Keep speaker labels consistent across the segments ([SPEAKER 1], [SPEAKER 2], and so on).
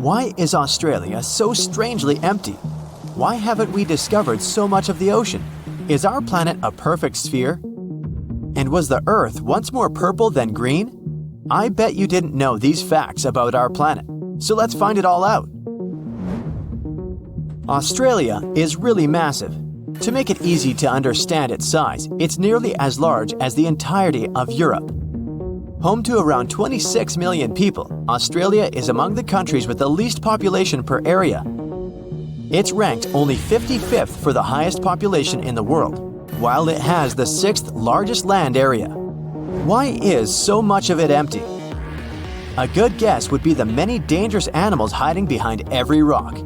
[SPEAKER 1] Why is Australia so strangely empty? Why haven't we discovered so much of the ocean? Is our planet a perfect sphere? And was the Earth once more purple than green? I bet you didn't know these facts about our planet. So let's find it all out. Australia is really massive. To make it easy to understand its size, it's nearly as large as the entirety of Europe. Home to around 26 million people, Australia is among the countries with the least population per area. It's ranked only 55th for the highest population in the world, while it has the 6th largest land area. Why is so much of it empty? A good guess would be the many dangerous animals hiding behind every rock.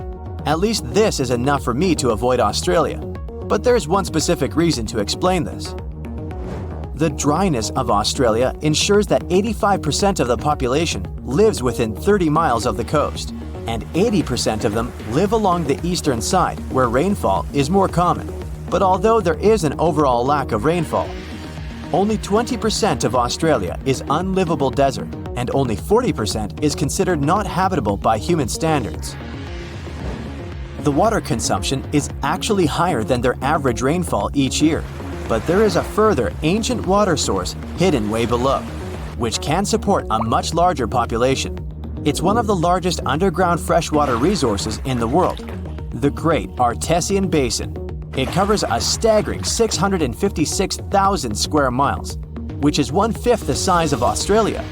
[SPEAKER 1] At least this is enough for me to avoid Australia. But there's one specific reason to explain this. The dryness of Australia ensures that 85% of the population lives within 30 miles of the coast, and 80% of them live along the eastern side where rainfall is more common. But although there is an overall lack of rainfall, only 20% of Australia is unlivable desert, and only 40% is considered not habitable by human standards. The water consumption is actually higher than their average rainfall each year, but there is a further ancient water source hidden way below, which can support a much larger population. It's one of the largest underground freshwater resources in the world, the Great Artesian Basin. It covers a staggering 656,000 square miles, which is 1/5 the size of Australia.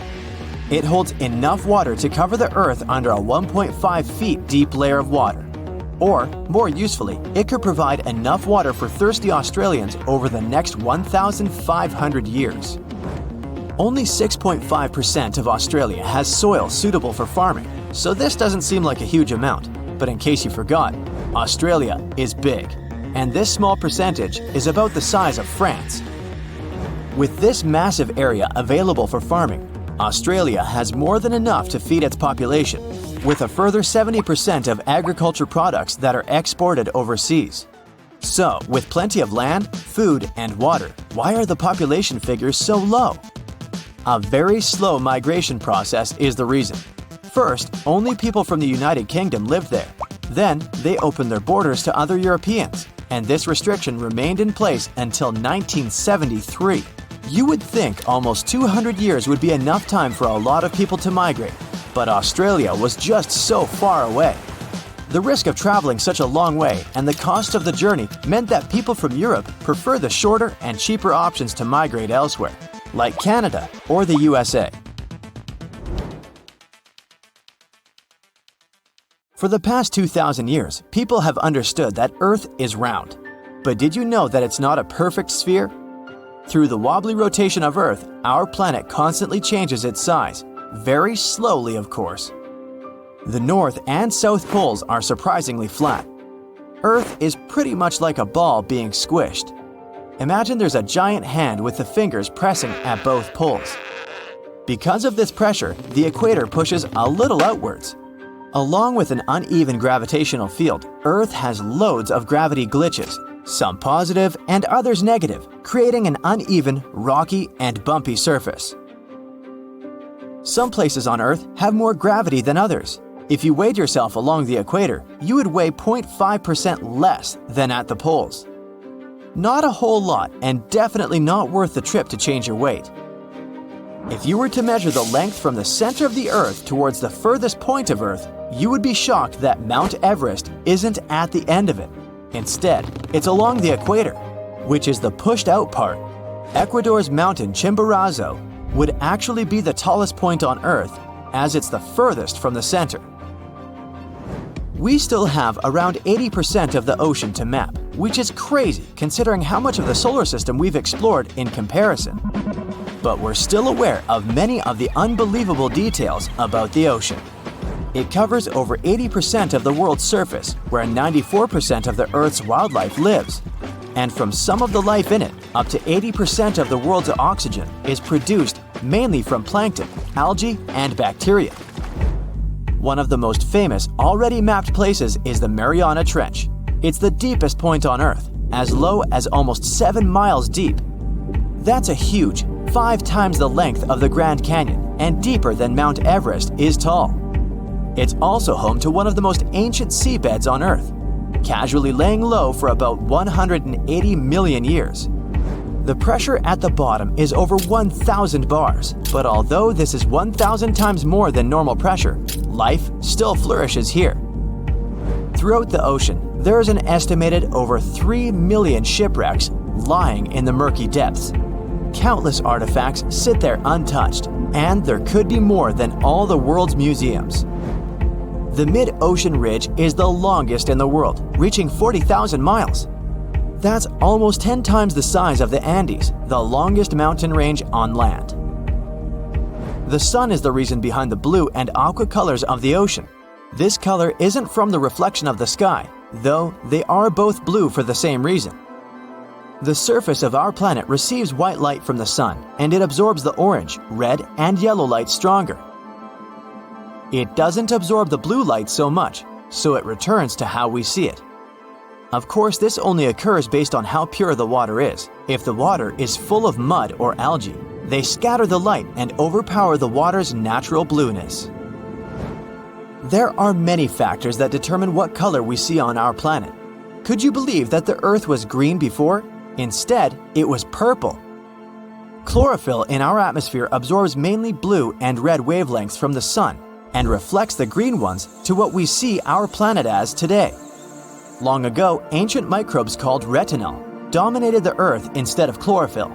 [SPEAKER 1] It holds enough water to cover the Earth under a 1.5 feet deep layer of water. Or, more usefully, it could provide enough water for thirsty Australians over the next 1,500 years. Only 6.5% of Australia has soil suitable for farming, so this doesn't seem like a huge amount. But in case you forgot, Australia is big, and this small percentage is about the size of France. With this massive area available for farming, Australia has more than enough to feed its population, with a further 70% of agriculture products that are exported overseas. So, with plenty of land, food, and water, why are the population figures so low? A very slow migration process is the reason. First, only people from the United Kingdom lived there. Then, they opened their borders to other Europeans, and this restriction remained in place until 1973. You would think almost 200 years would be enough time for a lot of people to migrate, but Australia was just so far away. The risk of traveling such a long way and the cost of the journey meant that people from Europe prefer the shorter and cheaper options to migrate elsewhere, like Canada or the USA. For the past 2,000 years, people have understood that Earth is round. But did you know that it's not a perfect sphere? Through the wobbly rotation of Earth, our planet constantly changes its size, very slowly of course. The North and South poles are surprisingly flat. Earth is pretty much like a ball being squished. Imagine there's a giant hand with the fingers pressing at both poles. Because of this pressure, the equator pushes a little outwards. Along with an uneven gravitational field, Earth has loads of gravity glitches, some positive and others negative, creating an uneven, rocky, and bumpy surface. Some places on Earth have more gravity than others. If you weighed yourself along the equator, you would weigh 0.5% less than at the poles. Not a whole lot, and definitely not worth the trip to change your weight. If you were to measure the length from the center of the Earth towards the furthest point of Earth, you would be shocked that Mount Everest isn't at the end of it. Instead, it's along the equator, which is the pushed-out part. Ecuador's mountain Chimborazo would actually be the tallest point on Earth, as it's the furthest from the center. We still have around 80% of the ocean to map, which is crazy considering how much of the solar system we've explored in comparison. But we're still aware of many of the unbelievable details about the ocean. It covers over 80% of the world's surface, where 94% of the Earth's wildlife lives. And from some of the life in it, up to 80% of the world's oxygen is produced mainly from plankton, algae, and bacteria. One of the most famous, already mapped places is the Mariana Trench. It's the deepest point on Earth, as low as almost 7 miles deep. That's a huge, 5 times the length of the Grand Canyon, and deeper than Mount Everest is tall. It's also home to one of the most ancient seabeds on Earth, casually laying low for about 180 million years. The pressure at the bottom is over 1,000 bars, but although this is 1,000 times more than normal pressure, life still flourishes here. Throughout the ocean, there is an estimated over 3 million shipwrecks lying in the murky depths. Countless artifacts sit there untouched, and there could be more than all the world's museums. The mid-ocean ridge is the longest in the world, reaching 40,000 miles. That's almost 10 times the size of the Andes, the longest mountain range on land. The sun is the reason behind the blue and aqua colors of the ocean. This color isn't from the reflection of the sky, though they are both blue for the same reason. The surface of our planet receives white light from the sun, and it absorbs the orange, red, and yellow light stronger. It doesn't absorb the blue light so much, so it returns to how we see it. Of course, this only occurs based on how pure the water is. If the water is full of mud or algae, they scatter the light and overpower the water's natural blueness. There are many factors that determine what color we see on our planet. Could you believe that the Earth was green before? Instead, it was purple. Chlorophyll in our atmosphere absorbs mainly blue and red wavelengths from the sun and reflects the green ones to what we see our planet as today. Long ago, ancient microbes called retinal dominated the Earth instead of chlorophyll.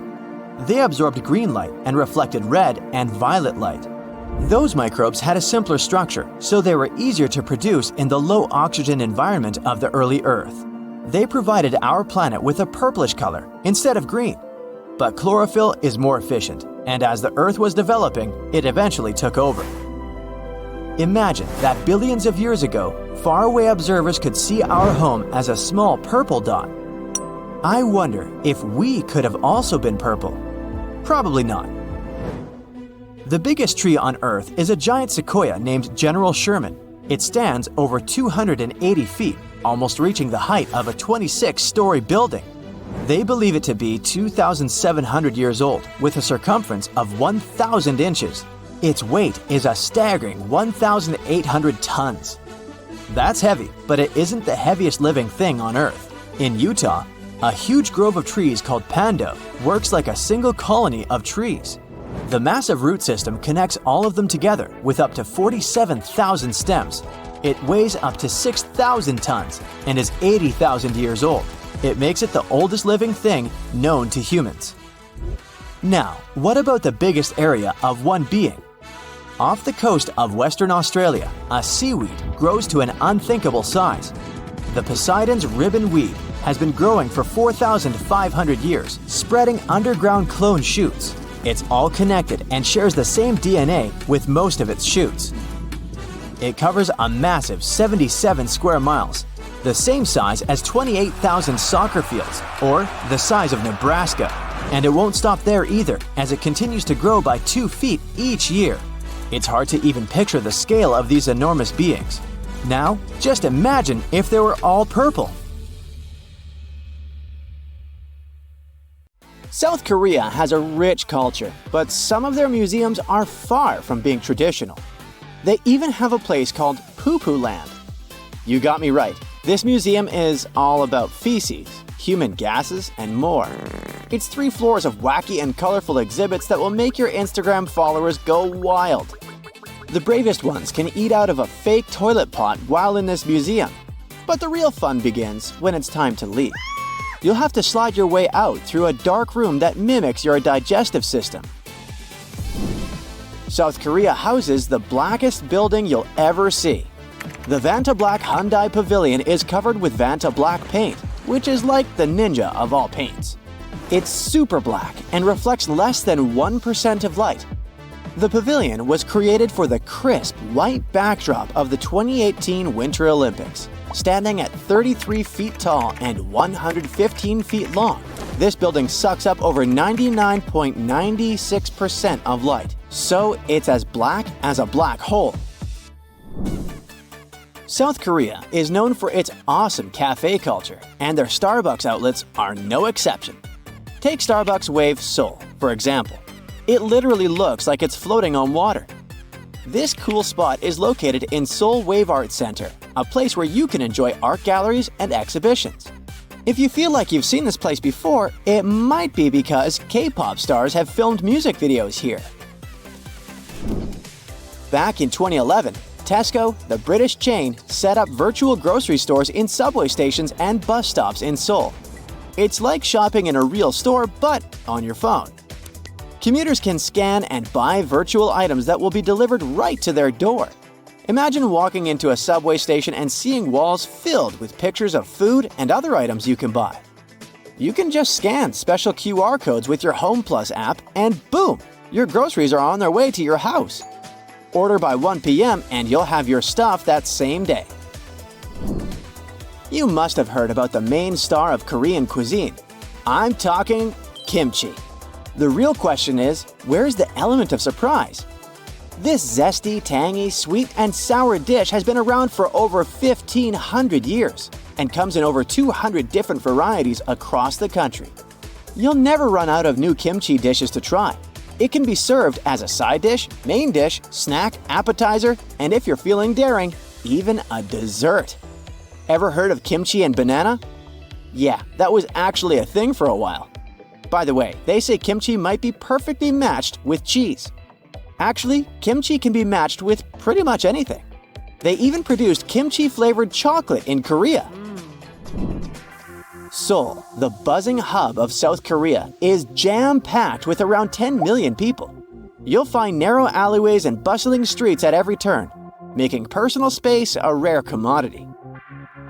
[SPEAKER 1] They absorbed green light and reflected red and violet light. Those microbes had a simpler structure, so they were easier to produce in the low oxygen environment of the early Earth. They provided our planet with a purplish color instead of green. But chlorophyll is more efficient, and as the Earth was developing, it eventually took over. Imagine that billions of years ago, faraway observers could see our home as a small purple dot. I wonder if we could have also been purple. Probably not. The biggest tree on Earth is a giant sequoia named General Sherman. It stands over 280 feet, almost reaching the height of a 26-story building. They believe it to be 2,700 years old, with a circumference of 1,000 inches. Its weight is a staggering 1,800 tons. That's heavy, but it isn't the heaviest living thing on Earth. In Utah, a huge grove of trees called Pando works like a single colony of trees. The massive root system connects all of them together with up to 47,000 stems. It weighs up to 6,000 tons and is 80,000 years old. It makes it the oldest living thing known to humans. Now, what about the biggest area of one being? Off the coast of Western Australia, a seaweed grows to an unthinkable size. The Poseidon's ribbon weed has been growing for 4,500 years, spreading underground clone shoots. It's all connected and shares the same DNA with most of its shoots. It covers a massive 77 square miles, the same size as 28,000 soccer fields, or the size of Nebraska. And it won't stop there either, as it continues to grow by 2 feet each year. It's hard to even picture the scale of these enormous beings. Now, just imagine if they were all purple. South Korea has a rich culture, but some of their museums are far from being traditional. They even have a place called Poo Poo Land. You got me right. This museum is all about feces, human gases, and more. It's 3 floors of wacky and colorful exhibits that will make your Instagram followers go wild. The bravest ones can eat out of a fake toilet pot while in this museum. But the real fun begins when it's time to leave. You'll have to slide your way out through a dark room that mimics your digestive system. South Korea houses the blackest building you'll ever see. The Vanta Black Hyundai Pavilion is covered with Vanta Black paint, which is like the ninja of all paints. It's super black and reflects less than 1% of light. The pavilion was created for the crisp, white backdrop of the 2018 Winter Olympics. Standing at 33 feet tall and 115 feet long, this building sucks up over 99.96% of light, so it's as black as a black hole. South Korea is known for its awesome cafe culture, and their Starbucks outlets are no exception. Take Starbucks Wave Seoul, for example. It literally looks like it's floating on water. This cool spot is located in Seoul Wave Art Center, a place where you can enjoy art galleries and exhibitions. If you feel like you've seen this place before, it might be because K-pop stars have filmed music videos here. Back in 2011, Tesco, the British chain, set up virtual grocery stores in subway stations and bus stops in Seoul. It's like shopping in a real store, but on your phone. Commuters can scan and buy virtual items that will be delivered right to their door. Imagine walking into a subway station and seeing walls filled with pictures of food and other items you can buy. You can just scan special QR codes with your Home Plus app and boom, your groceries are on their way to your house. Order by 1 p.m. and you'll have your stuff that same day. You must have heard about the main star of Korean cuisine. I'm talking kimchi. The real question is, where's the element of surprise? This zesty, tangy, sweet, and sour dish has been around for over 1,500 years and comes in over 200 different varieties across the country. You'll never run out of new kimchi dishes to try. It can be served as a side dish, main dish, snack, appetizer, and if you're feeling daring, even a dessert. Ever heard of kimchi and banana? Yeah, that was actually a thing for a while. By the way, they say kimchi might be perfectly matched with cheese. Actually, kimchi can be matched with pretty much anything. They even produced kimchi-flavored chocolate in Korea. Seoul, the buzzing hub of South Korea, is jam-packed with around 10 million people. You'll find narrow alleyways and bustling streets at every turn, making personal space a rare commodity.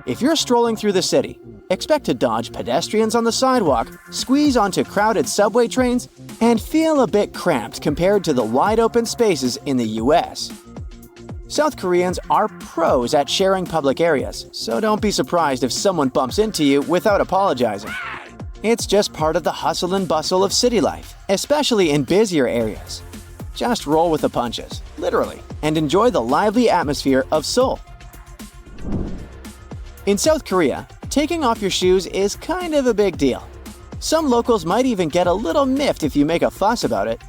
[SPEAKER 1] If you're strolling through the city, expect to dodge pedestrians on the sidewalk, squeeze onto crowded subway trains, and feel a bit cramped compared to the wide-open spaces in the US. South Koreans are pros at sharing public areas, so don't be surprised if someone bumps into you without apologizing. It's just part of the hustle and bustle of city life, especially in busier areas. Just roll with the punches, literally, and enjoy the lively atmosphere of Seoul. In South Korea, taking off your shoes is kind of a big deal. Some locals might even get a little miffed if you make a fuss about it.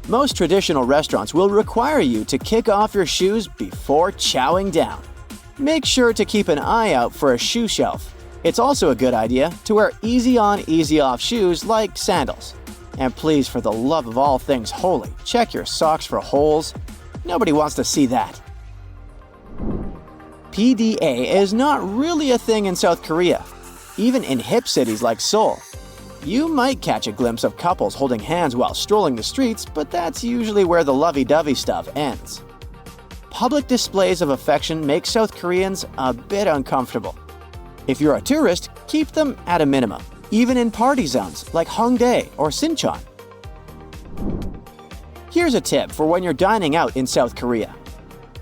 [SPEAKER 1] Most traditional restaurants will require you to kick off your shoes before chowing down. Make sure to keep an eye out for a shoe shelf. It's also a good idea to wear easy-on, easy-off shoes like sandals. And please, for the love of all things holy, check your socks for holes. Nobody wants to see that. PDA is not really a thing in South Korea, even in hip cities like Seoul. You might catch a glimpse of couples holding hands while strolling the streets, but that's usually where the lovey-dovey stuff ends. Public displays of affection make South Koreans a bit uncomfortable. If you're a tourist, keep them at a minimum, even in party zones like Hongdae or Sinchon. Here's a tip for when you're dining out in South Korea.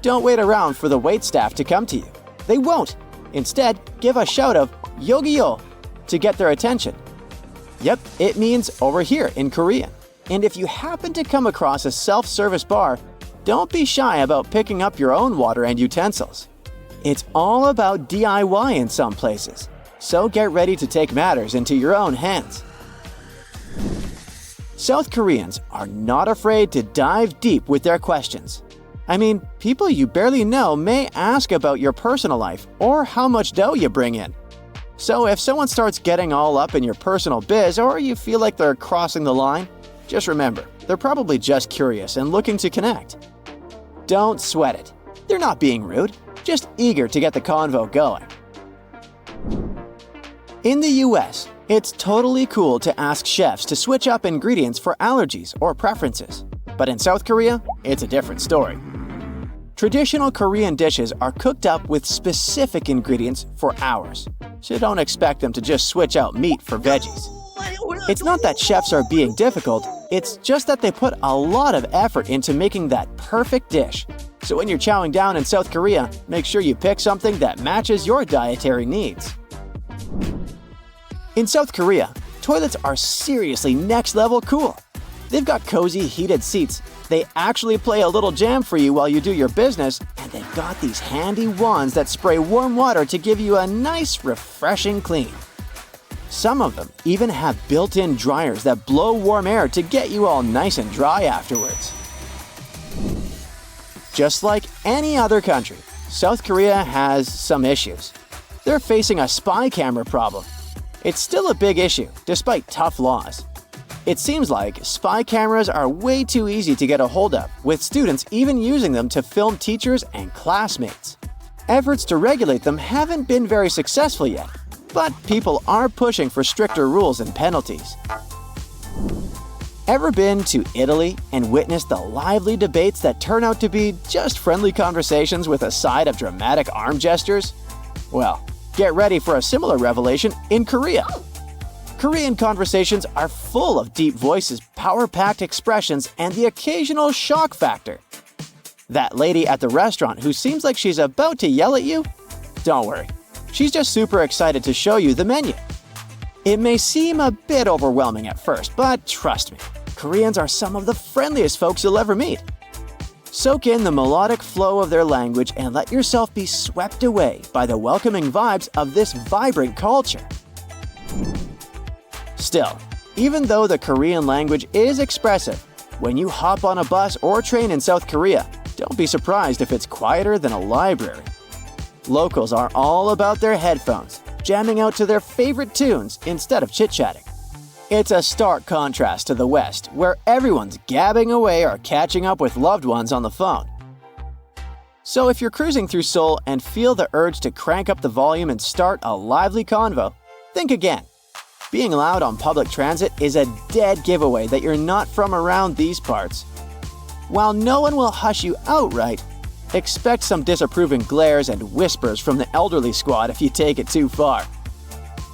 [SPEAKER 1] Don't wait around for the waitstaff to come to you. They won't. Instead, give a shout of "Yogiyo" to get their attention. Yep, it means over here in Korean. And if you happen to come across a self-service bar, don't be shy about picking up your own water and utensils. It's all about DIY in some places, so get ready to take matters into your own hands. South Koreans are not afraid to dive deep with their questions. I mean, people you barely know may ask about your personal life or how much dough you bring in. So if someone starts getting all up in your personal biz or you feel like they're crossing the line, just remember, they're probably just curious and looking to connect. Don't sweat it. They're not being rude, just eager to get the convo going. In the US, it's totally cool to ask chefs to switch up ingredients for allergies or preferences. But in South Korea, it's a different story. Traditional Korean dishes are cooked up with specific ingredients for hours, so don't expect them to just switch out meat for veggies. It's not that chefs are being difficult, it's just that they put a lot of effort into making that perfect dish. So when you're chowing down in South Korea, make sure you pick something that matches your dietary needs. In South Korea, toilets are seriously next-level cool. They've got cozy, heated seats. They actually play a little jam for you while you do your business, and they've got these handy wands that spray warm water to give you a nice, refreshing clean. Some of them even have built-in dryers that blow warm air to get you all nice and dry afterwards. Just like any other country, South Korea has some issues. They're facing a spy camera problem. It's still a big issue, despite tough laws. It seems like spy cameras are way too easy to get a hold of, with students even using them to film teachers and classmates. Efforts to regulate them haven't been very successful yet, but people are pushing for stricter rules and penalties. Ever been to Italy and witnessed the lively debates that turn out to be just friendly conversations with a side of dramatic arm gestures? Well, get ready for a similar revelation in Korea. Korean conversations are full of deep voices, power-packed expressions, and the occasional shock factor. That lady at the restaurant who seems like she's about to yell at you? Don't worry, she's just super excited to show you the menu. It may seem a bit overwhelming at first, but trust me, Koreans are some of the friendliest folks you'll ever meet. Soak in the melodic flow of their language and let yourself be swept away by the welcoming vibes of this vibrant culture. Still, even though the Korean language is expressive, when you hop on a bus or train in South Korea, don't be surprised if it's quieter than a library. Locals are all about their headphones, jamming out to their favorite tunes instead of chit-chatting. It's a stark contrast to the West, where everyone's gabbing away or catching up with loved ones on the phone. So if you're cruising through Seoul and feel the urge to crank up the volume and start a lively convo, think again. Being loud on public transit is a dead giveaway that you're not from around these parts. While no one will hush you outright, expect some disapproving glares and whispers from the elderly squad if you take it too far.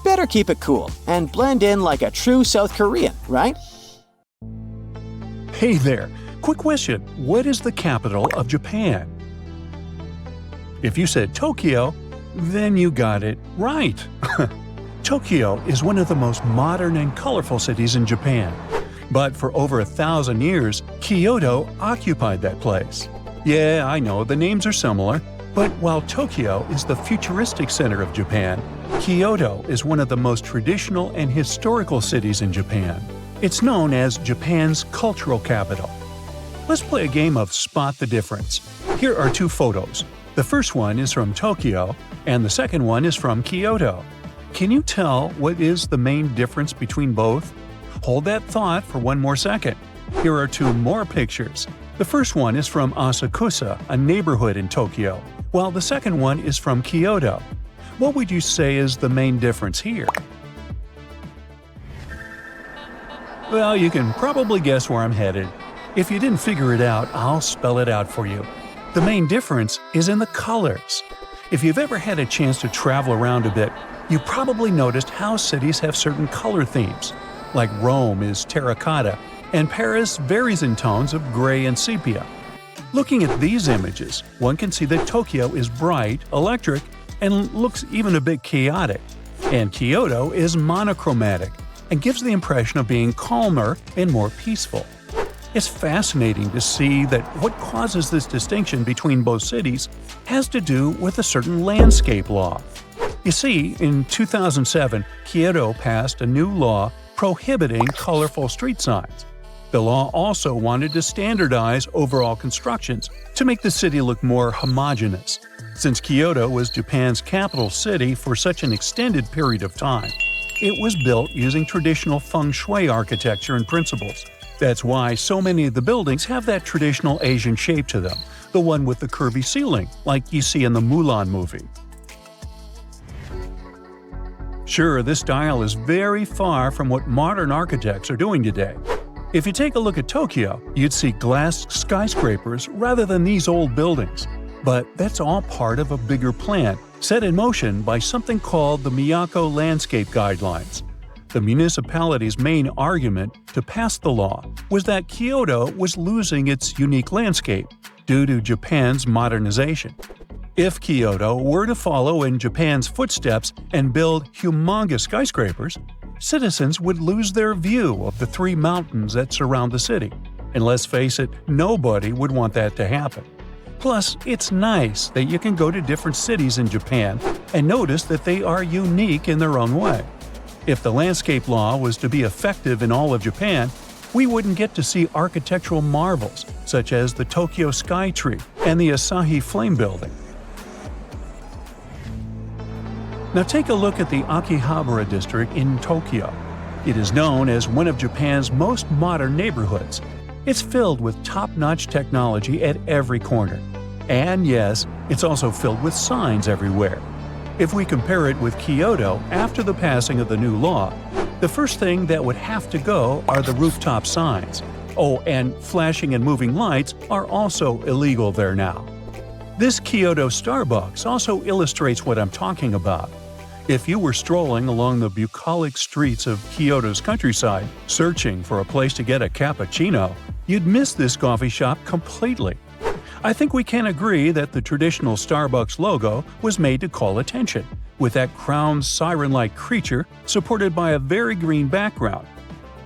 [SPEAKER 1] Better keep it cool and blend in like a true South Korean, right?
[SPEAKER 2] Hey there, quick question. What is the capital of Japan? If you said Tokyo, then you got it right. Tokyo is one of the most modern and colorful cities in Japan. But for over 1,000 years, Kyoto occupied that place. Yeah, I know, the names are similar, but while Tokyo is the futuristic center of Japan, Kyoto is one of the most traditional and historical cities in Japan. It's known as Japan's cultural capital. Let's play a game of Spot the Difference. Here are two photos. The first one is from Tokyo, and the second one is from Kyoto. Can you tell what is the main difference between both? Hold that thought for one more second. Here are two more pictures. The first one is from Asakusa, a neighborhood in Tokyo, while the second one is from Kyoto. What would you say is the main difference here? Well, you can probably guess where I'm headed. If you didn't figure it out, I'll spell it out for you. The main difference is in the colors. If you've ever had a chance to travel around a bit, you probably noticed how cities have certain color themes. Like Rome is terracotta, and Paris varies in tones of gray and sepia. Looking at these images, one can see that Tokyo is bright, electric, and looks even a bit chaotic. And Kyoto is monochromatic and gives the impression of being calmer and more peaceful. It's fascinating to see that what causes this distinction between both cities has to do with a certain landscape law. You see, in 2007, Kyoto passed a new law prohibiting colorful street signs. The law also wanted to standardize overall constructions to make the city look more homogeneous. Since Kyoto was Japan's capital city for such an extended period of time, it was built using traditional feng shui architecture and principles. That's why so many of the buildings have that traditional Asian shape to them, the one with the curvy ceiling, like you see in the Mulan movie. Sure, this style is very far from what modern architects are doing today. If you take a look at Tokyo, you'd see glass skyscrapers rather than these old buildings. But that's all part of a bigger plan, set in motion by something called the Miyako Landscape Guidelines. The municipality's main argument to pass the law was that Kyoto was losing its unique landscape due to Japan's modernization. If Kyoto were to follow in Japan's footsteps and build humongous skyscrapers, citizens would lose their view of the three mountains that surround the city. And let's face it, nobody would want that to happen. Plus, it's nice that you can go to different cities in Japan and notice that they are unique in their own way. If the landscape law was to be effective in all of Japan, We wouldn't get to see architectural marvels such as the Tokyo Sky Tree and the Asahi Flame Building. Now take a look at the Akihabara district in Tokyo. It is known as one of Japan's most modern neighborhoods. It's filled with top-notch technology at every corner. And yes, it's also filled with signs everywhere. If we compare it with Kyoto after the passing of the new law, the first thing that would have to go are the rooftop signs. Oh, and flashing and moving lights are also illegal there now. This Kyoto Starbucks also illustrates what I'm talking about. If you were strolling along the bucolic streets of Kyoto's countryside, searching for a place to get a cappuccino, you'd miss this coffee shop completely. I think we can agree that the traditional Starbucks logo was made to call attention, with that crowned siren-like creature supported by a very green background.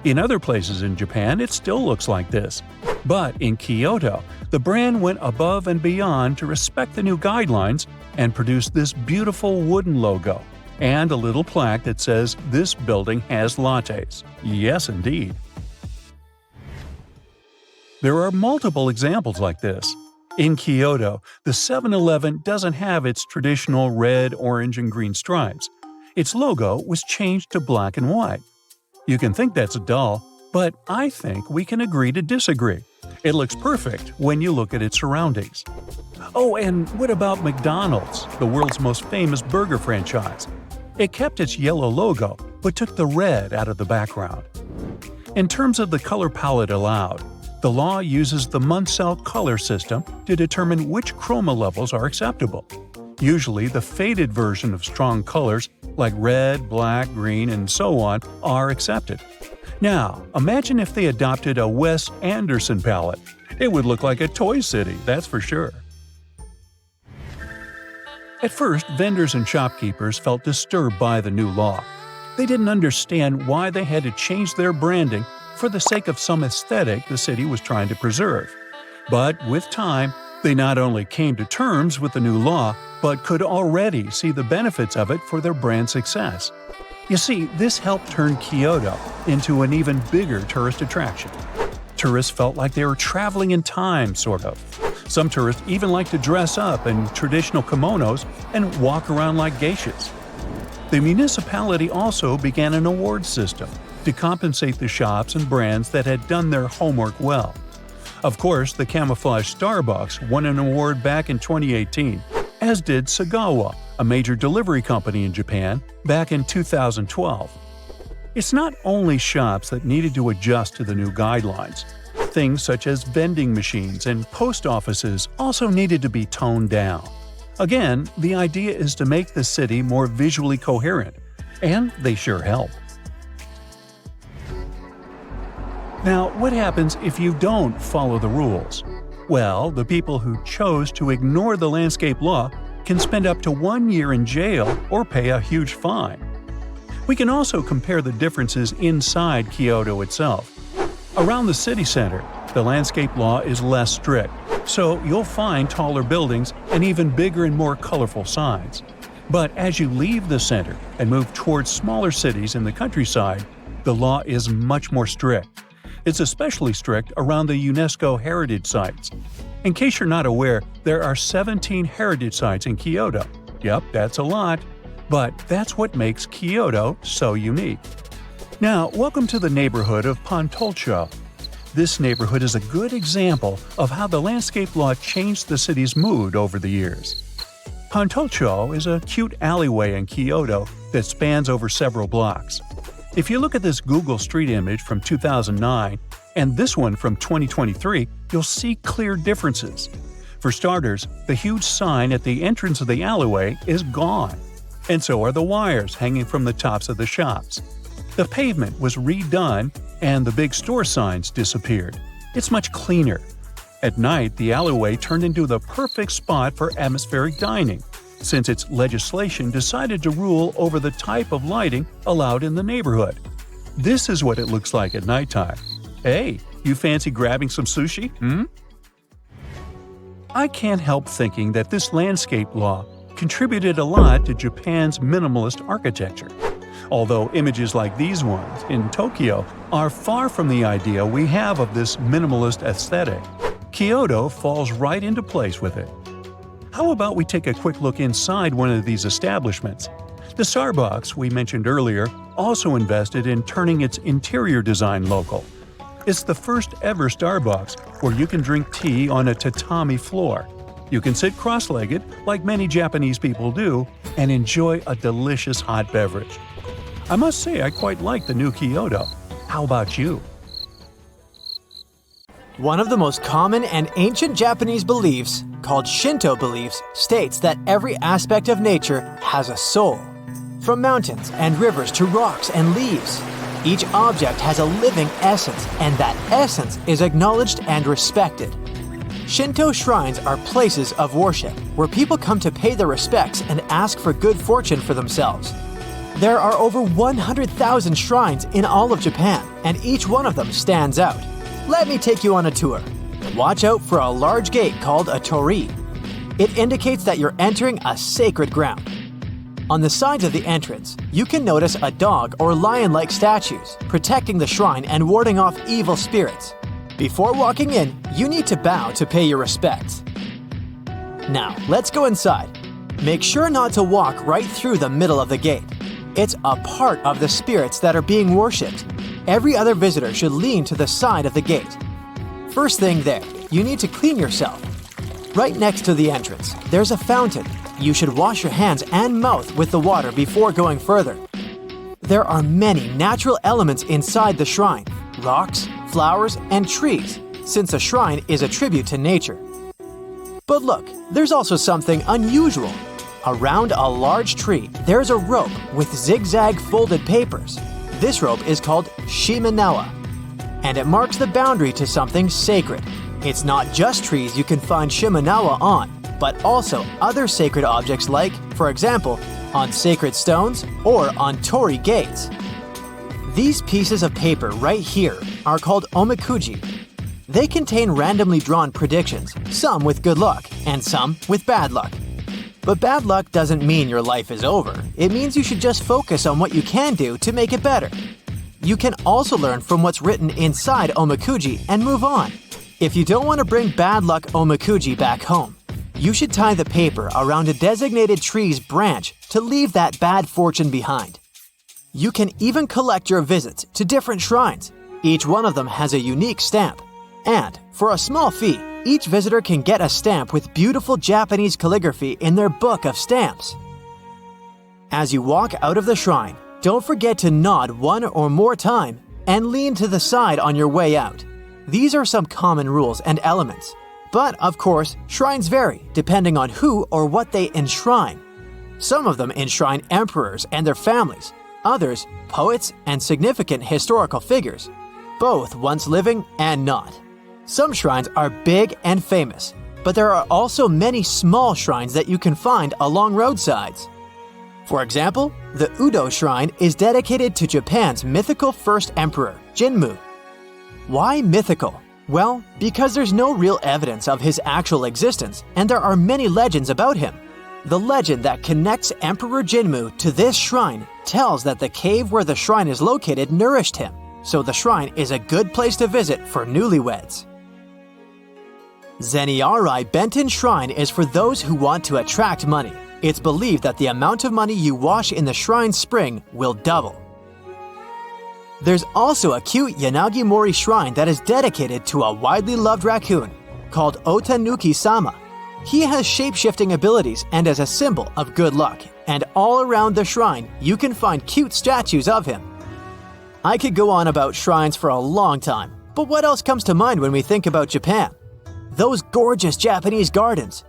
[SPEAKER 2] In other places in Japan, it still looks like this. But in Kyoto, the brand went above and beyond to respect the new guidelines and produced this beautiful wooden logo and a little plaque that says this building has lattes. Yes, indeed. There are multiple examples like this. In Kyoto, the 7-Eleven doesn't have its traditional red, orange, and green stripes. Its logo was changed to black and white. You can think that's dull, but I think we can agree to disagree. It looks perfect when you look at its surroundings. Oh, and what about McDonald's, the world's most famous burger franchise? It kept its yellow logo, but took the red out of the background. In terms of the color palette allowed, the law uses the Munsell color system to determine which chroma levels are acceptable. Usually, the faded version of strong colors like red, black, green, and so on are accepted. Now, imagine if they adopted a Wes Anderson palette. It would look like a Toy City, that's for sure. At first, vendors and shopkeepers felt disturbed by the new law. They didn't understand why they had to change their branding for the sake of some aesthetic the city was trying to preserve. But with time, they not only came to terms with the new law, but could already see the benefits of it for their brand success. You see, this helped turn Kyoto into an even bigger tourist attraction. Tourists felt like they were traveling in time, sort of. Some tourists even like to dress up in traditional kimonos and walk around like geishas. The municipality also began an award system to compensate the shops and brands that had done their homework well. Of course, the camouflage Starbucks won an award back in 2018, as did Sagawa, a major delivery company in Japan, back in 2012. It's not only shops that needed to adjust to the new guidelines. Things such as vending machines and post offices also needed to be toned down. Again, the idea is to make the city more visually coherent, and they sure help. Now, what happens if you don't follow the rules? Well, the people who chose to ignore the landscape law can spend up to 1 year in jail or pay a huge fine. We can also compare the differences inside Kyoto itself. Around the city center, the landscape law is less strict, so you'll find taller buildings and even bigger and more colorful signs. But as you leave the center and move towards smaller cities in the countryside, the law is much more strict. It's especially strict around the UNESCO heritage sites. In case you're not aware, there are 17 heritage sites in Kyoto. Yep, that's a lot. But that's what makes Kyoto so unique. Now, welcome to the neighborhood of Pontulcho. This neighborhood is a good example of how the landscape law changed the city's mood over the years. Pontulcho is a cute alleyway in Kyoto that spans over several blocks. If you look at this Google Street image from 2009 and this one from 2023, you'll see clear differences. For starters, the huge sign at the entrance of the alleyway is gone, and so are the wires hanging from the tops of the shops. The pavement was redone and the big store signs disappeared. It's much cleaner. At night, the alleyway turned into the perfect spot for atmospheric dining, since its legislation decided to rule over the type of lighting allowed in the neighborhood. This is what it looks like at nighttime. Hey, you fancy grabbing some sushi? I can't help thinking that this landscape law contributed a lot to Japan's minimalist architecture. Although images like these ones in Tokyo are far from the idea we have of this minimalist aesthetic, Kyoto falls right into place with it. How about we take a quick look inside one of these establishments? The Starbucks we mentioned earlier also invested in turning its interior design local. It's the first ever Starbucks where you can drink tea on a tatami floor. You can sit cross-legged, like many Japanese people do, and enjoy a delicious hot beverage. I must say I quite like the new Kyoto. How about you?
[SPEAKER 1] One of the most common and ancient Japanese beliefs, called Shinto beliefs, states that every aspect of nature has a soul. From mountains and rivers to rocks and leaves, each object has a living essence, and that essence is acknowledged and respected. Shinto shrines are places of worship where people come to pay their respects and ask for good fortune for themselves. There are over 100,000 shrines in all of Japan, and each one of them stands out. Let me take you on a tour. Watch out for a large gate called a torii. It indicates that you're entering a sacred ground. On the sides of the entrance, you can notice a dog or lion-like statues protecting the shrine and warding off evil spirits. Before walking in, you need to bow to pay your respects. Now, let's go inside. Make sure not to walk right through the middle of the gate. It's a part of the spirits that are being worshipped. Every other visitor should lean to the side of the gate. First thing there, you need to clean yourself. Right next to the entrance, there's a fountain. You should wash your hands and mouth with the water before going further. There are many natural elements inside the shrine: rocks, flowers, and trees, since a shrine is a tribute to nature. But look, there's also something unusual. Around a large tree, there's a rope with zigzag folded papers. This rope is called shimenawa, and it marks the boundary to something sacred. It's not just trees you can find shimenawa on, but also other sacred objects like, for example, on sacred stones or on torii gates. These pieces of paper right here are called omikuji. They contain randomly drawn predictions, some with good luck and some with bad luck. But bad luck doesn't mean your life is over. It means you should just focus on what you can do to make it better. You can also learn from what's written inside omikuji and move on. If you don't want to bring bad luck omikuji back home, you should tie the paper around a designated tree's branch to leave that bad fortune behind. You can even collect your visits to different shrines. Each one of them has a unique stamp. And, for a small fee, each visitor can get a stamp with beautiful Japanese calligraphy in their book of stamps. As you walk out of the shrine, don't forget to nod one or more times and lean to the side on your way out. These are some common rules and elements. But, of course, shrines vary depending on who or what they enshrine. Some of them enshrine emperors and their families, others, poets and significant historical figures, both once living and not. Some shrines are big and famous, but there are also many small shrines that you can find along roadsides. For example, the Udo Shrine is dedicated to Japan's mythical first emperor, Jinmu. Why mythical? Well, because there's no real evidence of his actual existence, and there are many legends about him. The legend that connects Emperor Jinmu to this shrine tells that the cave where the shrine is located nourished him, so the shrine is a good place to visit for newlyweds. Zeniarai Benten Shrine is for those who want to attract money. It's believed that the amount of money you wash in the shrine's spring will double. There's also a cute Yanagi Mori shrine that is dedicated to a widely loved raccoon called Otanuki-sama. He has shape-shifting abilities and is a symbol of good luck, and all around the shrine you can find cute statues of him. I could go on about shrines for a long time, but what else comes to mind when we think about Japan? Those gorgeous Japanese gardens.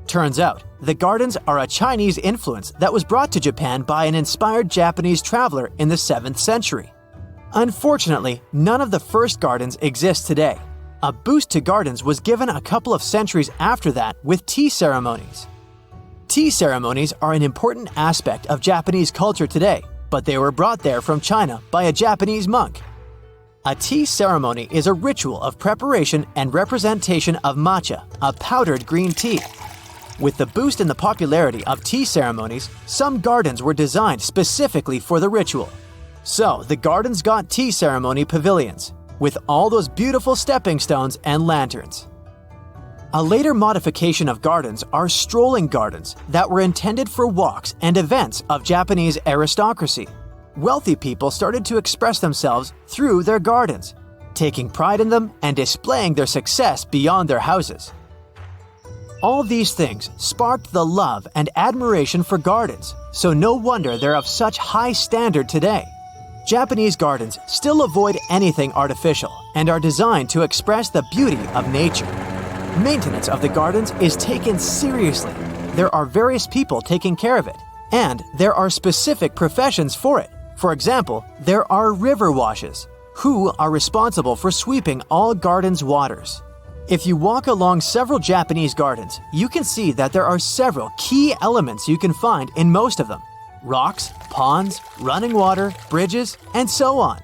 [SPEAKER 1] Turns out, the gardens are a Chinese influence that was brought to Japan by an inspired Japanese traveler in the 7th century. Unfortunately, none of the first gardens exist today. A boost to gardens was given a couple of centuries after that with tea ceremonies. Tea ceremonies are an important aspect of Japanese culture today, but they were brought there from China by a Japanese monk. A tea ceremony is a ritual of preparation and representation of matcha, a powdered green tea. With the boost in the popularity of tea ceremonies, some gardens were designed specifically for the ritual. So, the gardens got tea ceremony pavilions, with all those beautiful stepping stones and lanterns. A later modification of gardens are strolling gardens that were intended for walks and events of Japanese aristocracy. Wealthy people started to express themselves through their gardens, taking pride in them and displaying their success beyond their houses. All these things sparked the love and admiration for gardens, so no wonder they're of such high standard today. Japanese gardens still avoid anything artificial and are designed to express the beauty of nature. Maintenance of the gardens is taken seriously. There are various people taking care of it, and there are specific professions for it. For example, there are river washes, who are responsible for sweeping all gardens' waters. If you walk along several Japanese gardens, you can see that there are several key elements you can find in most of them: rocks, ponds, running water, bridges, and so on.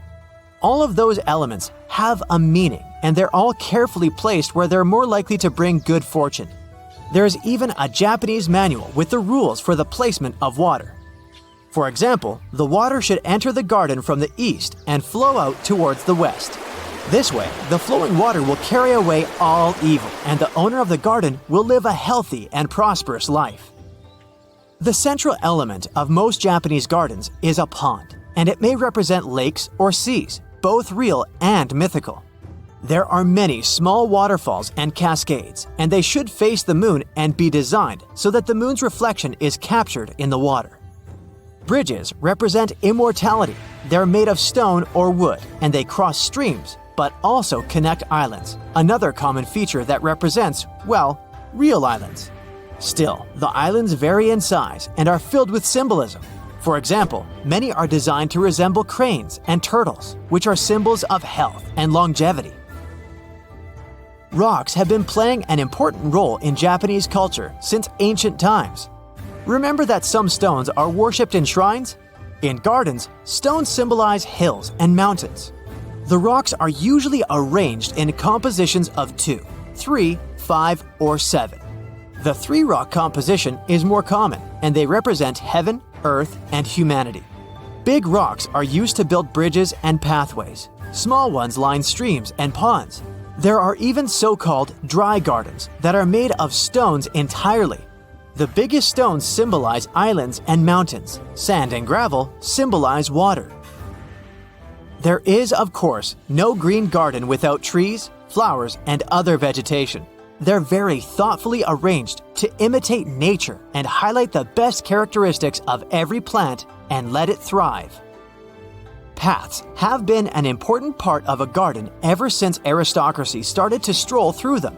[SPEAKER 1] All of those elements have a meaning, and they're all carefully placed where they're more likely to bring good fortune. There is even a Japanese manual with the rules for the placement of water. For example, the water should enter the garden from the east and flow out towards the west. This way, the flowing water will carry away all evil, and the owner of the garden will live a healthy and prosperous life. The central element of most Japanese gardens is a pond, and it may represent lakes or seas, both real and mythical. There are many small waterfalls and cascades, and they should face the moon and be designed so that the moon's reflection is captured in the water. Bridges represent immortality. They're made of stone or wood, and they cross streams, but also connect islands, another common feature that represents, well, real islands. Still, the islands vary in size and are filled with symbolism. For example, many are designed to resemble cranes and turtles, which are symbols of health and longevity. Rocks have been playing an important role in Japanese culture since ancient times. Remember that some stones are worshipped in shrines? In gardens, stones symbolize hills and mountains. The rocks are usually arranged in compositions of 2, 3, 5, or 7. The 3-rock composition is more common, and they represent heaven, earth, and humanity. Big rocks are used to build bridges and pathways. Small ones line streams and ponds. There are even so-called dry gardens that are made of stones entirely. The biggest stones symbolize islands and mountains. Sand and gravel symbolize water. There is, of course, no green garden without trees, flowers, and other vegetation. They're very thoughtfully arranged to imitate nature and highlight the best characteristics of every plant and let it thrive. Paths have been an important part of a garden ever since aristocracy started to stroll through them.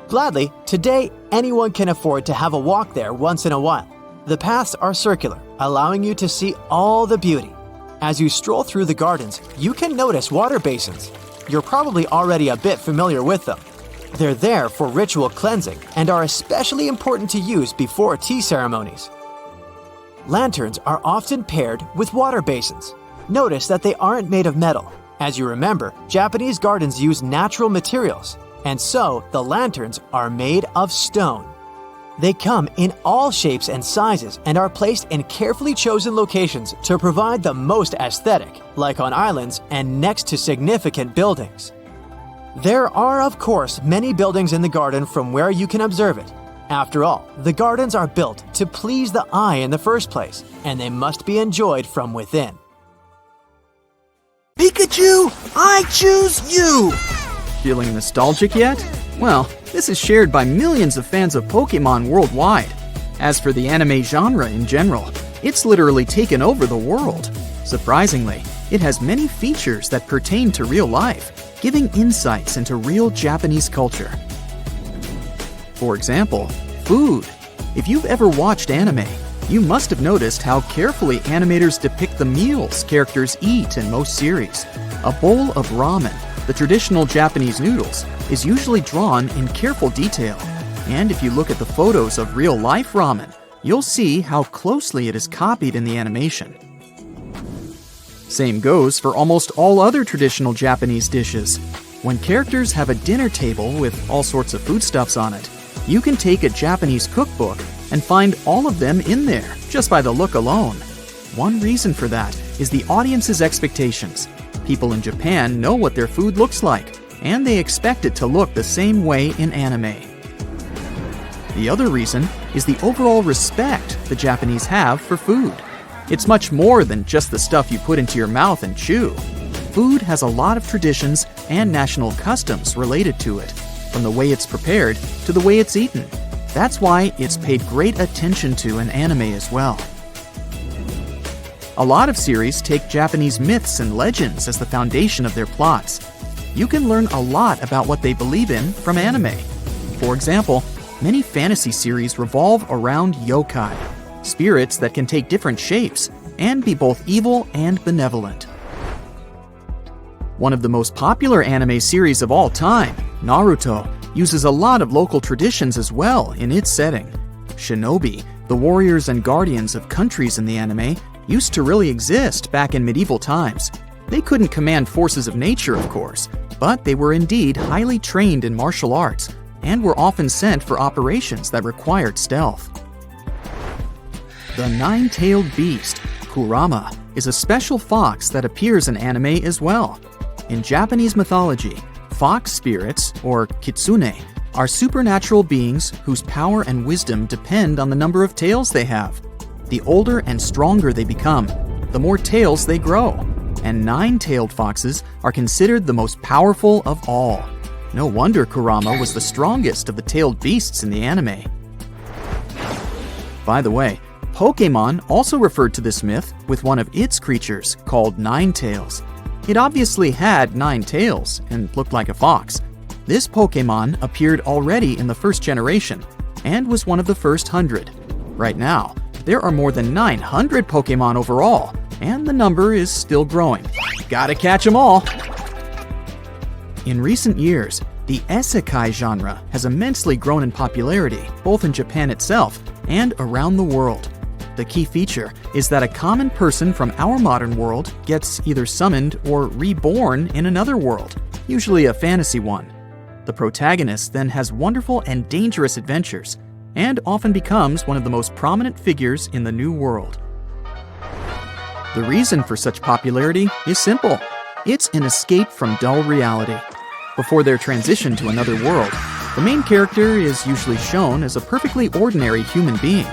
[SPEAKER 1] Gladly, today anyone can afford to have a walk there once in a while. The paths are circular, allowing you to see all the beauty. As you stroll through the gardens, you can notice water basins. You're probably already a bit familiar with them. They're there for ritual cleansing and are especially important to use before tea ceremonies. Lanterns are often paired with water basins. Notice that they aren't made of metal. As you remember, Japanese gardens use natural materials, and so the lanterns are made of stone. They come in all shapes and sizes and are placed in carefully chosen locations to provide the most aesthetic, like on islands and next to significant buildings. There are, of course, many buildings in the garden from where you can observe it. After all, the gardens are built to please the eye in the first place, and they must be enjoyed from within.
[SPEAKER 3] Pikachu, I choose you! Feeling nostalgic yet? Well, this is shared by millions of fans of Pokémon worldwide. As for the anime genre in general, it's literally taken over the world. Surprisingly, it has many features that pertain to real life, giving insights into real Japanese culture. For example, food. If you've ever watched anime, you must have noticed how carefully animators depict the meals characters eat in most series. A bowl of ramen, the traditional Japanese noodles, is usually drawn in careful detail. And if you look at the photos of real-life ramen, you'll see how closely it is copied in the animation. Same goes for almost all other traditional Japanese dishes. When characters have a dinner table with all sorts of foodstuffs on it, You can take a Japanese cookbook and find all of them in there just by the look alone. One reason for that is the audience's expectations. People in Japan know what their food looks like, and they expect it to look the same way in anime. The other reason is the overall respect the Japanese have for food. It's much more than just the stuff you put into your mouth and chew. Food has a lot of traditions and national customs related to it, from the way it's prepared to the way it's eaten. That's why it's paid great attention to in anime as well. A lot of series take Japanese myths and legends as the foundation of their plots. You can learn a lot about what they believe in from anime. For example, many fantasy series revolve around yokai, spirits that can take different shapes and be both evil and benevolent. One of the most popular anime series of all time, Naruto, uses a lot of local traditions as well in its setting. Shinobi, the warriors and guardians of countries in the anime, used to really exist back in medieval times. They couldn't command forces of nature, of course, but they were indeed highly trained in martial arts and were often sent for operations that required stealth. The nine-tailed beast, Kurama, is a special fox that appears in anime as well. In Japanese mythology, fox spirits, or kitsune, are supernatural beings whose power and wisdom depend on the number of tails they have. The older and stronger they become, the more tails they grow, and nine-tailed foxes are considered the most powerful of all. No wonder Kurama was the strongest of the tailed beasts in the anime. By the way, Pokémon also referred to this myth with one of its creatures called Ninetales. It obviously had 9 tails and looked like a fox. This Pokémon appeared already in the first generation and was one of the first 100. Right now, there are more than 900 Pokémon overall, and the number is still growing. Gotta catch 'em all! In recent years, the isekai genre has immensely grown in popularity, both in Japan itself and around the world. The key feature is that a common person from our modern world gets either summoned or reborn in another world, usually a fantasy one. The protagonist then has wonderful and dangerous adventures, and often becomes one of the most prominent figures in the new world. The reason for such popularity is simple. It's an escape from dull reality. Before their transition to another world, the main character is usually shown as a perfectly ordinary human being.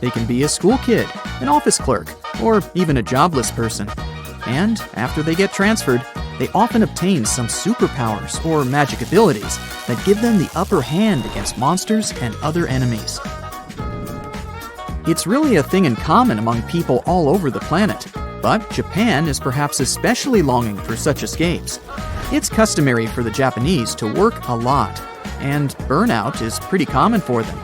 [SPEAKER 3] They can be a school kid, an office clerk, or even a jobless person. And after they get transferred, they often obtain some superpowers or magic abilities that give them the upper hand against monsters and other enemies. It's really a thing in common among people all over the planet, but Japan is perhaps especially longing for such escapes. It's customary for the Japanese to work a lot, and burnout is pretty common for them.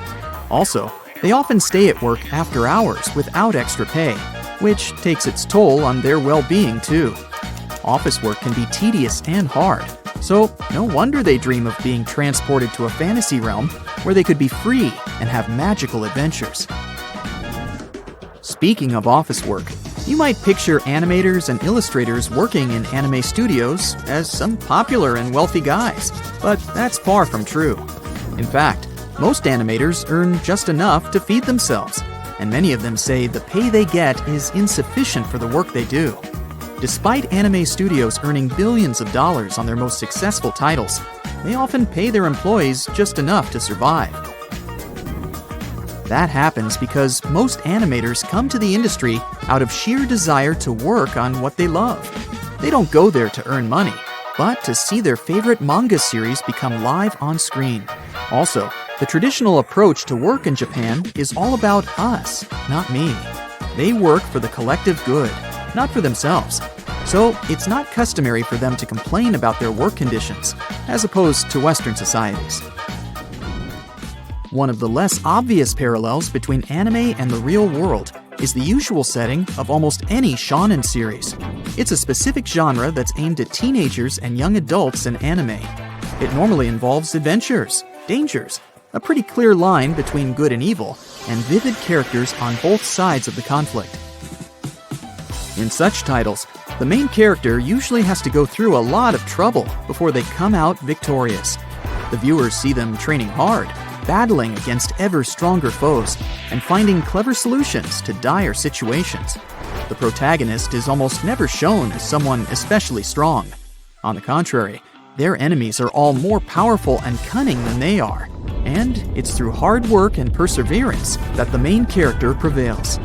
[SPEAKER 3] Also, they often stay at work after hours without extra pay, which takes its toll on their well-being too. Office work can be tedious and hard, so no wonder they dream of being transported to a fantasy realm where they could be free and have magical adventures. Speaking of office work, you might picture animators and illustrators working in anime studios as some popular and wealthy guys, but that's far from true. In fact, most animators earn just enough to feed themselves, and many of them say the pay they get is insufficient for the work they do. Despite anime studios earning billions of dollars on their most successful titles, they often pay their employees just enough to survive. That happens because most animators come to the industry out of sheer desire to work on what they love. They don't go there to earn money, but to see their favorite manga series become live on screen. Also, the traditional approach to work in Japan is all about us, not me. They work for the collective good, not for themselves. So it's not customary for them to complain about their work conditions, as opposed to Western societies. One of the less obvious parallels between anime and the real world is the usual setting of almost any shonen series. It's a specific genre that's aimed at teenagers and young adults in anime. It normally involves adventures, dangers, a pretty clear line between good and evil, and vivid characters on both sides of the conflict. In such titles, the main character usually has to go through a lot of trouble before they come out victorious. The viewers see them training hard, battling against ever stronger foes and finding clever solutions to dire situations. The protagonist is almost never shown as someone especially strong. On the contrary, their enemies are all more powerful and cunning than they are, and it's through hard work and perseverance that the main character prevails.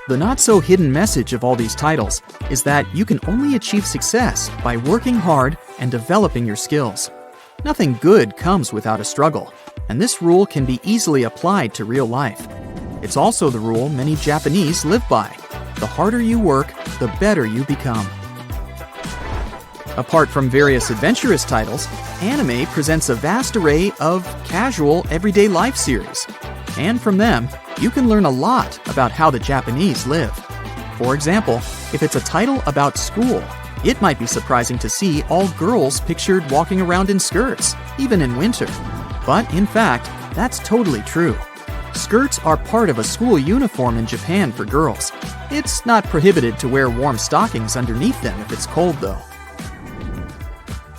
[SPEAKER 3] The not-so-hidden message of all these titles is that you can only achieve success by working hard and developing your skills. Nothing good comes without a struggle, and this rule can be easily applied to real life. It's also the rule many Japanese live by. The harder you work, the better you become. Apart from various adventurous titles, anime presents a vast array of casual, everyday life series. And from them, you can learn a lot about how the Japanese live. For example, if it's a title about school, it might be surprising to see all girls pictured walking around in skirts, even in winter. But in fact, that's totally true. Skirts are part of a school uniform in Japan for girls. It's not prohibited to wear warm stockings underneath them if it's cold, though.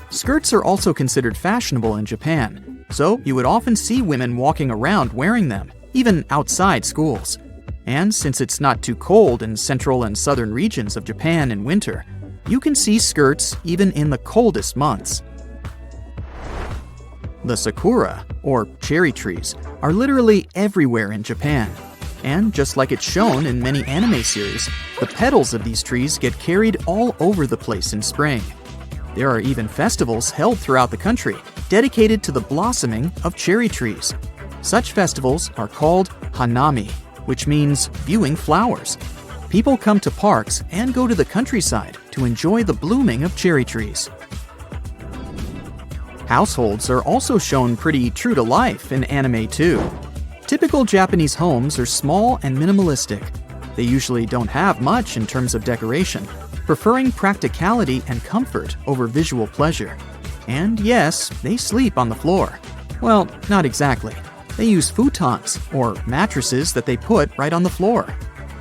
[SPEAKER 3] Skirts are also considered fashionable in Japan, so you would often see women walking around wearing them, even outside schools. And since it's not too cold in central and southern regions of Japan in winter, you can see skirts even in the coldest months. The sakura, or cherry trees, are literally everywhere in Japan. And just like it's shown in many anime series, the petals of these trees get carried all over the place in spring. There are even festivals held throughout the country dedicated to the blossoming of cherry trees. Such festivals are called hanami, which means viewing flowers. People come to parks and go to the countryside to enjoy the blooming of cherry trees. Households are also shown pretty true to life in anime too. Typical Japanese homes are small and minimalistic. They usually don't have much in terms of decoration, preferring practicality and comfort over visual pleasure. And yes, they sleep on the floor. Well, not exactly. They use futons, or mattresses that they put right on the floor.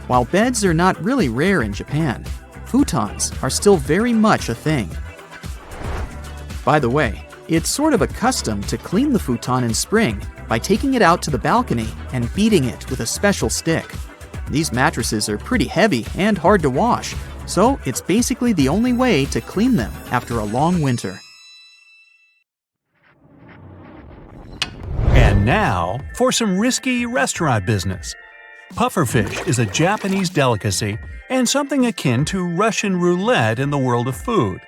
[SPEAKER 3] While beds are not really rare in Japan, futons are still very much a thing. By the way, it's sort of a custom to clean the futon in spring by taking it out to the balcony and beating it with a special stick. These mattresses are pretty heavy and hard to wash, so it's basically the only way to clean them after a long winter.
[SPEAKER 2] And now, for some risky restaurant business. Pufferfish is a Japanese delicacy and something akin to Russian roulette in the world of food.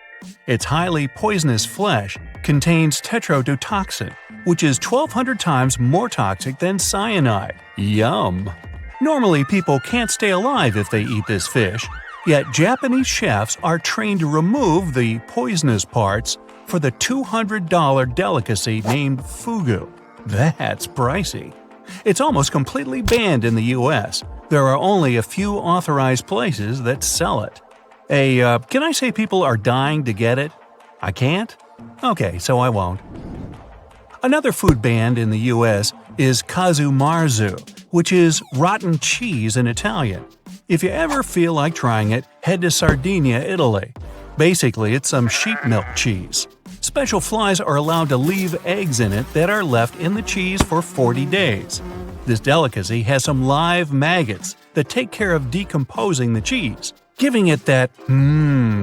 [SPEAKER 2] Its highly poisonous flesh contains tetrodotoxin, which is 1,200 times more toxic than cyanide. Yum! Normally, people can't stay alive if they eat this fish, yet Japanese chefs are trained to remove the poisonous parts for the $200 delicacy named fugu. That's pricey. It's almost completely banned in the US. There are only a few authorized places that sell it. Can I say people are dying to get it? I can't? Okay, so I won't. Another food banned in the US is kazumarzu, which is rotten cheese in Italian. If you ever feel like trying it, head to Sardinia, Italy. Basically, it's some sheep milk cheese. Special flies are allowed to leave eggs in it that are left in the cheese for 40 days. This delicacy has some live maggots that take care of decomposing the cheese, giving it that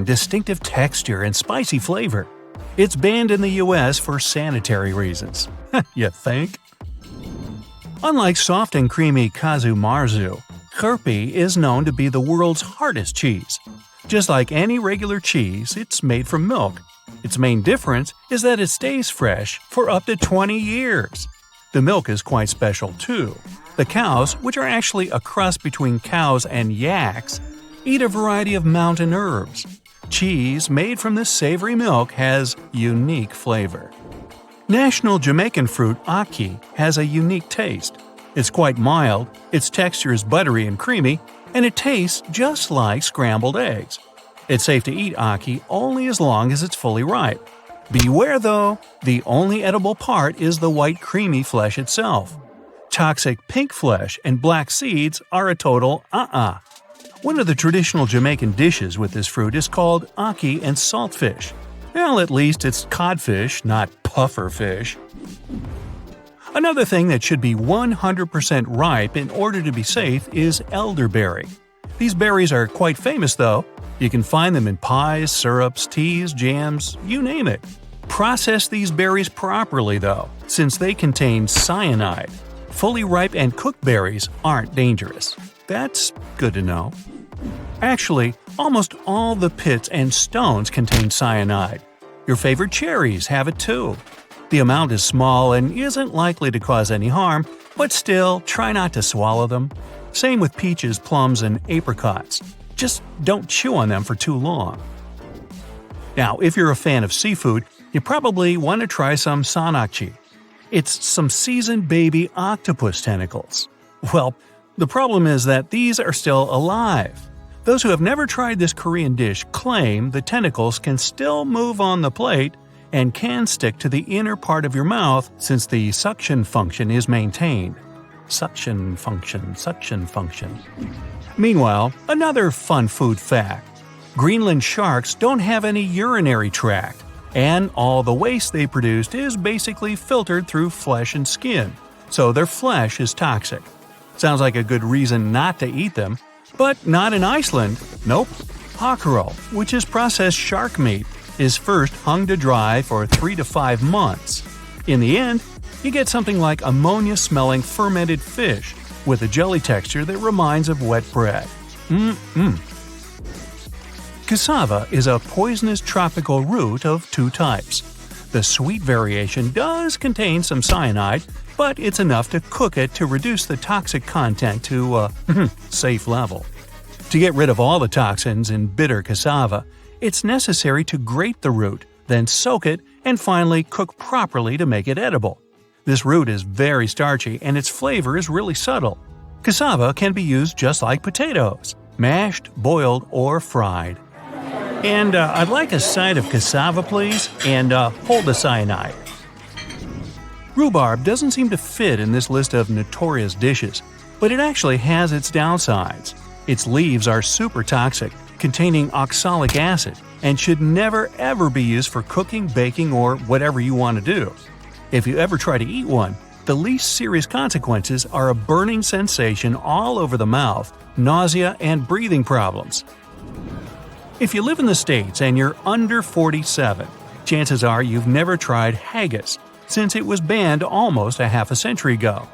[SPEAKER 2] distinctive texture and spicy flavor. It's banned in the US for sanitary reasons. You think? Unlike soft and creamy kazumarzu, Kirpi is known to be the world's hardest cheese. Just like any regular cheese, it's made from milk. Its main difference is that it stays fresh for up to 20 years. The milk is quite special too. The cows, which are actually a cross between cows and yaks, eat a variety of mountain herbs. Cheese made from this savory milk has unique flavor. National Jamaican fruit ackee has a unique taste. It's quite mild, its texture is buttery and creamy, and it tastes just like scrambled eggs. It's safe to eat ackee only as long as it's fully ripe. Beware though, the only edible part is the white creamy flesh itself. Toxic pink flesh and black seeds are a total One of the traditional Jamaican dishes with this fruit is called ackee and saltfish. Well, at least it's codfish, not pufferfish. Another thing that should be 100% ripe in order to be safe is elderberry. These berries are quite famous though. You can find them in pies, syrups, teas, jams, you name it. Process these berries properly though, since they contain cyanide. Fully ripe and cooked berries aren't dangerous. That's good to know. Actually, almost all the pits and stones contain cyanide. Your favorite cherries have it too. The amount is small and isn't likely to cause any harm, but still, try not to swallow them. Same with peaches, plums, and apricots. Just don't chew on them for too long. Now, if you're a fan of seafood, you probably want to try some sanakchi. It's some seasoned baby octopus tentacles. Well, the problem is that these are still alive. Those who have never tried this Korean dish claim the tentacles can still move on the plate and can stick to the inner part of your mouth since the suction function is maintained. Suction function. Meanwhile, another fun food fact. Greenland sharks don't have any urinary tract, and all the waste they produced is basically filtered through flesh and skin, so their flesh is toxic. Sounds like a good reason not to eat them, but not in Iceland. Nope. Hakkerel, which is processed shark meat, is first hung to dry for 3 to 5 months. In the end, you get something like ammonia-smelling fermented fish with a jelly texture that reminds of wet bread. Cassava is a poisonous tropical root of 2 types. The sweet variation does contain some cyanide, but it's enough to cook it to reduce the toxic content to a safe level. To get rid of all the toxins in bitter cassava, it's necessary to grate the root, then soak it, and finally cook properly to make it edible. This root is very starchy and its flavor is really subtle. Cassava can be used just like potatoes, mashed, boiled, or fried. And I'd like a side of cassava, please, and hold the cyanide. Rhubarb doesn't seem to fit in this list of notorious dishes, but it actually has its downsides. Its leaves are super toxic, containing oxalic acid, and should never ever be used for cooking, baking, or whatever you want to do. If you ever try to eat one, the least serious consequences are a burning sensation all over the mouth, nausea, and breathing problems. If you live in the States and you're under 47, chances are you've never tried haggis, since it was banned almost a half a century ago.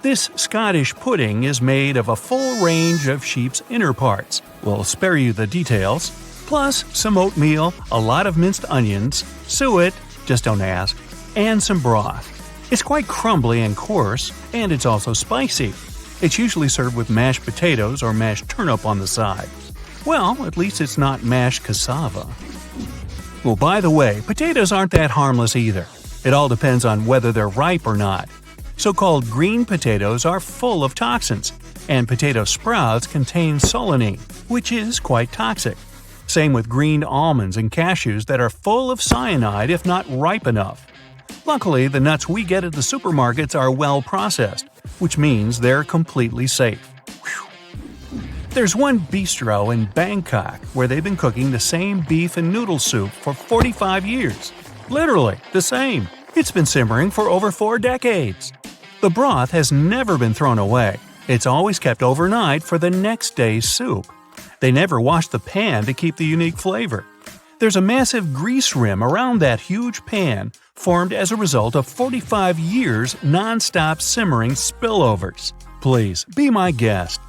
[SPEAKER 2] This Scottish pudding is made of a full range of sheep's inner parts. We'll spare you the details. Plus some oatmeal, a lot of minced onions, suet, just don't ask, and some broth. It's quite crumbly and coarse, and it's also spicy. It's usually served with mashed potatoes or mashed turnip on the side. Well, at least it's not mashed cassava. Well, by the way, potatoes aren't that harmless either. It all depends on whether they're ripe or not. So-called green potatoes are full of toxins, and potato sprouts contain solanine, which is quite toxic. Same with green almonds and cashews that are full of cyanide if not ripe enough. Luckily, the nuts we get at the supermarkets are well processed, which means they're completely safe. Whew. There's one bistro in Bangkok where they've been cooking the same beef and noodle soup for 45 years. Literally, the same. It's been simmering for over 4 decades. The broth has never been thrown away. It's always kept overnight for the next day's soup. They never wash the pan to keep the unique flavor. There's a massive grease rim around that huge pan, formed as a result of 45 years non-stop simmering spillovers. Please, be my guest.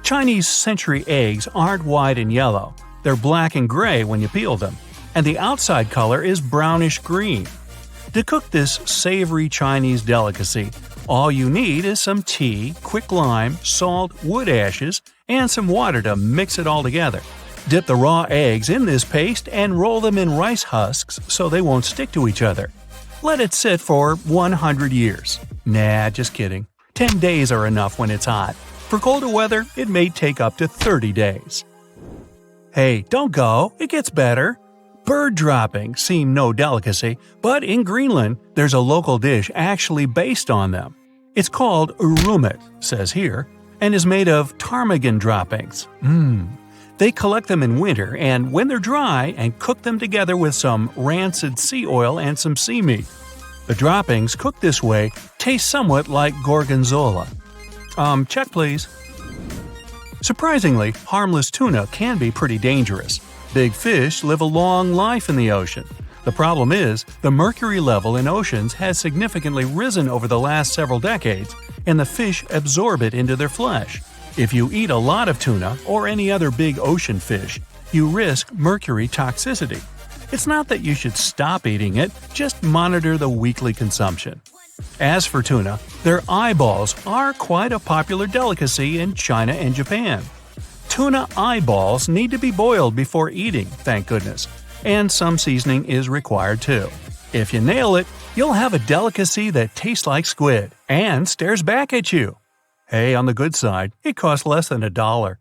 [SPEAKER 2] Chinese century eggs aren't white and yellow. They're black and gray when you peel them, and the outside color is brownish-green. To cook this savory Chinese delicacy, all you need is some tea, quick lime, salt, wood ashes, and some water to mix it all together. Dip the raw eggs in this paste and roll them in rice husks so they won't stick to each other. Let it sit for 100 years. Nah, just kidding. 10 days are enough when it's hot. For colder weather, it may take up to 30 days. Hey, don't go, it gets better. Bird dropping seem no delicacy, but in Greenland, there's a local dish actually based on them. It's called urumit, says here, and is made of ptarmigan droppings. They collect them in winter, and when they're dry, and cook them together with some rancid sea oil and some sea meat. The droppings, cooked this way, taste somewhat like gorgonzola. Check please. Surprisingly, harmless tuna can be pretty dangerous. Big fish live a long life in the ocean. The problem is, the mercury level in oceans has significantly risen over the last several decades, and the fish absorb it into their flesh. If you eat a lot of tuna or any other big ocean fish, you risk mercury toxicity. It's not that you should stop eating it, just monitor the weekly consumption. As for tuna, their eyeballs are quite a popular delicacy in China and Japan. Tuna eyeballs need to be boiled before eating, thank goodness, and some seasoning is required too. If you nail it, you'll have a delicacy that tastes like squid and stares back at you. Hey, on the good side, it costs less than $1.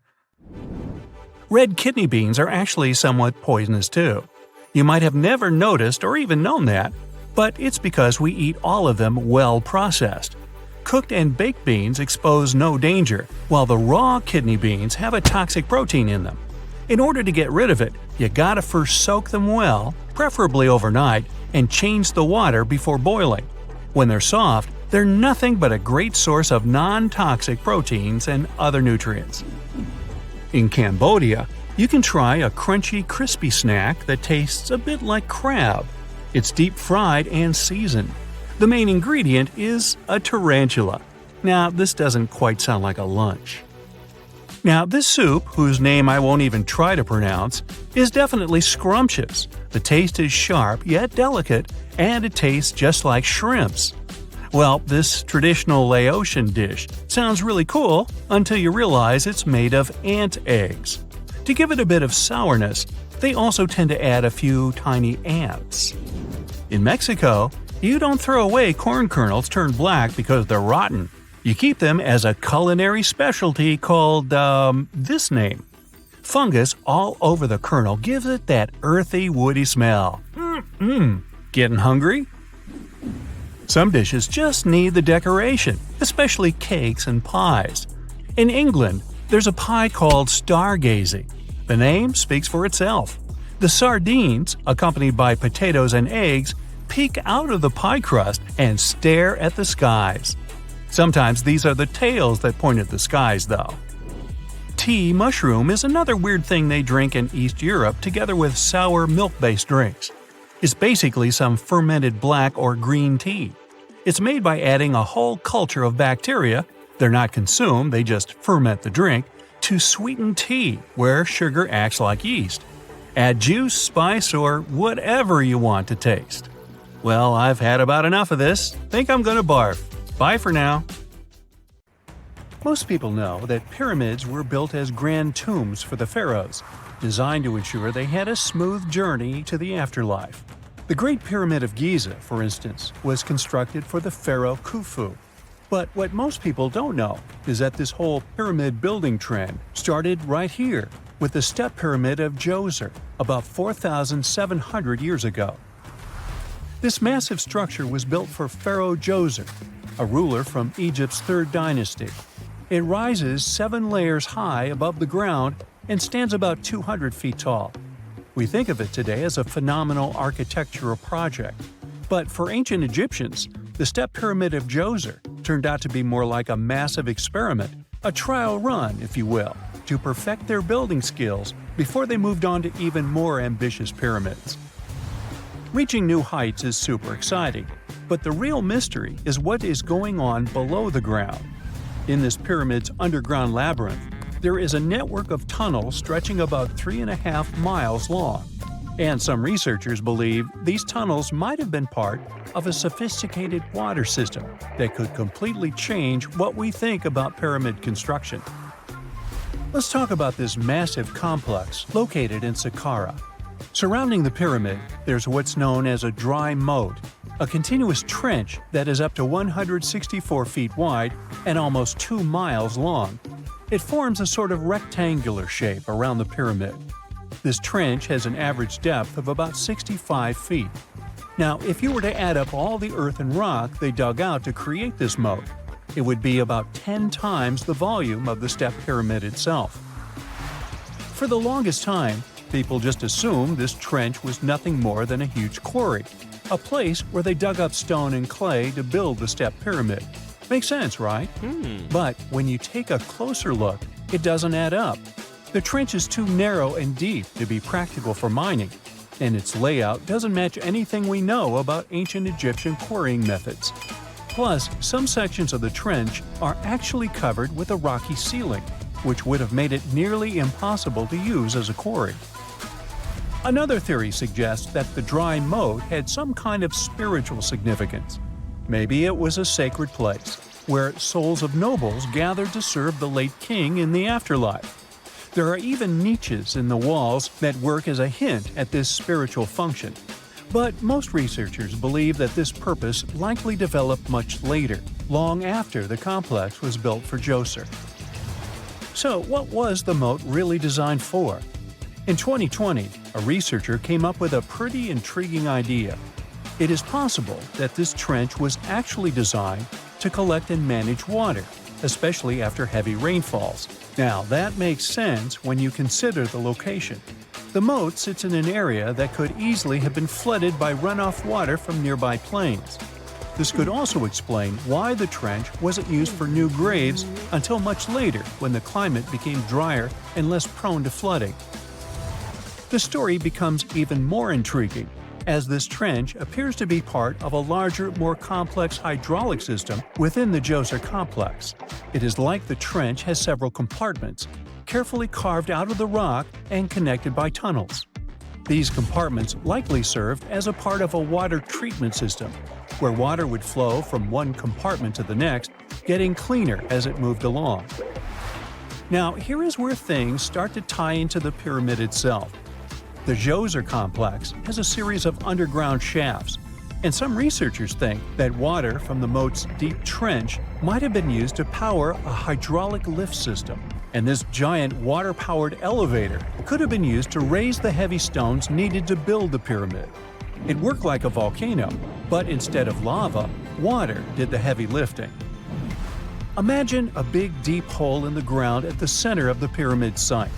[SPEAKER 2] Red kidney beans are actually somewhat poisonous too. You might have never noticed or even known that, but it's because we eat all of them well processed. Cooked and baked beans expose no danger, while the raw kidney beans have a toxic protein in them. In order to get rid of it, you gotta first soak them well, preferably overnight, and change the water before boiling. When they're soft, they're nothing but a great source of non-toxic proteins and other nutrients. In Cambodia, you can try a crunchy, crispy snack that tastes a bit like crab. It's deep-fried and seasoned. The main ingredient is a tarantula. Now, this doesn't quite sound like a lunch. Now, this soup, whose name I won't even try to pronounce, is definitely scrumptious. The taste is sharp yet delicate, and it tastes just like shrimps. Well, this traditional Laotian dish sounds really cool until you realize it's made of ant eggs. To give it a bit of sourness, they also tend to add a few tiny ants. In Mexico, you don't throw away corn kernels turned black because they're rotten. You keep them as a culinary specialty called, this name. Fungus all over the kernel gives it that earthy, woody smell. Getting hungry? Some dishes just need the decoration, especially cakes and pies. In England, there's a pie called stargazing. The name speaks for itself. The sardines, accompanied by potatoes and eggs, peek out of the pie crust and stare at the skies. Sometimes these are the tails that point at the skies, though. Tea mushroom is another weird thing they drink in East Europe together with sour milk-based drinks. It's basically some fermented black or green tea. It's made by adding a whole culture of bacteria — they're not consumed, they just ferment the drink — to sweeten tea, where sugar acts like yeast. Add juice, spice, or whatever you want to taste. Well, I've had about enough of this. Think I'm gonna barf. Bye for now. Most people know that pyramids were built as grand tombs for the pharaohs, designed to ensure they had a smooth journey to the afterlife. The Great Pyramid of Giza, for instance, was constructed for the pharaoh Khufu. But what most people don't know is that this whole pyramid building trend started right here, with the step pyramid of Djoser, about 4,700 years ago. This massive structure was built for Pharaoh Djoser, a ruler from Egypt's 3rd dynasty. It rises 7 layers high above the ground and stands about 200 feet tall. We think of it today as a phenomenal architectural project. But for ancient Egyptians, the step pyramid of Djoser turned out to be more like a massive experiment, a trial run, if you will, to perfect their building skills before they moved on to even more ambitious pyramids. Reaching new heights is super exciting, but the real mystery is what is going on below the ground. In this pyramid's underground labyrinth, there is a network of tunnels stretching about 3.5 miles long, and some researchers believe these tunnels might have been part of a sophisticated water system that could completely change what we think about pyramid construction. Let's talk about this massive complex located in Saqqara. Surrounding the pyramid, there's what's known as a dry moat, a continuous trench that is up to 164 feet wide and almost 2 miles long. It forms a sort of rectangular shape around the pyramid. This trench has an average depth of about 65 feet. Now, if you were to add up all the earth and rock they dug out to create this moat, it would be about 10 times the volume of the step pyramid itself. For the longest time, people just assumed this trench was nothing more than a huge quarry. a place where they dug up stone and clay to build the step pyramid. Makes sense, right? But when you take a closer look, it doesn't add up. The trench is too narrow and deep to be practical for mining, and its layout doesn't match anything we know about ancient Egyptian quarrying methods. Plus, some sections of the trench are actually covered with a rocky ceiling, which would have made it nearly impossible to use as a quarry. Another theory suggests that the dry moat had some kind of spiritual significance. Maybe it was a sacred place, where souls of nobles gathered to serve the late king in the afterlife. There are even niches in the walls that work as a hint at this spiritual function. But most researchers believe that this purpose likely developed much later, long after the complex was built for Djoser. So, what was the moat really designed for? In 2020, a researcher came up with a pretty intriguing idea. It is possible that this trench was actually designed to collect and manage water, especially after heavy rainfalls. Now, that makes sense when you consider the location. The moat sits in an area that could easily have been flooded by runoff water from nearby plains. This could also explain why the trench wasn't used for new graves until much later when the climate became drier and less prone to flooding. The story becomes even more intriguing, as this trench appears to be part of a larger, more complex hydraulic system within the Djoser complex. It is like the trench has several compartments, carefully carved out of the rock and connected by tunnels. These compartments likely served as a part of a water treatment system, where water would flow from one compartment to the next, getting cleaner as it moved along. Now, here is where things start to tie into the pyramid itself. The Djoser complex has a series of underground shafts, and some researchers think that water from the moat's deep trench might have been used to power a hydraulic lift system, and this giant water-powered elevator could have been used to raise the heavy stones needed to build the pyramid. It worked like a volcano, but instead of lava, water did the heavy lifting. Imagine a big deep hole in the ground at the center of the pyramid site.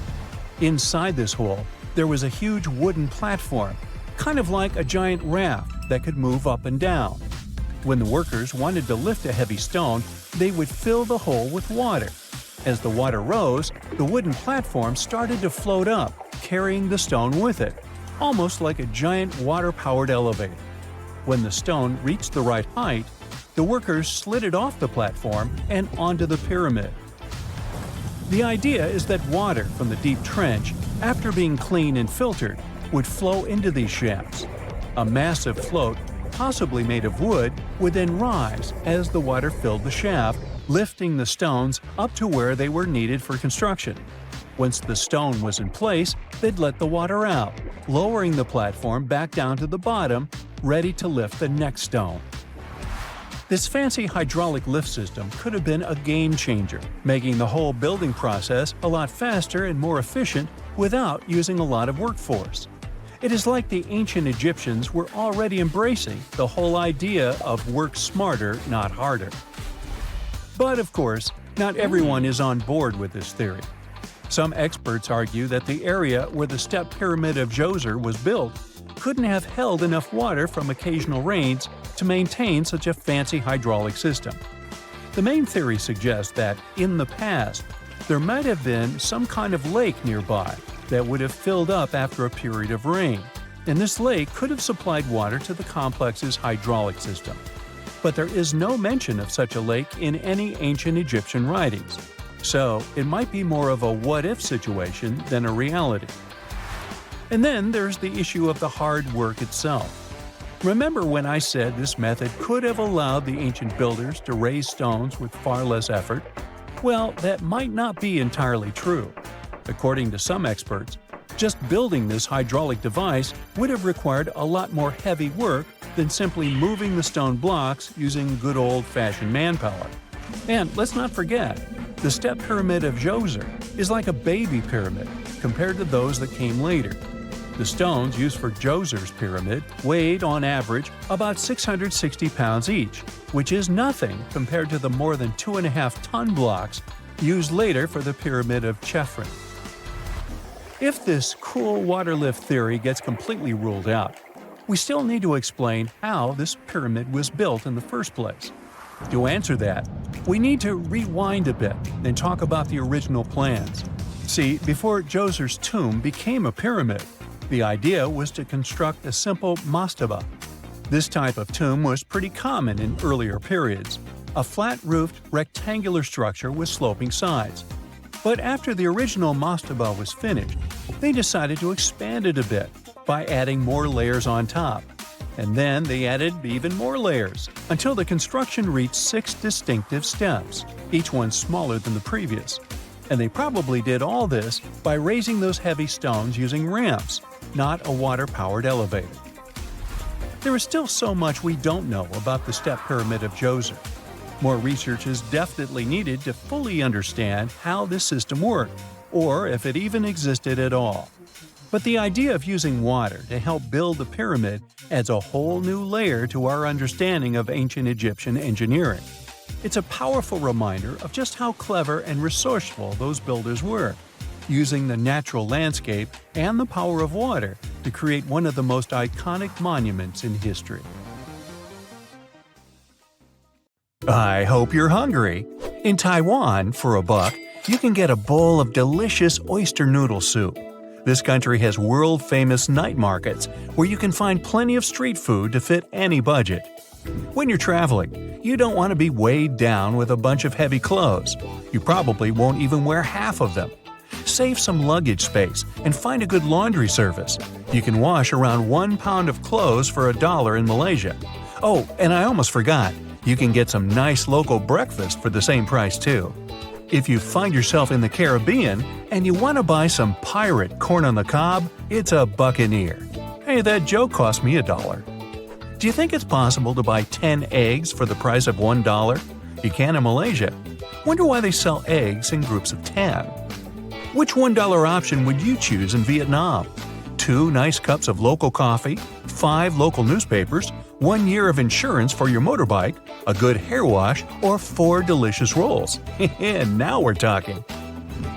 [SPEAKER 2] Inside this hole, there was a huge wooden platform, kind of like a giant raft that could move up and down. When the workers wanted to lift a heavy stone, they would fill the hole with water. As the water rose, the wooden platform started to float up, carrying the stone with it, almost like a giant water-powered elevator. When the stone reached the right height, the workers slid it off the platform and onto the pyramid. The idea is that water from the deep trench, after being cleaned and filtered, would flow into these shafts. A massive float, possibly made of wood, would then rise as the water filled the shaft, lifting the stones up to where they were needed for construction. Once the stone was in place, they'd let the water out, lowering the platform back down to the bottom, ready to lift the next stone. This fancy hydraulic lift system could have been a game changer, making the whole building process a lot faster and more efficient without using a lot of workforce. It is like the ancient Egyptians were already embracing the whole idea of work smarter, not harder. But of course, not everyone is on board with this theory. Some experts argue that the area where the step pyramid of Djoser was built couldn't have held enough water from occasional rains to maintain such a fancy hydraulic system. The main theory suggests that, in the past, there might have been some kind of lake nearby that would have filled up after a period of rain, and this lake could have supplied water to the complex's hydraulic system. But there is no mention of such a lake in any ancient Egyptian writings, so it might be more of a what-if situation than a reality. And then there's the issue of the hard work itself. Remember when I said this method could have allowed the ancient builders to raise stones with far less effort? Well, that might not be entirely true. According to some experts, just building this hydraulic device would have required a lot more heavy work than simply moving the stone blocks using good old-fashioned manpower. And let's not forget, the step pyramid of Djoser is like a baby pyramid compared to those that came later. The stones used for Djoser's pyramid weighed, on average, about 660 pounds each, which is nothing compared to the more than 2.5-ton blocks used later for the pyramid of Chephren. If this cool water lift theory gets completely ruled out, we still need to explain how this pyramid was built in the first place. To answer that, we need to rewind a bit and talk about the original plans. See, before Djoser's tomb became a pyramid, the idea was to construct a simple mastaba. This type of tomb was pretty common in earlier periods, a flat-roofed, rectangular structure with sloping sides. But after the original mastaba was finished, they decided to expand it a bit by adding more layers on top. And then they added even more layers, until the construction reached 6 distinctive steps, each one smaller than the previous. And they probably did all this by raising those heavy stones using ramps, not a water-powered elevator. There is still so much we don't know about the step pyramid of Djoser. More research is definitely needed to fully understand how this system worked, or if it even existed at all. But the idea of using water to help build the pyramid adds a whole new layer to our understanding of ancient Egyptian engineering. It's a powerful reminder of just how clever and resourceful those builders were, using the natural landscape and the power of water to create one of the most iconic monuments in history. I hope you're hungry. In Taiwan, for $1, you can get a bowl of delicious oyster noodle soup. This country has world-famous night markets where you can find plenty of street food to fit any budget. When you're traveling, you don't want to be weighed down with a bunch of heavy clothes. You probably won't even wear half of them. Save some luggage space and find a good laundry service. You can wash around 1 pound of clothes for $1 in Malaysia. Oh, and I almost forgot, you can get some nice local breakfast for the same price too. If you find yourself in the Caribbean and you want to buy some pirate corn on the cob, it's a buccaneer. Hey, that joke cost me $1. Do you think it's possible to buy 10 eggs for the price of $1? You can in Malaysia. Wonder why they sell eggs in groups of 10. Which $1 option would you choose in Vietnam? 2 nice cups of local coffee, 5 local newspapers, 1 year of insurance for your motorbike, a good hair wash, or 4 delicious rolls. Now we're talking.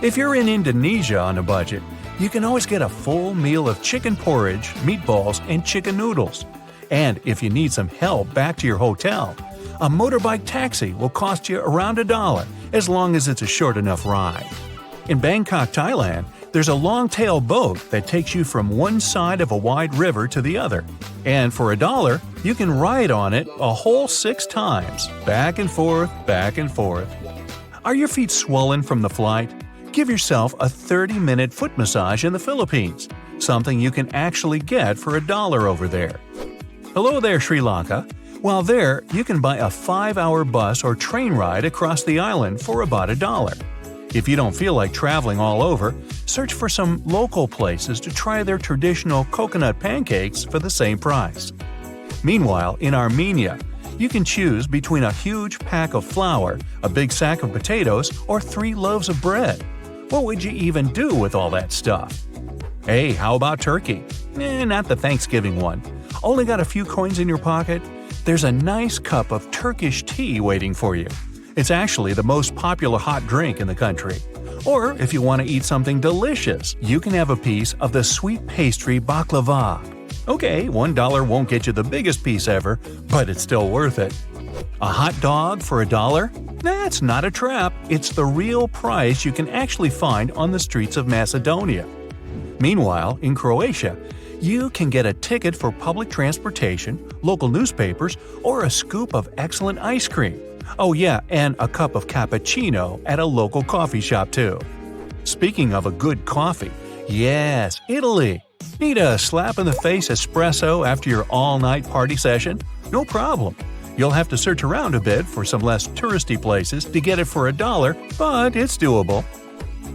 [SPEAKER 2] If you're in Indonesia on a budget, you can always get a full meal of chicken porridge, meatballs, and chicken noodles. And if you need some help back to your hotel, a motorbike taxi will cost you around $1 as long as it's a short enough ride. In Bangkok, Thailand, there's a long-tail boat that takes you from one side of a wide river to the other. And for $1, you can ride on it a whole 6 times, back and forth, back and forth. Are your feet swollen from the flight? Give yourself a 30-minute foot massage in the Philippines, something you can actually get for $1 over there. Hello there, Sri Lanka. While there, you can buy a 5-hour bus or train ride across the island for about $1. If you don't feel like traveling all over, search for some local places to try their traditional coconut pancakes for the same price. Meanwhile, in Armenia, you can choose between a huge pack of flour, a big sack of potatoes, or 3 loaves of bread. What would you even do with all that stuff? Hey, how about turkey? Not the Thanksgiving one. Only got a few coins in your pocket? There's a nice cup of Turkish tea waiting for you. It's actually the most popular hot drink in the country. Or if you want to eat something delicious, you can have a piece of the sweet pastry baklava. Okay, $1 won't get you the biggest piece ever, but it's still worth it. A hot dog for $1? That's not a trap. It's the real price you can actually find on the streets of Macedonia. Meanwhile, in Croatia, you can get a ticket for public transportation, local newspapers, or a scoop of excellent ice cream. Oh yeah, and a cup of cappuccino at a local coffee shop too. Speaking of a good coffee, yes, Italy! Need a slap-in-the-face espresso after your all-night party session? No problem. You'll have to search around a bit for some less touristy places to get it for $1, but it's doable.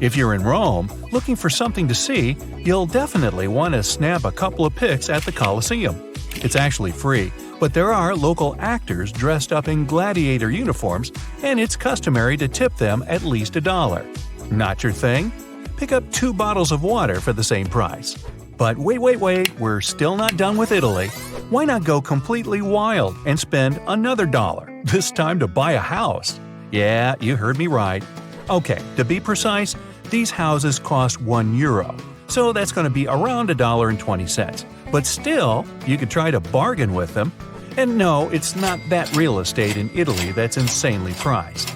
[SPEAKER 2] If you're in Rome, looking for something to see, you'll definitely want to snap a couple of pics at the Colosseum. It's actually free, but there are local actors dressed up in gladiator uniforms, and it's customary to tip them at least $1. Not your thing? Pick up 2 bottles of water for the same price. But wait, we're still not done with Italy. Why not go completely wild and spend another $1, this time to buy a house? Yeah, you heard me right. Okay, to be precise, these houses cost €1. So that's going to be around $1.20. But still, you could try to bargain with them. And no, it's not that real estate in Italy that's insanely priced.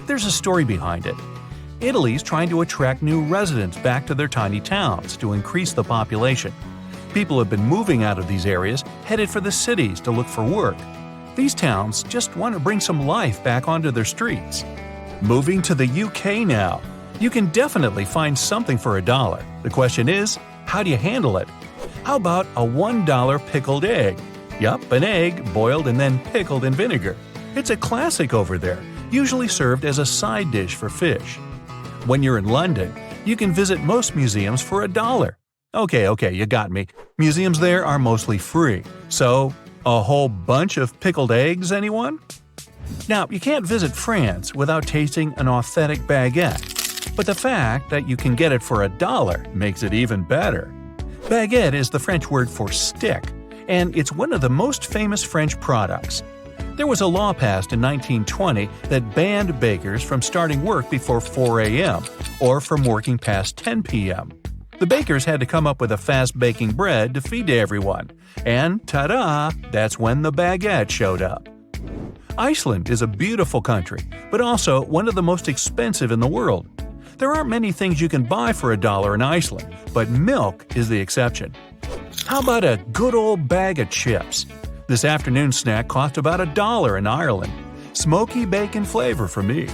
[SPEAKER 2] There's a story behind it. Italy's trying to attract new residents back to their tiny towns to increase the population. People have been moving out of these areas, headed for the cities to look for work. These towns just want to bring some life back onto their streets. Moving to the UK now. You can definitely find something for $1. The question is, how do you handle it? How about a $1 pickled egg? Yup, an egg boiled and then pickled in vinegar. It's a classic over there, usually served as a side dish for fish. When you're in London, you can visit most museums for $1. Okay, you got me. Museums there are mostly free. So, a whole bunch of pickled eggs, anyone? Now, you can't visit France without tasting an authentic baguette. But the fact that you can get it for $1 makes it even better. Baguette is the French word for stick, and it's one of the most famous French products. There was a law passed in 1920 that banned bakers from starting work before 4 a.m. or from working past 10 p.m. The bakers had to come up with a fast baking bread to feed to everyone. And ta-da! That's when the baguette showed up. Iceland is a beautiful country, but also one of the most expensive in the world. There aren't many things you can buy for $1 in Iceland, but milk is the exception. How about a good old bag of chips? This afternoon snack cost about $1 in Ireland. Smoky bacon flavor for me.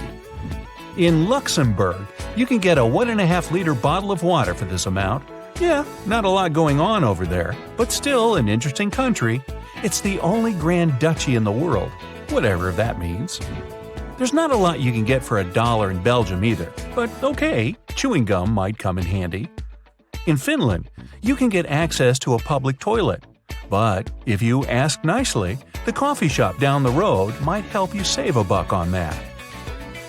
[SPEAKER 2] In Luxembourg, you can get a 1.5-liter bottle of water for this amount. Yeah, not a lot going on over there, but still an interesting country. It's the only Grand Duchy in the world, whatever that means. There's not a lot you can get for $1 in Belgium either, but okay, chewing gum might come in handy. In Finland, you can get access to a public toilet. But if you ask nicely, the coffee shop down the road might help you save $1 on that.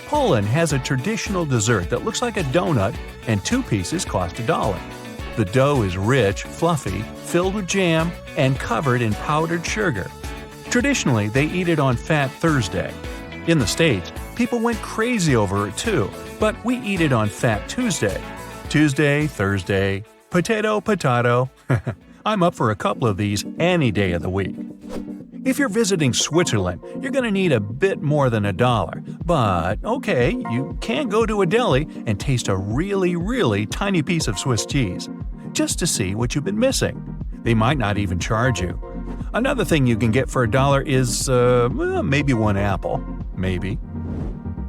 [SPEAKER 2] Poland has a traditional dessert that looks like a donut, and 2 pieces cost $1. The dough is rich, fluffy, filled with jam, and covered in powdered sugar. Traditionally, they eat it on Fat Thursday. In the States, people went crazy over it too, but we eat it on Fat Tuesday. Tuesday, Thursday, potato. I'm up for a couple of these any day of the week. If you're visiting Switzerland, you're going to need a bit more than $1. But okay, you can go to a deli and taste a really tiny piece of Swiss cheese, just to see what you've been missing. They might not even charge you. Another thing you can get for $1 is, maybe one apple. Maybe.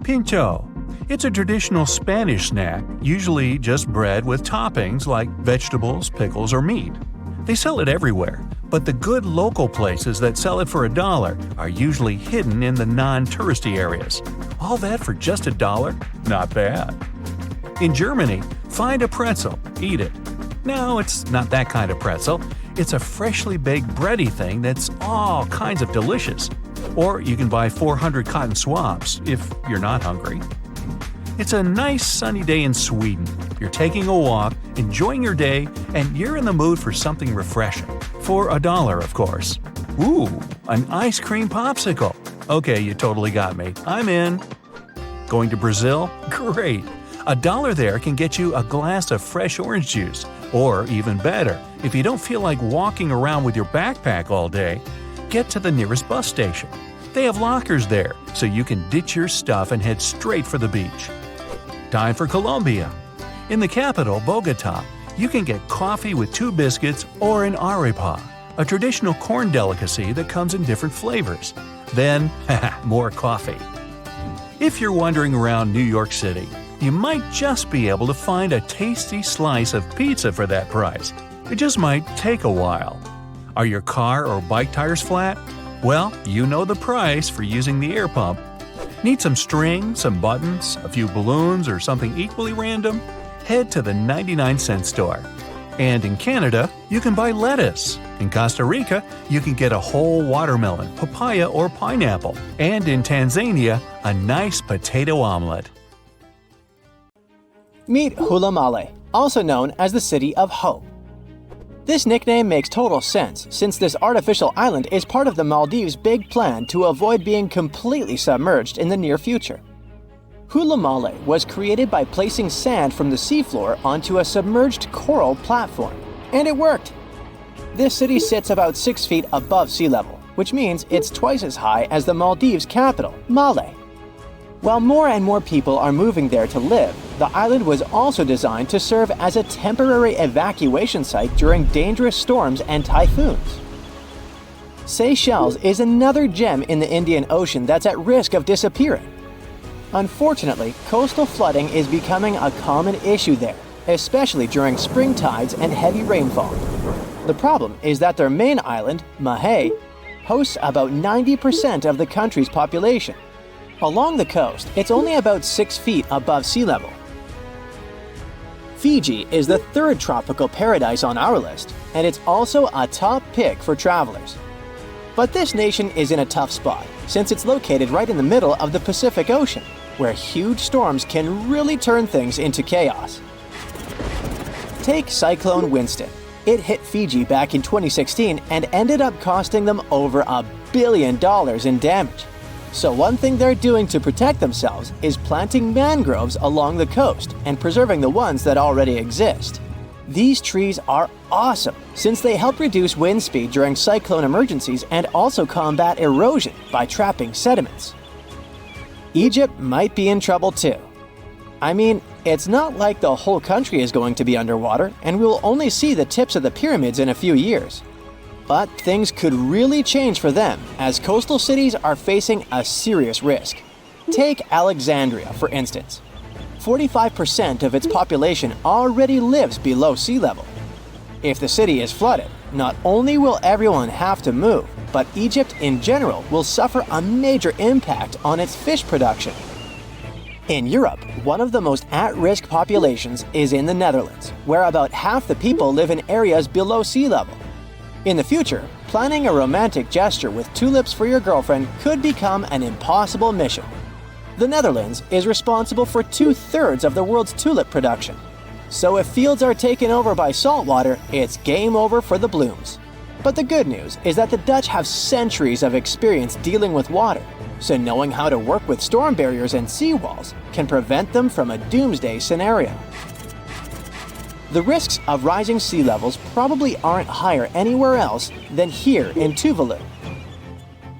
[SPEAKER 2] Pincho. It's a traditional Spanish snack, usually just bread with toppings like vegetables, pickles, or meat. They sell it everywhere, but the good local places that sell it for $1 are usually hidden in the non-touristy areas. All that for just $1? Not bad. In Germany, find a pretzel, eat it. No, it's not that kind of pretzel. It's a freshly baked bready thing that's all kinds of delicious. Or you can buy 400 cotton swabs if you're not hungry. It's a nice sunny day in Sweden. You're taking a walk, enjoying your day, and you're in the mood for something refreshing. For $1, of course. Ooh, an ice cream popsicle. Okay, you totally got me. I'm in. Going to Brazil? Great. $1 there can get you a glass of fresh orange juice. Or even better, if you don't feel like walking around with your backpack all day, get to the nearest bus station. They have lockers there, so you can ditch your stuff and head straight for the beach. Time for Colombia. In the capital, Bogota, you can get coffee with 2 biscuits or an arepa, a traditional corn delicacy that comes in different flavors. Then, more coffee. If you're wandering around New York City, you might just be able to find a tasty slice of pizza for that price. It just might take a while. Are your car or bike tires flat? Well, you know the price for using the air pump. Need some string, some buttons, a few balloons, or something equally random? Head to the 99-cent store. And in Canada, you can buy lettuce. In Costa Rica, you can get a whole watermelon, papaya, or pineapple. And in Tanzania, a nice potato omelet.
[SPEAKER 1] Meet Hula Male, also known as the City of Hope. This nickname makes total sense since this artificial island is part of the Maldives' big plan to avoid being completely submerged in the near future. Hula Male was created by placing sand from the seafloor onto a submerged coral platform, and it worked. This city sits about 6 feet above sea level, which means it's twice as high as the Maldives' capital, Male. While more and more people are moving there to live, the island was also designed to serve as a temporary evacuation site during dangerous storms and typhoons. Seychelles is another gem in the Indian Ocean that's at risk of disappearing. Unfortunately, coastal flooding is becoming a common issue there, especially during spring tides and heavy rainfall. The problem is that their main island, Mahé, hosts about 90% of the country's population. Along the coast, it's only about 6 feet above sea level. Fiji is the third tropical paradise on our list, and it's also a top pick for travelers. But this nation is in a tough spot, since it's located right in the middle of the Pacific Ocean, where huge storms can really turn things into chaos. Take Cyclone Winston. It hit Fiji back in 2016 and ended up costing them over $1 billion in damage. So one thing they're doing to protect themselves is planting mangroves along the coast and preserving the ones that already exist. These trees are awesome since they help reduce wind speed during cyclone emergencies and also combat erosion by trapping sediments. Egypt might be in trouble too. I mean, it's not like the whole country is going to be underwater and we'll only see the tips of the pyramids in a few years. But things could really change for them as coastal cities are facing a serious risk. Take Alexandria, for instance. 45% of its population already lives below sea level. If the city is flooded, not only will everyone have to move, but Egypt in general will suffer a major impact on its fish production. In Europe, one of the most at-risk populations is in the Netherlands, where about half the people live in areas below sea level. In the future, planning a romantic gesture with tulips for your girlfriend could become an impossible mission. The Netherlands is responsible for 2/3 of the world's tulip production. So if fields are taken over by saltwater, it's game over for the blooms. But the good news is that the Dutch have centuries of experience dealing with water, so knowing how to work with storm barriers and seawalls can prevent them from a doomsday scenario. The risks of rising sea levels probably aren't higher anywhere else than here in Tuvalu.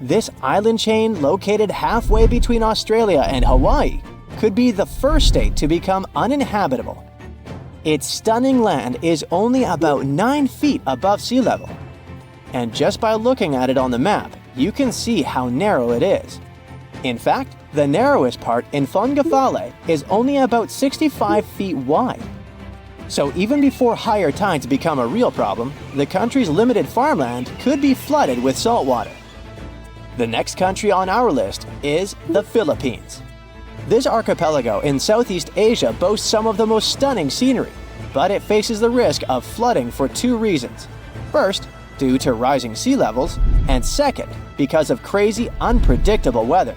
[SPEAKER 1] This island chain, located halfway between Australia and Hawaii, could be the first state to become uninhabitable. Its stunning land is only about 9 feet above sea level. And just by looking at it on the map, you can see how narrow it is. In fact, the narrowest part in Fongafale is only about 65 feet wide. So even before higher tides become a real problem, the country's limited farmland could be flooded with saltwater. The next country on our list is the Philippines. This archipelago in Southeast Asia boasts some of the most stunning scenery, but it faces the risk of flooding for 2 reasons. First, due to rising sea levels, and second, because of crazy, unpredictable weather.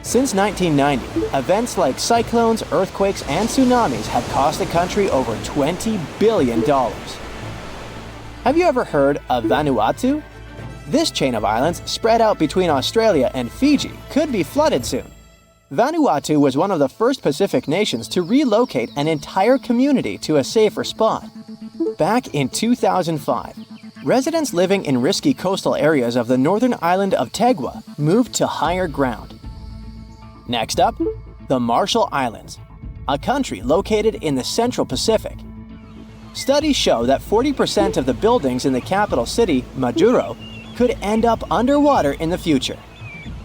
[SPEAKER 1] Since 1990, events like cyclones, earthquakes, and tsunamis have cost the country over $20 billion. Have you ever heard of Vanuatu? This chain of islands, spread out between Australia and Fiji, could be flooded soon. Vanuatu was one of the first Pacific nations to relocate an entire community to a safer spot. Back in 2005, residents living in risky coastal areas of the northern island of Tegua moved to higher ground. Next up, the Marshall Islands, a country located in the Central Pacific. Studies show that 40% of the buildings in the capital city, Majuro, could end up underwater in the future.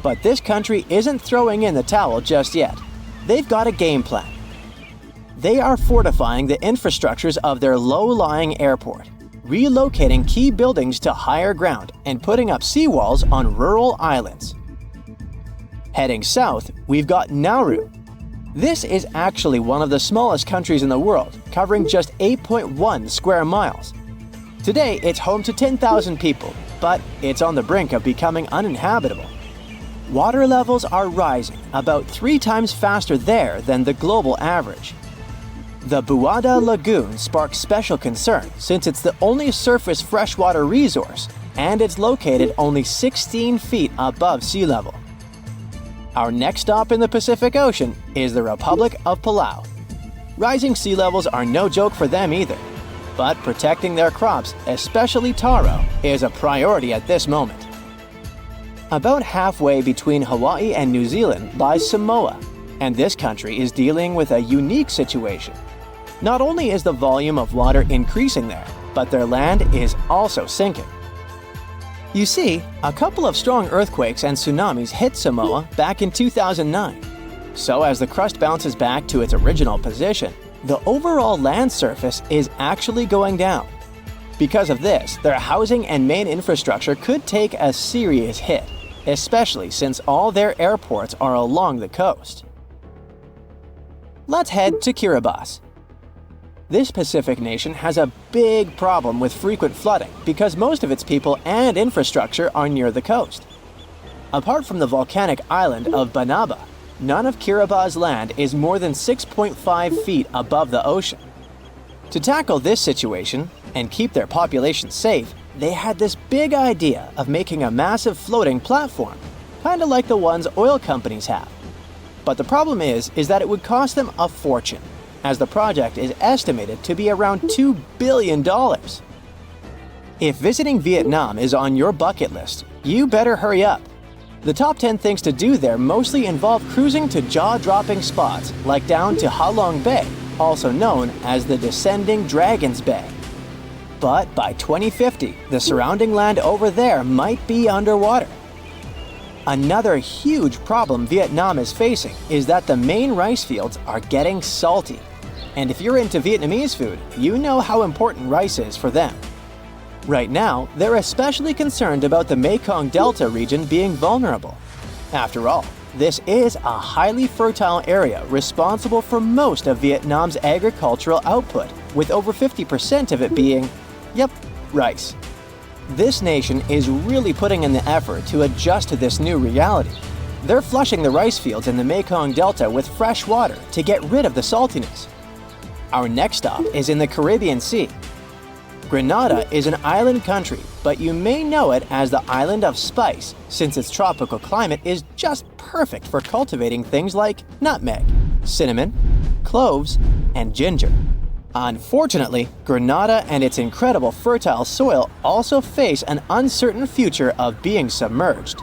[SPEAKER 1] But this country isn't throwing in the towel just yet. They've got a game plan. They are fortifying the infrastructures of their low-lying airport, relocating key buildings to higher ground, and putting up seawalls on rural islands. Heading south, we've got Nauru. This is actually one of the smallest countries in the world, covering just 8.1 square miles. Today, it's home to 10,000 people, but it's on the brink of becoming uninhabitable. Water levels are rising about 3 times faster there than the global average. The Buada Lagoon sparks special concern since it's the only surface freshwater resource, and it's located only 16 feet above sea level. Our next stop in the Pacific Ocean is the Republic of Palau. Rising sea levels are no joke for them either, but protecting their crops, especially taro, is a priority at this moment. About halfway between Hawaii and New Zealand lies Samoa, and this country is dealing with a unique situation. Not only is the volume of water increasing there, but their land is also sinking. You see, a couple of strong earthquakes and tsunamis hit Samoa back in 2009. So as the crust bounces back to its original position, the overall land surface is actually going down. Because of this, their housing and main infrastructure could take a serious hit, especially since all their airports are along the coast. Let's head to Kiribati. This Pacific nation has a big problem with frequent flooding because most of its people and infrastructure are near the coast. Apart from the volcanic island of Banaba, none of Kiribati's land is more than 6.5 feet above the ocean. To tackle this situation and keep their population safe, they had this big idea of making a massive floating platform, kind of like the ones oil companies have. But the problem is that it would cost them a fortune, as the project is estimated to be around $2 billion. If visiting Vietnam is on your bucket list, you better hurry up. The top 10 things to do there mostly involve cruising to jaw-dropping spots like down to Ha Long Bay, also known as the Descending Dragons Bay. But by 2050, the surrounding land over there might be underwater. Another huge problem Vietnam is facing is that the main rice fields are getting salty. And if you're into Vietnamese food, you know how important rice is for them. Right now, they're especially concerned about the Mekong Delta region being vulnerable. After all, this is a highly fertile area responsible for most of Vietnam's agricultural output, with over 50% of it being, rice. This nation is really putting in the effort to adjust to this new reality. They're flushing the rice fields in the Mekong Delta with fresh water to get rid of the saltiness. Our next stop is in the Caribbean Sea. Grenada is an island country, but you may know it as the Island of Spice, since its tropical climate is just perfect for cultivating things like nutmeg, cinnamon, cloves, and ginger. Unfortunately, Grenada and its incredible fertile soil also face an uncertain future of being submerged.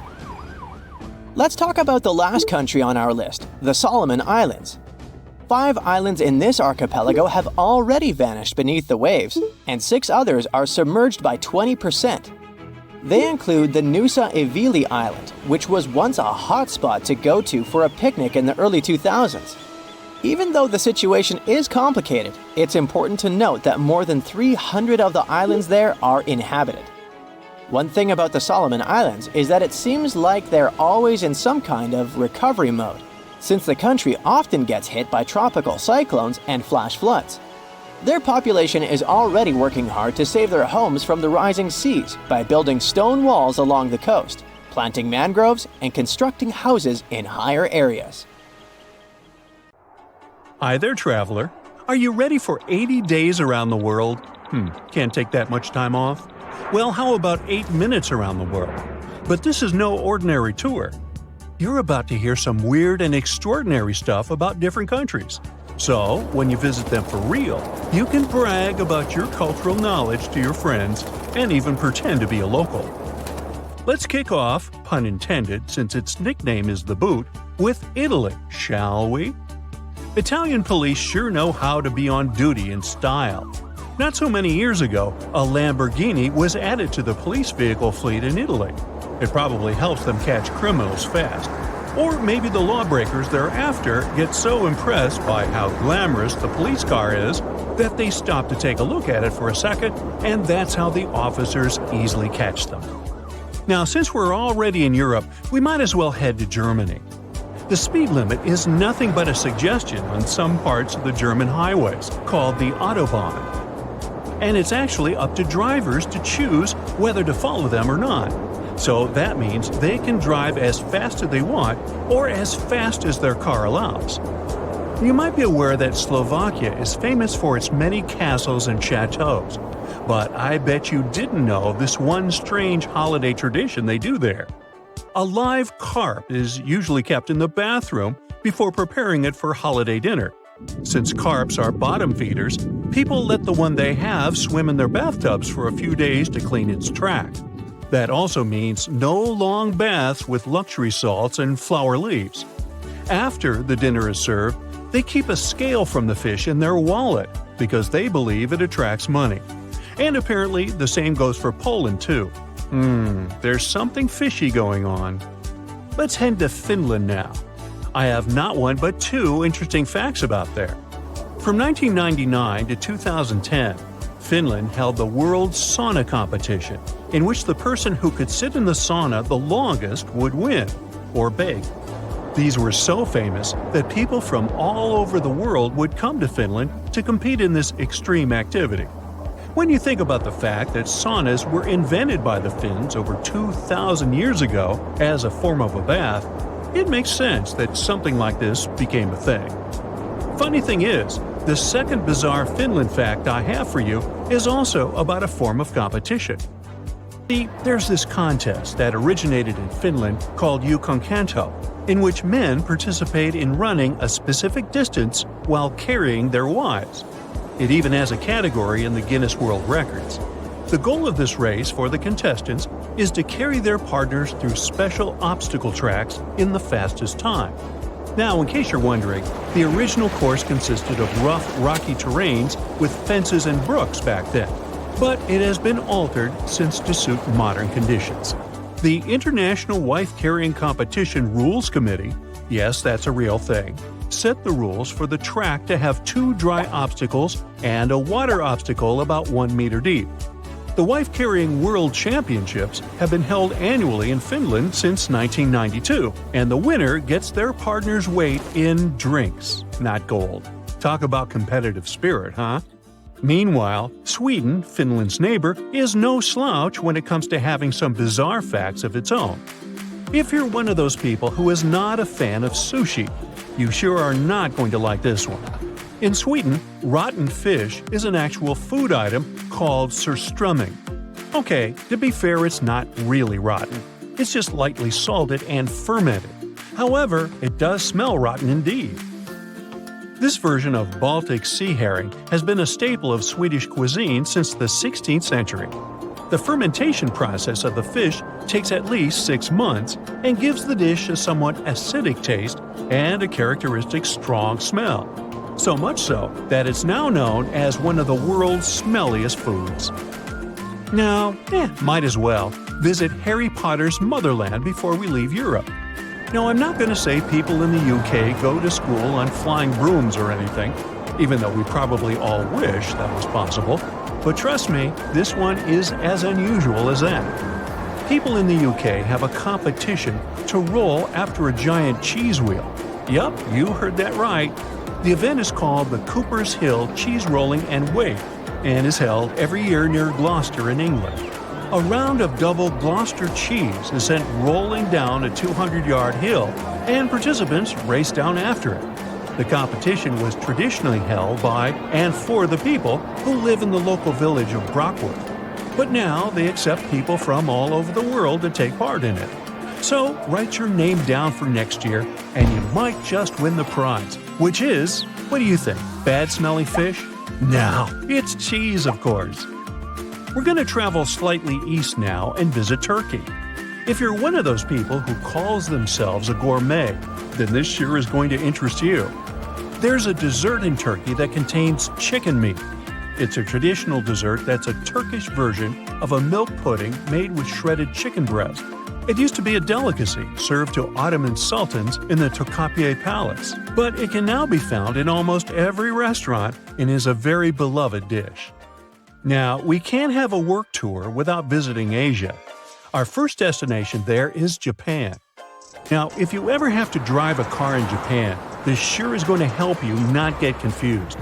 [SPEAKER 1] Let's talk about the last country on our list, the Solomon Islands. 5 islands in this archipelago have already vanished beneath the waves, and 6 others are submerged by 20%. They include the Nusa Evili Island, which was once a hotspot to go to for a picnic in the early 2000s. Even though the situation is complicated, it's important to note that more than 300 of the islands there are inhabited. One thing about the Solomon Islands is that it seems like they're always in some kind of recovery mode, since the country often gets hit by tropical cyclones and flash floods. Their population is already working hard to save their homes from the rising seas by building stone walls along the coast, planting mangroves, and constructing houses in higher areas.
[SPEAKER 2] Hi there, traveler. Are you ready for 80 days around the world? Can't take that much time off? Well, how about 8 minutes around the world? But this is no ordinary tour. You're about to hear some weird and extraordinary stuff about different countries. So, when you visit them for real, you can brag about your cultural knowledge to your friends and even pretend to be a local. Let's kick off, pun intended since its nickname is the Boot, with Italy, shall we? Italian police sure know how to be on duty in style. Not so many years ago, a Lamborghini was added to the police vehicle fleet in Italy. It probably helps them catch criminals fast. Or maybe the lawbreakers thereafter get so impressed by how glamorous the police car is that they stop to take a look at it for a second, and that's how the officers easily catch them. Now, since we're already in Europe, we might as well head to Germany. The speed limit is nothing but a suggestion on some parts of the German highways, called the Autobahn. And it's actually up to drivers to choose whether to follow them or not. So that means they can drive as fast as they want or as fast as their car allows. You might be aware that Slovakia is famous for its many castles and chateaus, but I bet you didn't know this one strange holiday tradition they do there. A live carp is usually kept in the bathroom before preparing it for holiday dinner. Since carps are bottom feeders, people let the one they have swim in their bathtubs for a few days to clean its track. That also means no long baths with luxury salts and flower leaves. After the dinner is served, they keep a scale from the fish in their wallet because they believe it attracts money. And apparently the same goes for Poland too. There's something fishy going on. Let's head to Finland now. I have not one but two interesting facts about there. From 1999 to 2010, Finland held the World Sauna Competition, in which the person who could sit in the sauna the longest would win, or beg. These were so famous that people from all over the world would come to Finland to compete in this extreme activity. When you think about the fact that saunas were invented by the Finns over 2,000 years ago as a form of a bath, it makes sense that something like this became a thing. Funny thing is, the second bizarre Finland fact I have for you is also about a form of competition. See, there's this contest that originated in Finland called Jukonkanto, in which men participate in running a specific distance while carrying their wives. It even has a category in the Guinness World Records. The goal of this race for the contestants is to carry their partners through special obstacle tracks in the fastest time. Now, in case you're wondering, the original course consisted of rough, rocky terrains with fences and brooks back then, but it has been altered since to suit modern conditions. The International Wife Carrying Competition Rules Committee, yes, that's a real thing, set the rules for the track to have 2 dry obstacles and a water obstacle about 1 meter deep. The Wife Carrying World Championships have been held annually in Finland since 1992, and the winner gets their partner's weight in drinks, not gold. Talk about competitive spirit, huh? Meanwhile, Sweden, Finland's neighbor, is no slouch when it comes to having some bizarre facts of its own. If you're one of those people who is not a fan of sushi, you sure are not going to like this one. In Sweden, rotten fish is an actual food item called surströmming. Okay, to be fair, it's not really rotten. It's just lightly salted and fermented. However, it does smell rotten indeed. This version of Baltic sea herring has been a staple of Swedish cuisine since the 16th century. The fermentation process of the fish takes at least 6 months and gives the dish a somewhat acidic taste and a characteristic strong smell. So much so that it's now known as one of the world's smelliest foods. Now, might as well visit Harry Potter's motherland before we leave Europe. Now, I'm not going to say people in the UK go to school on flying brooms or anything, even though we probably all wish that was possible. But trust me, this one is as unusual as that. People in the UK have a competition to roll after a giant cheese wheel. Yup, you heard that right. The event is called the Cooper's Hill Cheese Rolling and Wake and is held every year near Gloucester in England. A round of double Gloucester cheese is sent rolling down a 200-yard hill, and participants race down after it. The competition was traditionally held by and for the people who live in the local village of Brockwood. But now they accept people from all over the world to take part in it. So write your name down for next year, and you might just win the prize, which is, what do you think, bad-smelling fish? No, it's cheese, of course. We're going to travel slightly east now and visit Turkey. If you're one of those people who calls themselves a gourmet, then this sure is going to interest you. There's a dessert in Turkey that contains chicken meat. It's a traditional dessert that's a Turkish version of a milk pudding made with shredded chicken breast. It used to be a delicacy served to Ottoman sultans in the Topkapi Palace, but it can now be found in almost every restaurant and is a very beloved dish. Now, we can't have a work tour without visiting Asia. Our first destination there is Japan. Now, if you ever have to drive a car in Japan, this sure is going to help you not get confused.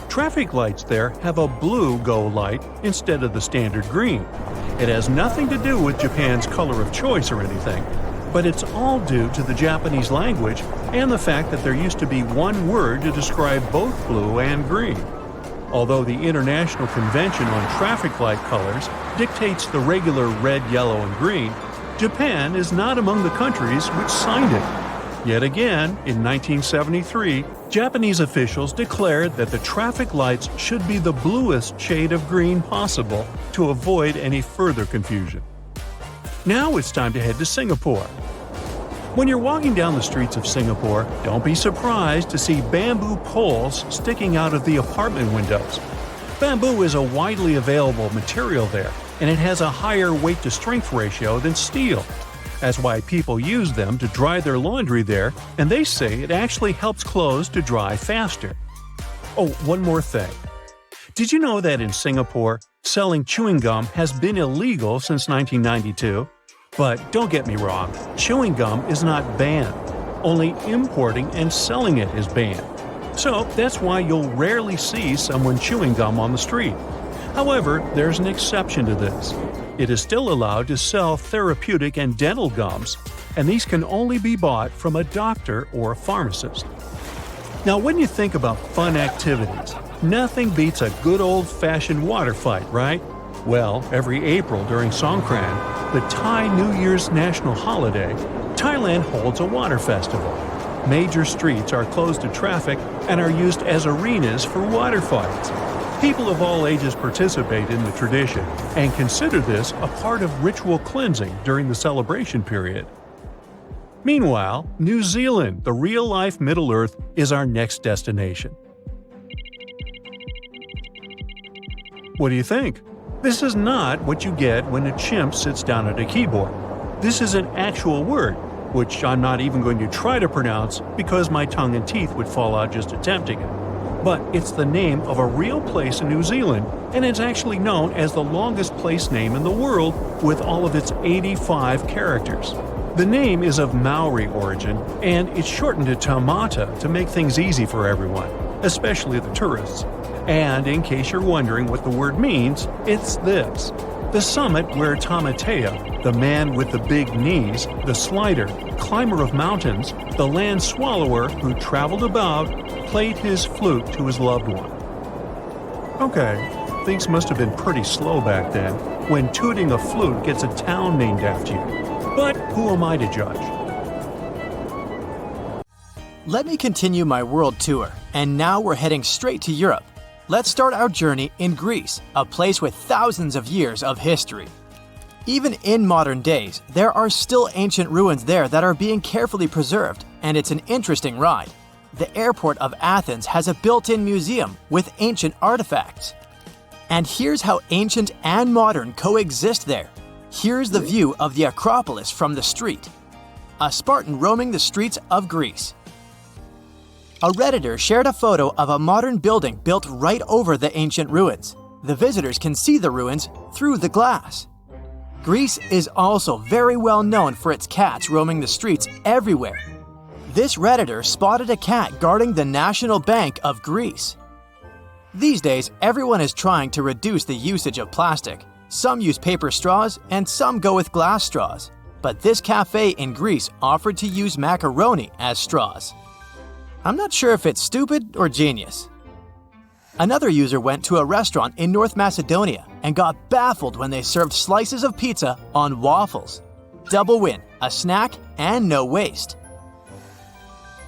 [SPEAKER 2] Traffic lights there have a blue go light instead of the standard green. It has nothing to do with Japan's color of choice or anything, but it's all due to the Japanese language and the fact that there used to be one word to describe both blue and green. Although the International Convention on Traffic Light Colors dictates the regular red, yellow, and green, Japan is not among the countries which signed it. Yet again, in 1973, Japanese officials declared that the traffic lights should be the bluest shade of green possible to avoid any further confusion. Now it's time to head to Singapore. When you're walking down the streets of Singapore, don't be surprised to see bamboo poles sticking out of the apartment windows. Bamboo is a widely available material there, and it has a higher weight-to-strength ratio than steel. That's why people use them to dry their laundry there, and they say it actually helps clothes to dry faster. Oh, one more thing. Did you know that in Singapore, selling chewing gum has been illegal since 1992? But don't get me wrong, chewing gum is not banned. Only importing and selling it is banned. So that's why you'll rarely see someone chewing gum on the street. However, there's an exception to this. It is still allowed to sell therapeutic and dental gums, and these can only be bought from a doctor or a pharmacist. Now, when you think about fun activities, nothing beats a good old-fashioned water fight, right? Well, every April during Songkran, the Thai New Year's national holiday, Thailand holds a water festival. Major streets are closed to traffic and are used as arenas for water fights. People of all ages participate in the tradition and consider this a part of ritual cleansing during the celebration period. Meanwhile, New Zealand, the real-life Middle-earth, is our next destination. What do you think? This is not what you get when a chimp sits down at a keyboard. This is an actual word, which I'm not even going to try to pronounce because my tongue and teeth would fall out just attempting it. But it's the name of a real place in New Zealand, and it's actually known as the longest place name in the world with all of its 85 characters. The name is of Maori origin, and it's shortened to Taumata to make things easy for everyone, especially the tourists. And in case you're wondering what the word means, it's this. The summit where Tamatea, the man with the big knees, the slider, climber of mountains, the land swallower who traveled about, played his flute to his loved one. Okay, things must have been pretty slow back then, when tooting a flute gets a town named after you. But who am I to judge?
[SPEAKER 1] Let me continue my world tour, and now we're heading straight to Europe. Let's start our journey in Greece, a place with thousands of years of history. Even in modern days, there are still ancient ruins there that are being carefully preserved, and it's an interesting ride. The airport of Athens has a built-in museum with ancient artifacts. And here's how ancient and modern coexist there. Here's the view of the Acropolis from the street. A Spartan roaming the streets of Greece. A Redditor shared a photo of a modern building built right over the ancient ruins. The visitors can see the ruins through the glass. Greece is also very well known for its cats roaming the streets everywhere. This Redditor spotted a cat guarding the National Bank of Greece. These days, everyone is trying to reduce the usage of plastic. Some use paper straws and some go with glass straws. But this cafe in Greece offered to use macaroni as straws. I'm not sure if it's stupid or genius. Another user went to a restaurant in North Macedonia and got baffled when they served slices of pizza on waffles. Double win, a snack and no waste.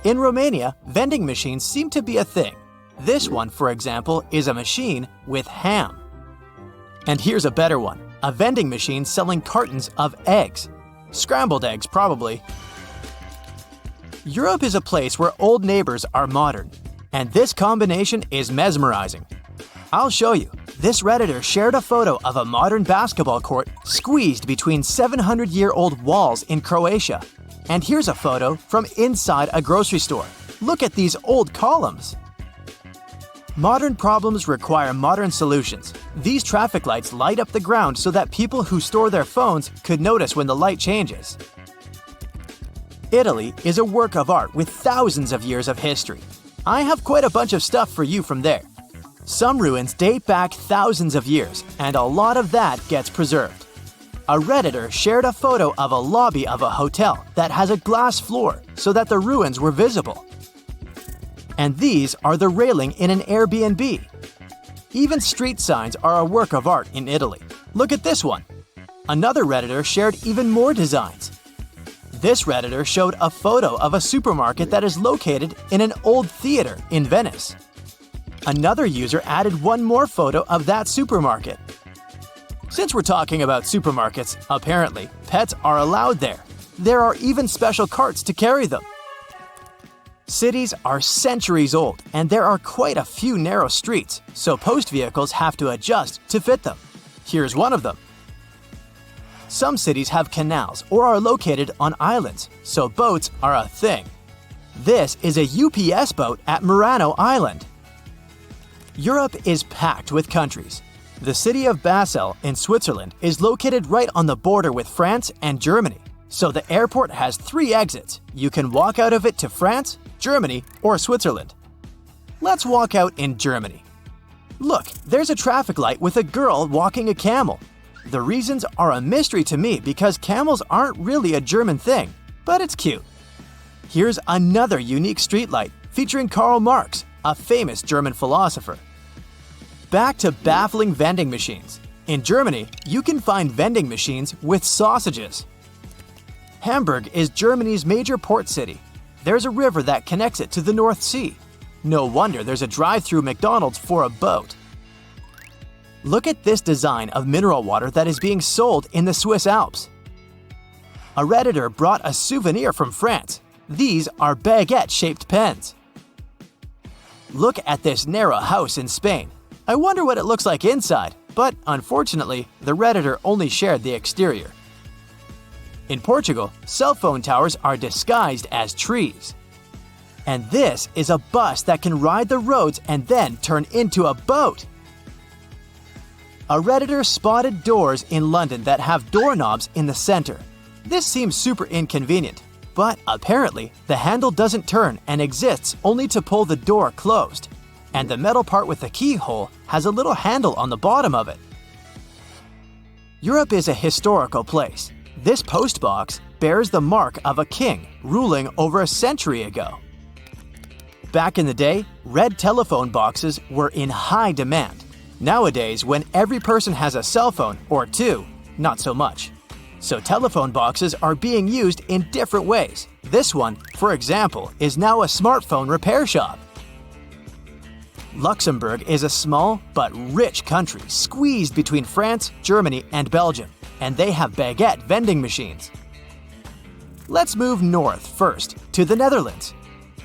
[SPEAKER 1] In Romania, vending machines seem to be a thing. This one, for example, is a machine with ham. And here's a better one, a vending machine selling cartons of eggs. Scrambled eggs, probably. Europe is a place where old neighbors are modern, and this combination is mesmerizing. I'll show you. This Redditor shared a photo of a modern basketball court squeezed between 700-year-old walls in Croatia. And here's a photo from inside a grocery store. Look at these old columns. Modern problems require modern solutions. These traffic lights light up the ground so that people who store their phones could notice when the light changes. Italy is a work of art with thousands of years of history. I have quite a bunch of stuff for you from there. Some ruins date back thousands of years, and a lot of that gets preserved. A Redditor shared a photo of a lobby of a hotel that has a glass floor so that the ruins were visible. And these are the railing in an Airbnb. Even street signs are a work of art in Italy. Look at this one. Another Redditor shared even more designs. This Redditor showed a photo of a supermarket that is located in an old theater in Venice. Another user added one more photo of that supermarket. Since we're talking about supermarkets, apparently, pets are allowed there. There are even special carts to carry them. Cities are centuries old, and there are quite a few narrow streets, so post vehicles have to adjust to fit them. Here's one of them. Some cities have canals or are located on islands, so boats are a thing. This is a UPS boat at Murano Island. Europe is packed with countries. The city of Basel in Switzerland is located right on the border with France and Germany, so the airport has 3 exits. You can walk out of it to France, Germany, or Switzerland. Let's walk out in Germany. Look, there's a traffic light with a girl walking a camel. The reasons are a mystery to me because camels aren't really a German thing, but it's cute. Here's another unique streetlight featuring Karl Marx, a famous German philosopher. Back to baffling vending machines. In Germany, you can find vending machines with sausages. Hamburg is Germany's major port city. There's a river that connects it to the North Sea. No wonder there's a drive-through McDonald's for a boat. Look at this design of mineral water that is being sold in the Swiss Alps. A Redditor brought a souvenir from France. These are baguette-shaped pens. Look at this narrow house in Spain. I wonder what it looks like inside, but unfortunately, the Redditor only shared the exterior. In Portugal, cell phone towers are disguised as trees. And this is a bus that can ride the roads and then turn into a boat. A Redditor spotted doors in London that have doorknobs in the center. This seems super inconvenient, but apparently the handle doesn't turn and exists only to pull the door closed. And the metal part with the keyhole has a little handle on the bottom of it. Europe is a historical place. This post box bears the mark of a king ruling over a century ago. Back in the day, red telephone boxes were in high demand. Nowadays, when every person has a cell phone or 2, not so much. So telephone boxes are being used in different ways. This one, for example, is now a smartphone repair shop. Luxembourg is a small but rich country squeezed between France, Germany, and Belgium, and they have baguette vending machines. Let's move north first, to the Netherlands.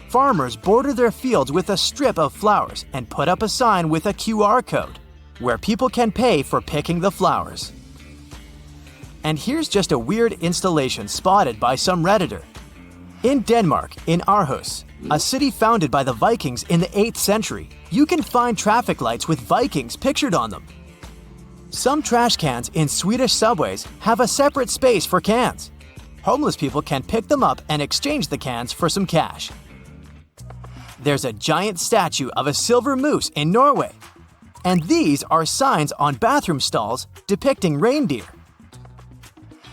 [SPEAKER 1] Farmers border their fields with a strip of flowers and put up a sign with a QR code, where people can pay for picking the flowers. And here's just a weird installation spotted by some Redditor. In Denmark, in Aarhus, a city founded by the Vikings in the 8th century, you can find traffic lights with Vikings pictured on them. Some trash cans in Swedish subways have a separate space for cans. Homeless people can pick them up and exchange the cans for some cash. There's a giant statue of a silver moose in Norway. And these are signs on bathroom stalls depicting reindeer.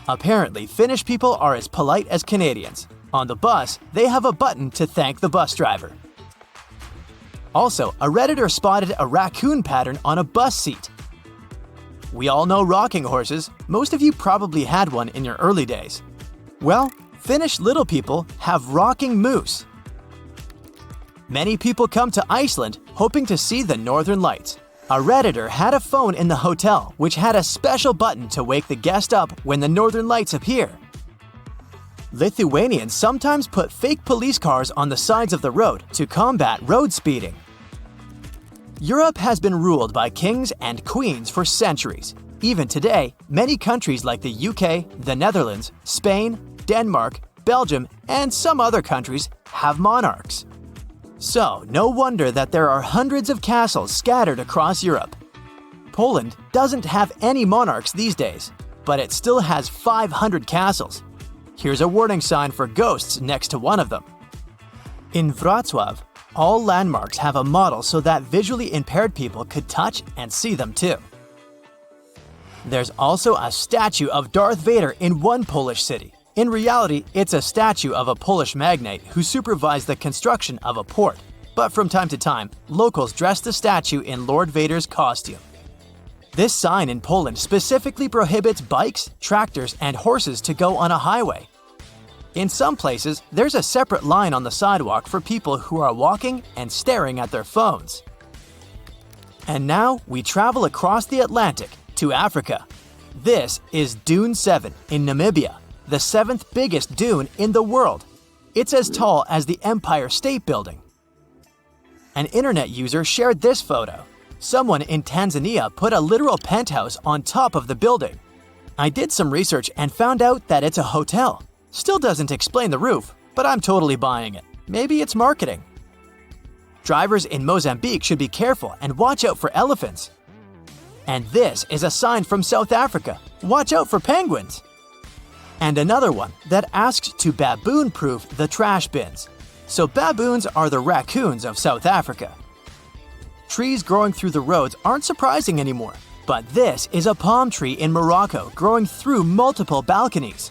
[SPEAKER 1] Apparently, Finnish people are as polite as Canadians. On the bus, they have a button to thank the bus driver. Also, a Redditor spotted a raccoon pattern on a bus seat. We all know rocking horses. Most of you probably had one in your early days. Well, Finnish little people have rocking moose. Many people come to Iceland hoping to see the Northern Lights. A Redditor had a phone in the hotel which had a special button to wake the guest up when the Northern Lights appear. Lithuanians sometimes put fake police cars on the sides of the road to combat road speeding. Europe has been ruled by kings and queens for centuries. Even today, many countries like the UK, the Netherlands, Spain, Denmark, Belgium, and some other countries have monarchs. So, no wonder that there are hundreds of castles scattered across Europe. Poland doesn't have any monarchs these days, but it still has 500 castles. Here's a warning sign for ghosts next to one of them. In Wrocław, all landmarks have a model so that visually impaired people could touch and see them too. There's also a statue of Darth Vader in one Polish city. In reality, it's a statue of a Polish magnate who supervised the construction of a port. But from time to time, locals dress the statue in Lord Vader's costume. This sign in Poland specifically prohibits bikes, tractors, and horses to go on a highway. In some places, there's a separate line on the sidewalk for people who are walking and staring at their phones. And now we travel across the Atlantic to Africa. This is Dune 7 in Namibia, the 7th biggest dune in the world. It's as tall as the Empire State Building. An internet user shared this photo. Someone in Tanzania put a literal penthouse on top of the building. I did some research and found out that it's a hotel. Still doesn't explain the roof, but I'm totally buying it. Maybe it's marketing. Drivers in Mozambique should be careful and watch out for elephants. And this is a sign from South Africa. Watch out for penguins. And another one that asks to baboon-proof the trash bins. So baboons are the raccoons of South Africa. Trees growing through the roads aren't surprising anymore, but this is a palm tree in Morocco growing through multiple balconies.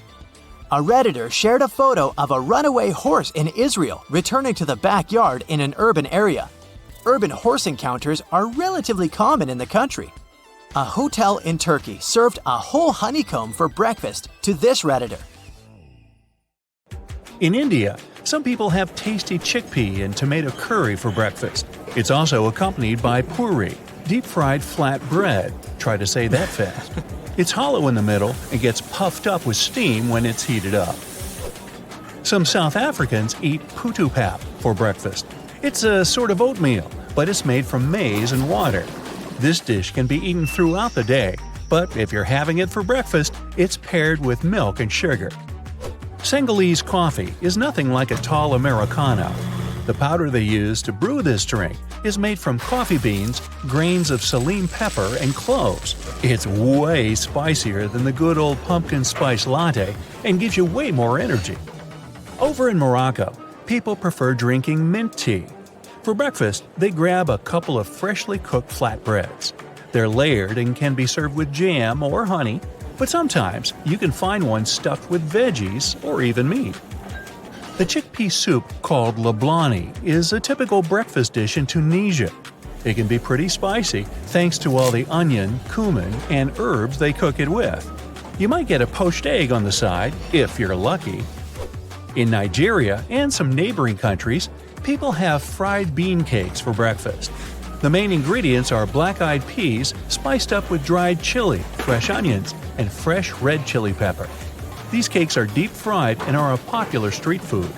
[SPEAKER 1] A Redditor shared a photo of a runaway horse in Israel returning to the backyard in an urban area. Urban horse encounters are relatively common in the country. A hotel in Turkey served a whole honeycomb for breakfast to this Redditor.
[SPEAKER 2] In India, some people have tasty chickpea and tomato curry for breakfast. It's also accompanied by puri, deep-fried flat bread. Try to say that fast. It's hollow in the middle and gets puffed up with steam when it's heated up. Some South Africans eat putu pap for breakfast. It's a sort of oatmeal, but it's made from maize and water. This dish can be eaten throughout the day, but if you're having it for breakfast, it's paired with milk and sugar. Senegalese coffee is nothing like a tall Americano. The powder they use to brew this drink is made from coffee beans, grains of saline pepper, and cloves. It's way spicier than the good old pumpkin spice latte and gives you way more energy. Over in Morocco, people prefer drinking mint tea. For breakfast, they grab a couple of freshly cooked flatbreads. They're layered and can be served with jam or honey, but sometimes you can find one stuffed with veggies or even meat. The chickpea soup called lablani is a typical breakfast dish in Tunisia. It can be pretty spicy thanks to all the onion, cumin, and herbs they cook it with. You might get a poached egg on the side, if you're lucky. In Nigeria and some neighboring countries, people have fried bean cakes for breakfast. The main ingredients are black-eyed peas spiced up with dried chili, fresh onions, and fresh red chili pepper. These cakes are deep-fried and are a popular street food.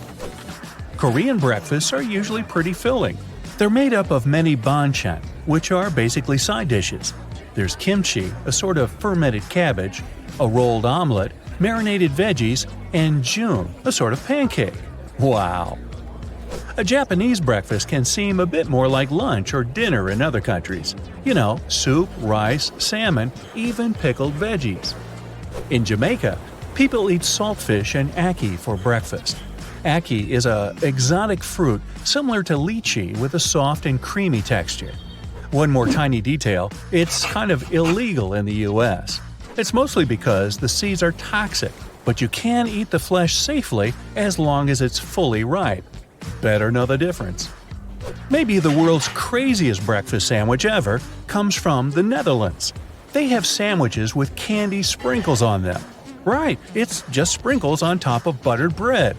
[SPEAKER 2] Korean breakfasts are usually pretty filling. They're made up of many banchan, which are basically side dishes. There's kimchi, a sort of fermented cabbage, a rolled omelet, marinated veggies, and jun, a sort of pancake. Wow! A Japanese breakfast can seem a bit more like lunch or dinner in other countries. You know, soup, rice, salmon, even pickled veggies. In Jamaica, people eat saltfish and ackee for breakfast. Ackee is an exotic fruit similar to lychee with a soft and creamy texture. One more tiny detail, it's kind of illegal in the US. It's mostly because the seeds are toxic, but you can eat the flesh safely as long as it's fully ripe. Better know the difference. Maybe the world's craziest breakfast sandwich ever comes from the Netherlands. They have sandwiches with candy sprinkles on them. Right, it's just sprinkles on top of buttered bread.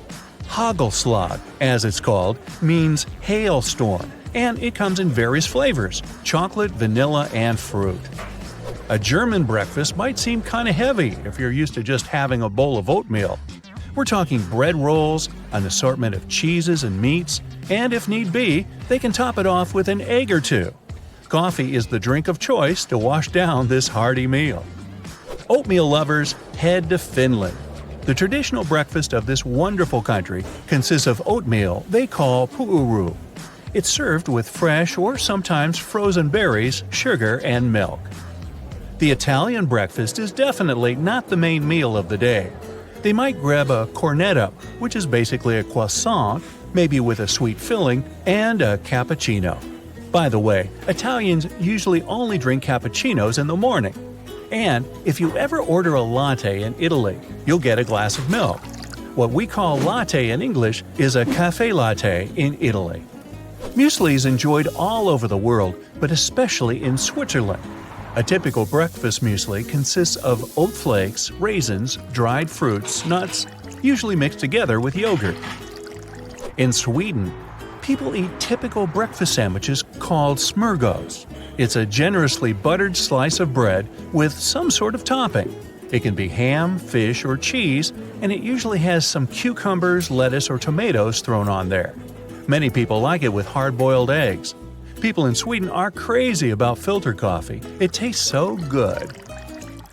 [SPEAKER 2] Hagelslag, as it's called, means hailstorm, and it comes in various flavors: chocolate, vanilla, and fruit. A German breakfast might seem kinda heavy if you're used to just having a bowl of oatmeal. We're talking bread rolls, an assortment of cheeses and meats, and if need be, they can top it off with an egg or two. Coffee is the drink of choice to wash down this hearty meal. Oatmeal lovers, head to Finland. The traditional breakfast of this wonderful country consists of oatmeal they call puuru. It's served with fresh or sometimes frozen berries, sugar, and milk. The Italian breakfast is definitely not the main meal of the day. They might grab a cornetto, which is basically a croissant, maybe with a sweet filling, and a cappuccino. By the way, Italians usually only drink cappuccinos in the morning. And if you ever order a latte in Italy, you'll get a glass of milk. What we call latte in English is a caffè latte in Italy. Muesli is enjoyed all over the world, but especially in Switzerland. A typical breakfast muesli consists of oat flakes, raisins, dried fruits, nuts, usually mixed together with yogurt. In Sweden, people eat typical breakfast sandwiches called smörgås. It's a generously buttered slice of bread with some sort of topping. It can be ham, fish, or cheese, and it usually has some cucumbers, lettuce, or tomatoes thrown on there. Many people like it with hard-boiled eggs. People in Sweden are crazy about filter coffee. It tastes so good.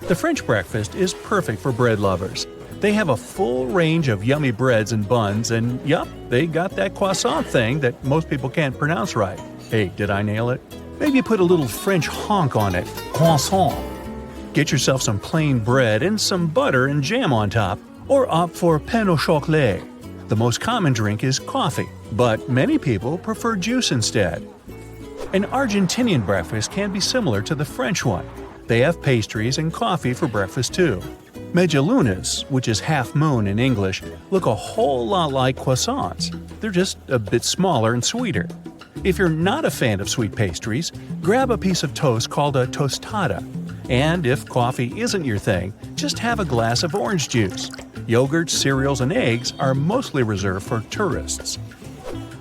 [SPEAKER 2] The French breakfast is perfect for bread lovers. They have a full range of yummy breads and buns, and yup, they got that croissant thing that most people can't pronounce right. Hey, did I nail it? Maybe put a little French honk on it. Croissant. Get yourself some plain bread and some butter and jam on top, or opt for pain au chocolat. The most common drink is coffee, but many people prefer juice instead. An Argentinian breakfast can be similar to the French one. They have pastries and coffee for breakfast too. Medialunas, which is half moon in English, look a whole lot like croissants. They're just a bit smaller and sweeter. If you're not a fan of sweet pastries, grab a piece of toast called a tostada. And if coffee isn't your thing, just have a glass of orange juice. Yogurt, cereals, and eggs are mostly reserved for tourists.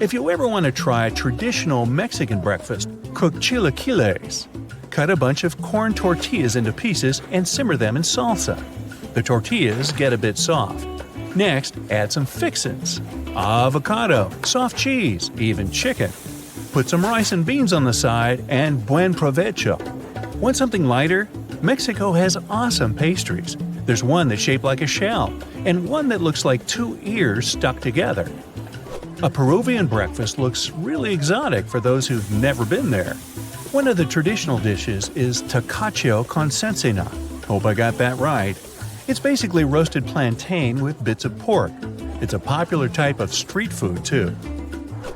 [SPEAKER 2] If you ever want to try a traditional Mexican breakfast, cook chilaquiles. Cut a bunch of corn tortillas into pieces and simmer them in salsa. The tortillas get a bit soft. Next, add some fixins: avocado, soft cheese, even chicken. Put some rice and beans on the side and buen provecho. Want something lighter? Mexico has awesome pastries. There's one that's shaped like a shell, and one that looks like two ears stuck together. A Peruvian breakfast looks really exotic for those who've never been there. One of the traditional dishes is tacacho con cecina. Hope I got that right. It's basically roasted plantain with bits of pork. It's a popular type of street food, too.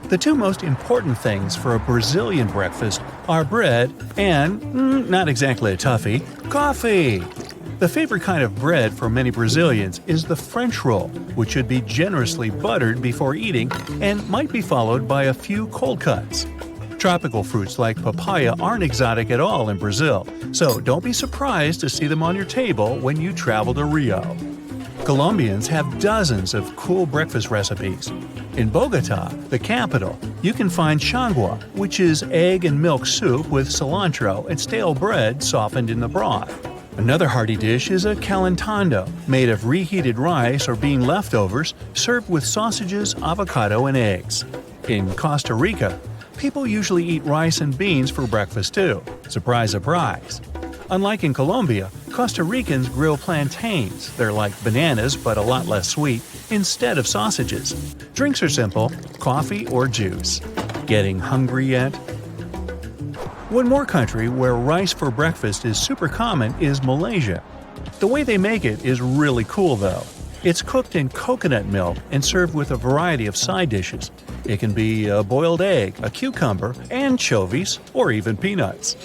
[SPEAKER 2] The two most important things for a Brazilian breakfast are bread and, not exactly a toughie, coffee. The favorite kind of bread for many Brazilians is the French roll, which should be generously buttered before eating and might be followed by a few cold cuts. Tropical fruits like papaya aren't exotic at all in Brazil, so don't be surprised to see them on your table when you travel to Rio. Colombians have dozens of cool breakfast recipes. In Bogota, the capital, you can find changua, which is egg and milk soup with cilantro and stale bread softened in the broth. Another hearty dish is a calentado, made of reheated rice or bean leftovers, served with sausages, avocado, and eggs. In Costa Rica, people usually eat rice and beans for breakfast too. Surprise, surprise. Unlike in Colombia, Costa Ricans grill plantains. They're like bananas but a lot less sweet, instead of sausages. Drinks are simple: coffee or juice. Getting hungry yet? One more country where rice for breakfast is super common is Malaysia. The way they make it is really cool though. It's cooked in coconut milk and served with a variety of side dishes. It can be a boiled egg, a cucumber, anchovies, or even peanuts.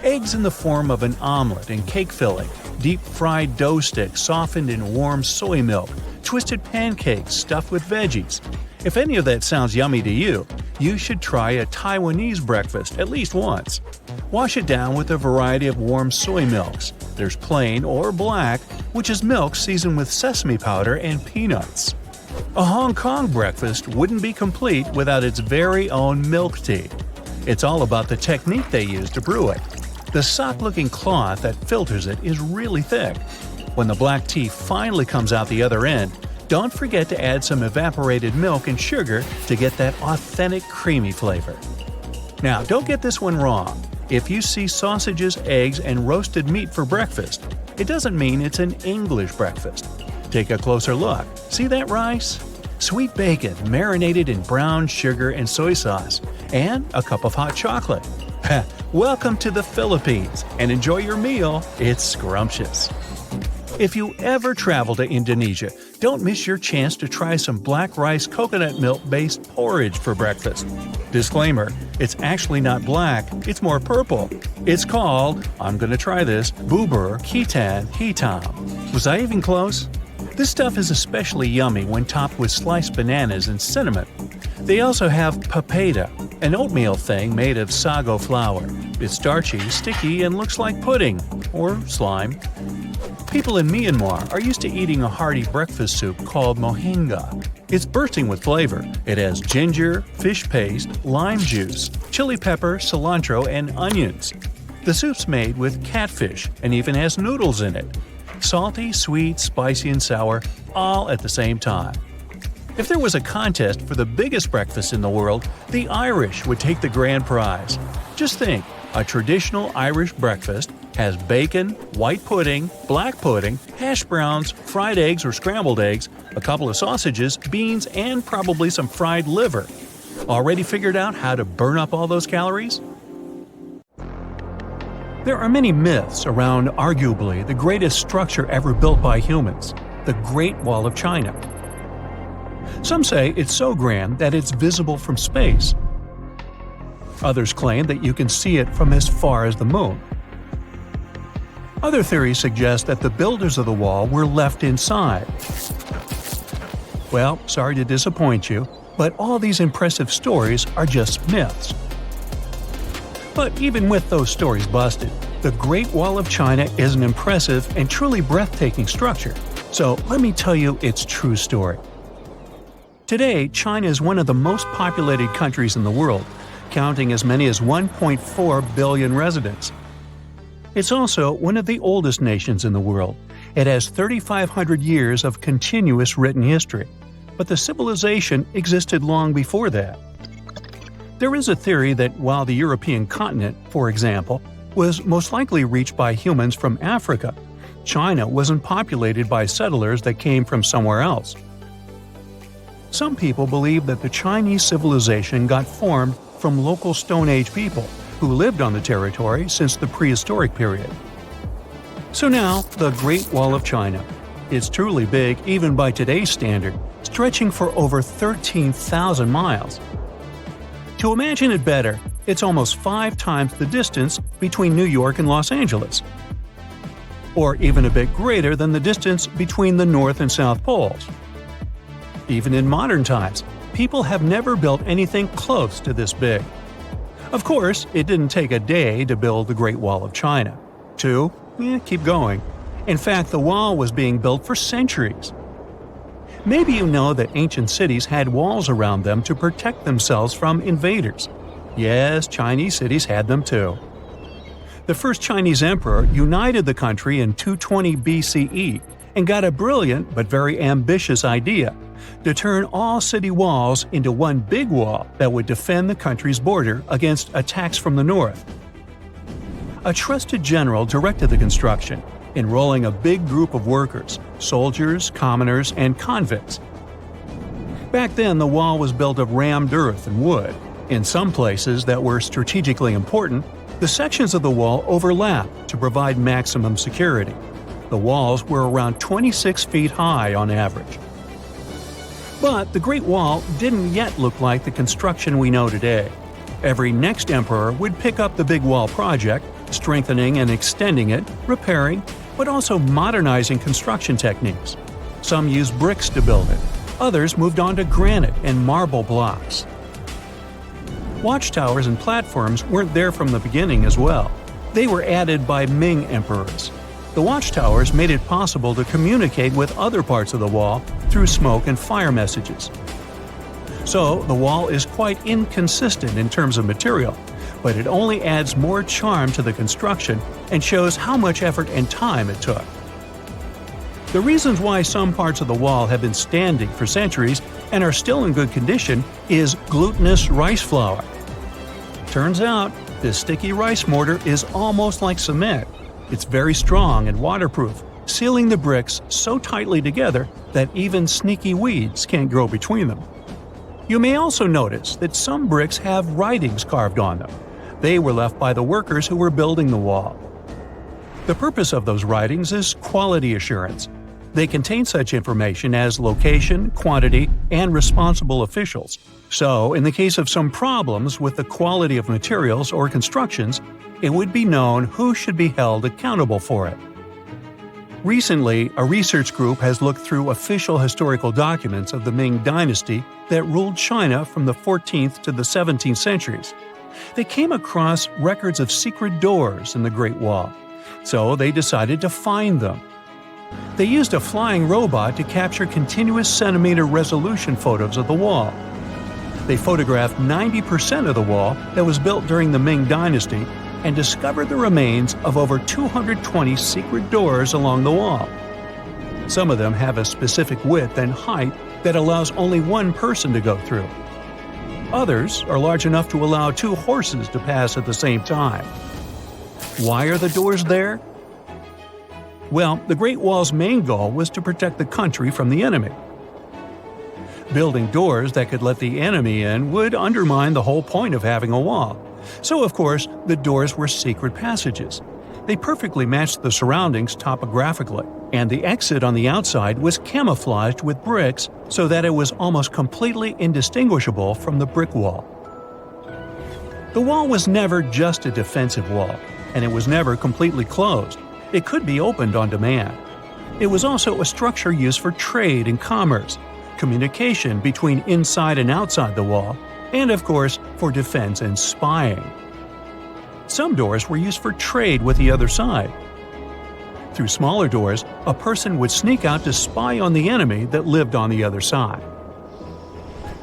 [SPEAKER 2] Eggs in the form of an omelet and cake filling, deep-fried dough sticks softened in warm soy milk, twisted pancakes stuffed with veggies. If any of that sounds yummy to you, you should try a Taiwanese breakfast at least once. Wash it down with a variety of warm soy milks. There's plain or black, which is milk seasoned with sesame powder and peanuts. A Hong Kong breakfast wouldn't be complete without its very own milk tea. It's all about the technique they use to brew it. The sock-looking cloth that filters it is really thick. When the black tea finally comes out the other end, don't forget to add some evaporated milk and sugar to get that authentic creamy flavor. Now, don't get this one wrong. If you see sausages, eggs, and roasted meat for breakfast, it doesn't mean it's an English breakfast. Take a closer look. See that rice? Sweet bacon marinated in brown sugar and soy sauce, and a cup of hot chocolate. Welcome to the Philippines, and enjoy your meal. It's scrumptious. If you ever travel to Indonesia, don't miss your chance to try some black rice coconut milk-based porridge for breakfast. Disclaimer, it's actually not black, it's more purple. It's called, I'm gonna try this, bubur ketan hitam. Was I even close? This stuff is especially yummy when topped with sliced bananas and cinnamon. They also have papeda, an oatmeal thing made of sago flour. It's starchy, sticky, and looks like pudding or slime. People in Myanmar are used to eating a hearty breakfast soup called mohinga. It's bursting with flavor. It has ginger, fish paste, lime juice, chili pepper, cilantro, and onions. The soup's made with catfish and even has noodles in it. Salty, sweet, spicy, and sour, all at the same time. If there was a contest for the biggest breakfast in the world, the Irish would take the grand prize. Just think, a traditional Irish breakfast has bacon, white pudding, black pudding, hash browns, fried eggs or scrambled eggs, a couple of sausages, beans, and probably some fried liver. Already figured out how to burn up all those calories? There are many myths around arguably the greatest structure ever built by humans, the Great Wall of China. Some say it's so grand that it's visible from space. Others claim that you can see it from as far as the moon. Other theories suggest that the builders of the wall were left inside. Well, sorry to disappoint you, but all these impressive stories are just myths. But even with those stories busted, the Great Wall of China is an impressive and truly breathtaking structure. So let me tell you its true story. Today, China is one of the most populated countries in the world, counting as many as 1.4 billion residents. It's also one of the oldest nations in the world. It has 3,500 years of continuous written history, but the civilization existed long before that. There is a theory that while the European continent, for example, was most likely reached by humans from Africa, China wasn't populated by settlers that came from somewhere else. Some people believe that the Chinese civilization got formed from local Stone Age people who lived on the territory since the prehistoric period. So now, the Great Wall of China. It's truly big even by today's standard, stretching for over 13,000 miles. To imagine it better, it's almost 5 times the distance between New York and Los Angeles. Or even a bit greater than the distance between the North and South Poles. Even in modern times, people have never built anything close to this big. Of course, it didn't take a day to build the Great Wall of China. 2? Keep going. In fact, the wall was being built for centuries. Maybe you know that ancient cities had walls around them to protect themselves from invaders. Yes, Chinese cities had them too. The first Chinese emperor united the country in 220 BCE and got a brilliant but very ambitious idea to turn all city walls into one big wall that would defend the country's border against attacks from the north. A trusted general directed the construction, enrolling a big group of workers, soldiers, commoners, and convicts. Back then, the wall was built of rammed earth and wood. In some places that were strategically important, the sections of the wall overlapped to provide maximum security. The walls were around 26 feet high on average. But the Great Wall didn't yet look like the construction we know today. Every next emperor would pick up the Big Wall project, strengthening and extending it, repairing, but also modernizing construction techniques. Some used bricks to build it, others moved on to granite and marble blocks. Watchtowers and platforms weren't there from the beginning as well. They were added by Ming emperors. The watchtowers made it possible to communicate with other parts of the wall through smoke and fire messages. So, the wall is quite inconsistent in terms of material, but it only adds more charm to the construction and shows how much effort and time it took. The reasons why some parts of the wall have been standing for centuries and are still in good condition is glutinous rice flour. Turns out, this sticky rice mortar is almost like cement. It's very strong and waterproof, sealing the bricks so tightly together that even sneaky weeds can't grow between them. You may also notice that some bricks have writings carved on them. They were left by the workers who were building the wall. The purpose of those writings is quality assurance. They contain such information as location, quantity, and responsible officials. So, in the case of some problems with the quality of materials or constructions, it would be known who should be held accountable for it. Recently, a research group has looked through official historical documents of the Ming Dynasty that ruled China from the 14th to the 17th centuries. They came across records of secret doors in the Great Wall, so they decided to find them. They used a flying robot to capture continuous centimeter resolution photos of the wall. They photographed 90% of the wall that was built during the Ming Dynasty and discovered the remains of over 220 secret doors along the wall. Some of them have a specific width and height that allows only one person to go through. Others are large enough to allow 2 horses to pass at the same time. Why are the doors there? Well, the Great Wall's main goal was to protect the country from the enemy. Building doors that could let the enemy in would undermine the whole point of having a wall. So, of course, the doors were secret passages. They perfectly matched the surroundings topographically, and the exit on the outside was camouflaged with bricks so that it was almost completely indistinguishable from the brick wall. The wall was never just a defensive wall, and it was never completely closed. It could be opened on demand. It was also a structure used for trade and commerce, communication between inside and outside the wall, and of course, for defense and spying. Some doors were used for trade with the other side. Through smaller doors, a person would sneak out to spy on the enemy that lived on the other side.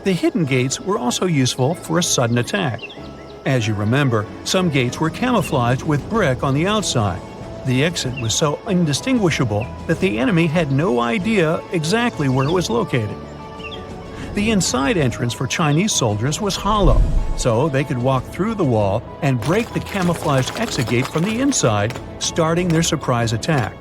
[SPEAKER 2] The hidden gates were also useful for a sudden attack. As you remember, some gates were camouflaged with brick on the outside. The exit was so indistinguishable that the enemy had no idea exactly where it was located. The inside entrance for Chinese soldiers was hollow, so they could walk through the wall and break the camouflaged exit gate from the inside, starting their surprise attack.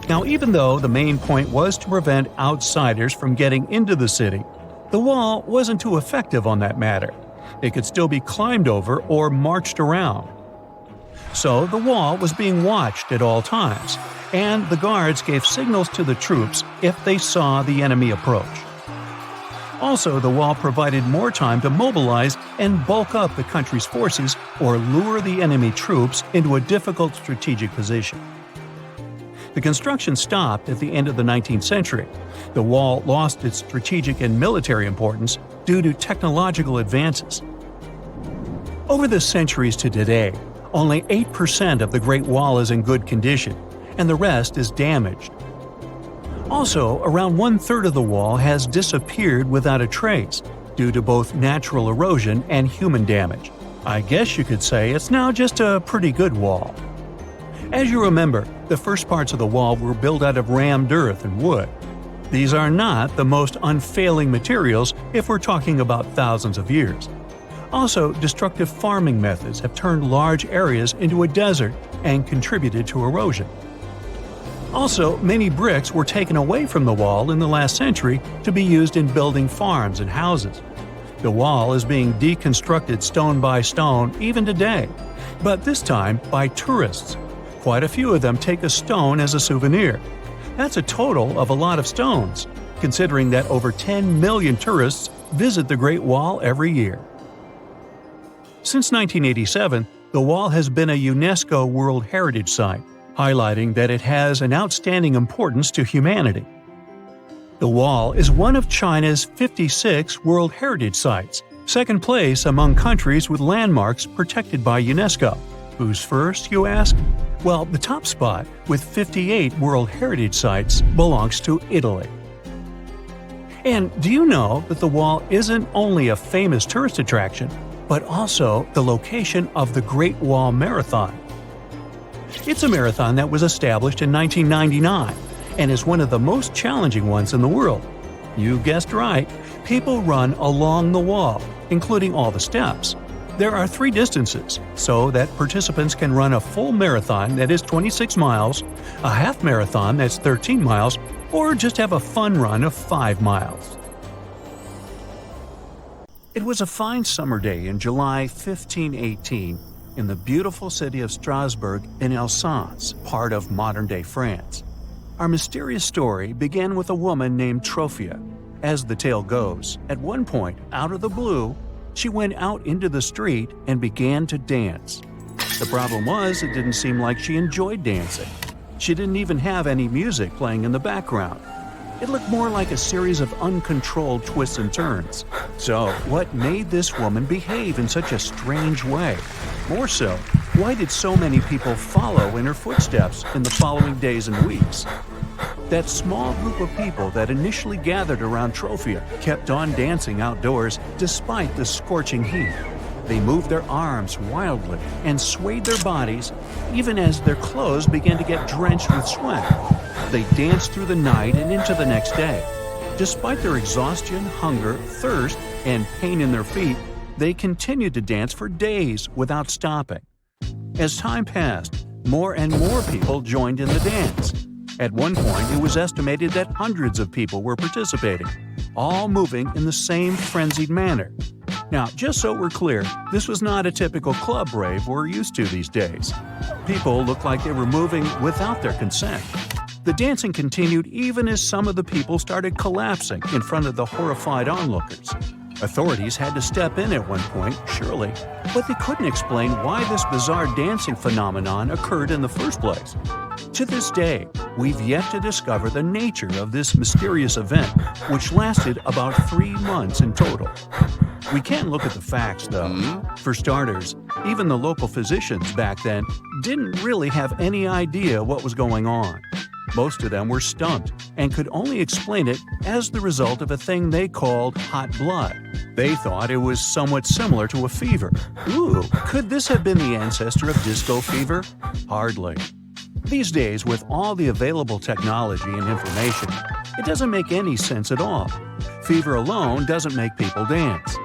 [SPEAKER 2] Now, even though the main point was to prevent outsiders from getting into the city, the wall wasn't too effective on that matter. It could still be climbed over or marched around. So the wall was being watched at all times, and the guards gave signals to the troops if they saw the enemy approach. Also, the wall provided more time to mobilize and bulk up the country's forces or lure the enemy troops into a difficult strategic position. The construction stopped at the end of the 19th century. The wall lost its strategic and military importance due to technological advances. Over the centuries to today, only 8% of the Great Wall is in good condition, and the rest is damaged. Also, around 1/3 of the wall has disappeared without a trace, due to both natural erosion and human damage. I guess you could say it's now just a pretty good wall. As you remember, the first parts of the wall were built out of rammed earth and wood. These are not the most unfailing materials if we're talking about thousands of years. Also, destructive farming methods have turned large areas into a desert and contributed to erosion. Also, many bricks were taken away from the wall in the last century to be used in building farms and houses. The wall is being deconstructed stone by stone even today, but this time by tourists. Quite a few of them take a stone as a souvenir. That's a total of a lot of stones, considering that over 10 million tourists visit the Great Wall every year. Since 1987, the wall has been a UNESCO World Heritage Site, highlighting that it has an outstanding importance to humanity. The wall is one of China's 56 World Heritage Sites, second place among countries with landmarks protected by UNESCO. Who's first, you ask? Well, the top spot, with 58 World Heritage Sites, belongs to Italy. And do you know that the wall isn't only a famous tourist attraction, but also the location of the Great Wall Marathon? It's a marathon that was established in 1999 and is one of the most challenging ones in the world. You guessed right, people run along the wall, including all the steps. There are 3 distances, so that participants can run a full marathon that is 26 miles, a half marathon that's 13 miles, or just have a fun run of 5 miles. It was a fine summer day in July 1518 in the beautiful city of Strasbourg in Alsace, part of modern-day France. Our mysterious story began with a woman named Trophia. As the tale goes, at one point, out of the blue, she went out into the street and began to dance. The problem was, it didn't seem like she enjoyed dancing. She didn't even have any music playing in the background. It looked more like a series of uncontrolled twists and turns. So, what made this woman behave in such a strange way? More so, why did so many people follow in her footsteps in the following days and weeks? That small group of people that initially gathered around Trophia kept on dancing outdoors despite the scorching heat. They moved their arms wildly and swayed their bodies even as their clothes began to get drenched with sweat. They danced through the night and into the next day. Despite their exhaustion, hunger, thirst, and pain in their feet, they continued to dance for days without stopping. As time passed, more and more people joined in the dance. At one point, it was estimated that hundreds of people were participating, all moving in the same frenzied manner. Now, just so we're clear, this was not a typical club rave we're used to these days. People looked like they were moving without their consent. The dancing continued even as some of the people started collapsing in front of the horrified onlookers. Authorities had to step in at one point, surely, but they couldn't explain why this bizarre dancing phenomenon occurred in the first place. To this day, we've yet to discover the nature of this mysterious event, which lasted about 3 months in total. We can look at the facts, though. For starters, even the local physicians back then didn't really have any idea what was going on. Most of them were stumped and could only explain it as the result of a thing they called hot blood. They thought it was somewhat similar to a fever. Ooh, could this have been the ancestor of disco fever? Hardly. These days, with all the available technology and information, it doesn't make any sense at all. Fever alone doesn't make people dance.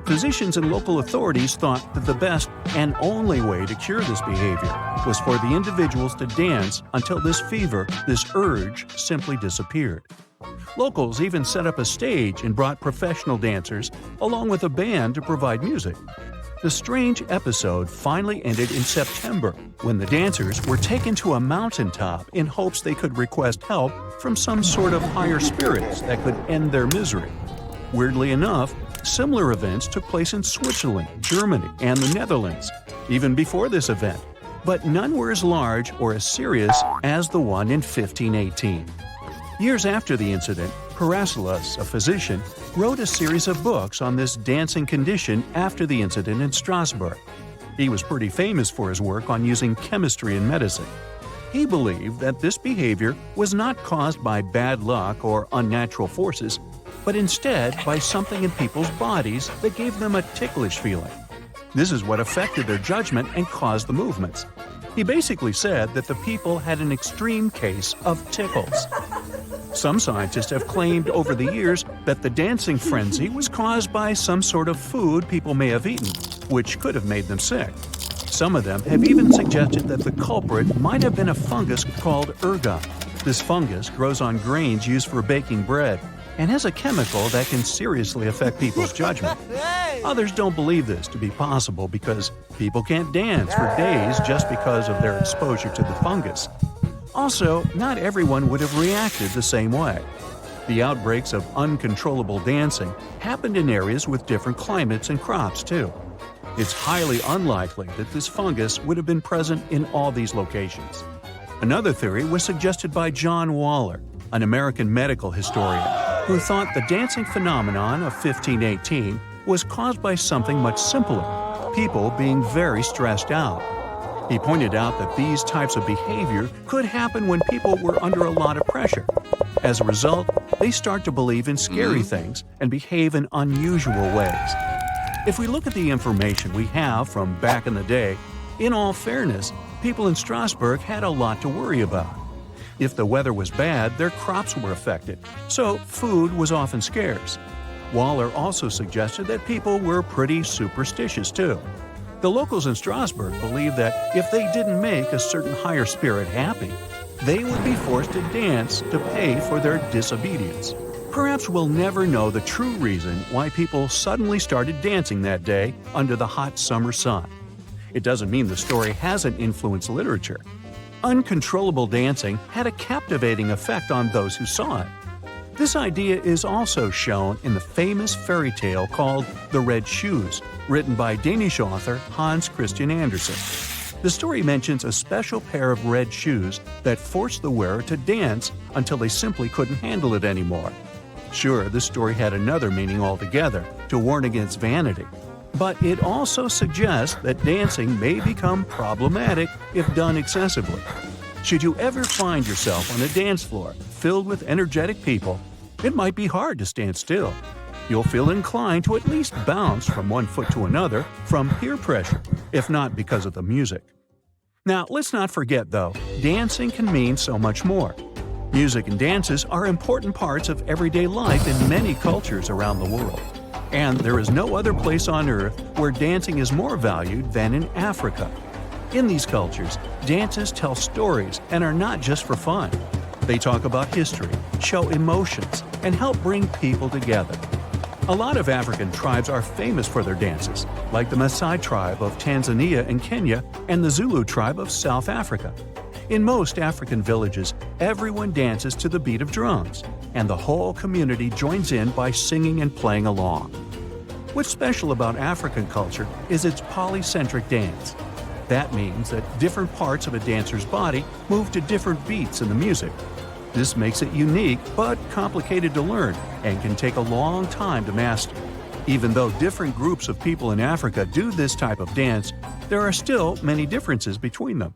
[SPEAKER 2] Physicians and local authorities thought that the best and only way to cure this behavior was for the individuals to dance until this fever, this urge, simply disappeared. Locals even set up a stage and brought professional dancers along with a band to provide music. The strange episode finally ended in September when the dancers were taken to a mountaintop in hopes they could request help from some sort of higher spirits that could end their misery. Weirdly enough, similar events took place in Switzerland, Germany, and the Netherlands, even before this event, but none were as large or as serious as the one in 1518. Years after the incident, Paracelsus, a physician, wrote a series of books on this dancing condition after the incident in Strasbourg. He was pretty famous for his work on using chemistry in medicine. He believed that this behavior was not caused by bad luck or unnatural forces, but instead by something in people's bodies that gave them a ticklish feeling. This is what affected their judgment and caused the movements. He basically said that the people had an extreme case of tickles. Some scientists have claimed over the years that the dancing frenzy was caused by some sort of food people may have eaten, which could have made them sick. Some of them have even suggested that the culprit might have been a fungus called ergot. This fungus grows on grains used for baking bread and has a chemical that can seriously affect people's judgment. Others don't believe this to be possible because people can't dance for days just because of their exposure to the fungus. Also, not everyone would have reacted the same way. The outbreaks of uncontrollable dancing happened in areas with different climates and crops, too. It's highly unlikely that this fungus would have been present in all these locations. Another theory was suggested by John Waller, an American medical historian, who thought the dancing phenomenon of 1518 was caused by something much simpler, people being very stressed out. He pointed out that these types of behavior could happen when people were under a lot of pressure. As a result, they start to believe in scary things and behave in unusual ways. If we look at the information we have from back in the day, in all fairness, people in Strasbourg had a lot to worry about. If the weather was bad, their crops were affected, so food was often scarce. Waller also suggested that people were pretty superstitious too. The locals in Strasbourg believed that if they didn't make a certain higher spirit happy, they would be forced to dance to pay for their disobedience. Perhaps we'll never know the true reason why people suddenly started dancing that day under the hot summer sun. It doesn't mean the story hasn't influenced literature. Uncontrollable dancing had a captivating effect on those who saw it. This idea is also shown in the famous fairy tale called The Red Shoes, written by Danish author Hans Christian Andersen. The story mentions a special pair of red shoes that forced the wearer to dance until they simply couldn't handle it anymore. Sure, the story had another meaning altogether, to warn against vanity. But it also suggests that dancing may become problematic if done excessively. Should you ever find yourself on a dance floor filled with energetic people, it might be hard to stand still. You'll feel inclined to at least bounce from one foot to another from peer pressure, if not because of the music. Now, let's not forget, though, dancing can mean so much more. Music and dances are important parts of everyday life in many cultures around the world. And there is no other place on earth where dancing is more valued than in Africa. In these cultures, dances tell stories and are not just for fun. They talk about history, show emotions, and help bring people together. A lot of African tribes are famous for their dances, like the Maasai tribe of Tanzania and Kenya and the Zulu tribe of South Africa. In most African villages, everyone dances to the beat of drums, and the whole community joins in by singing and playing along. What's special about African culture is its polycentric dance. That means that different parts of a dancer's body move to different beats in the music. This makes it unique but complicated to learn and can take a long time to master. Even though different groups of people in Africa do this type of dance, there are still many differences between them.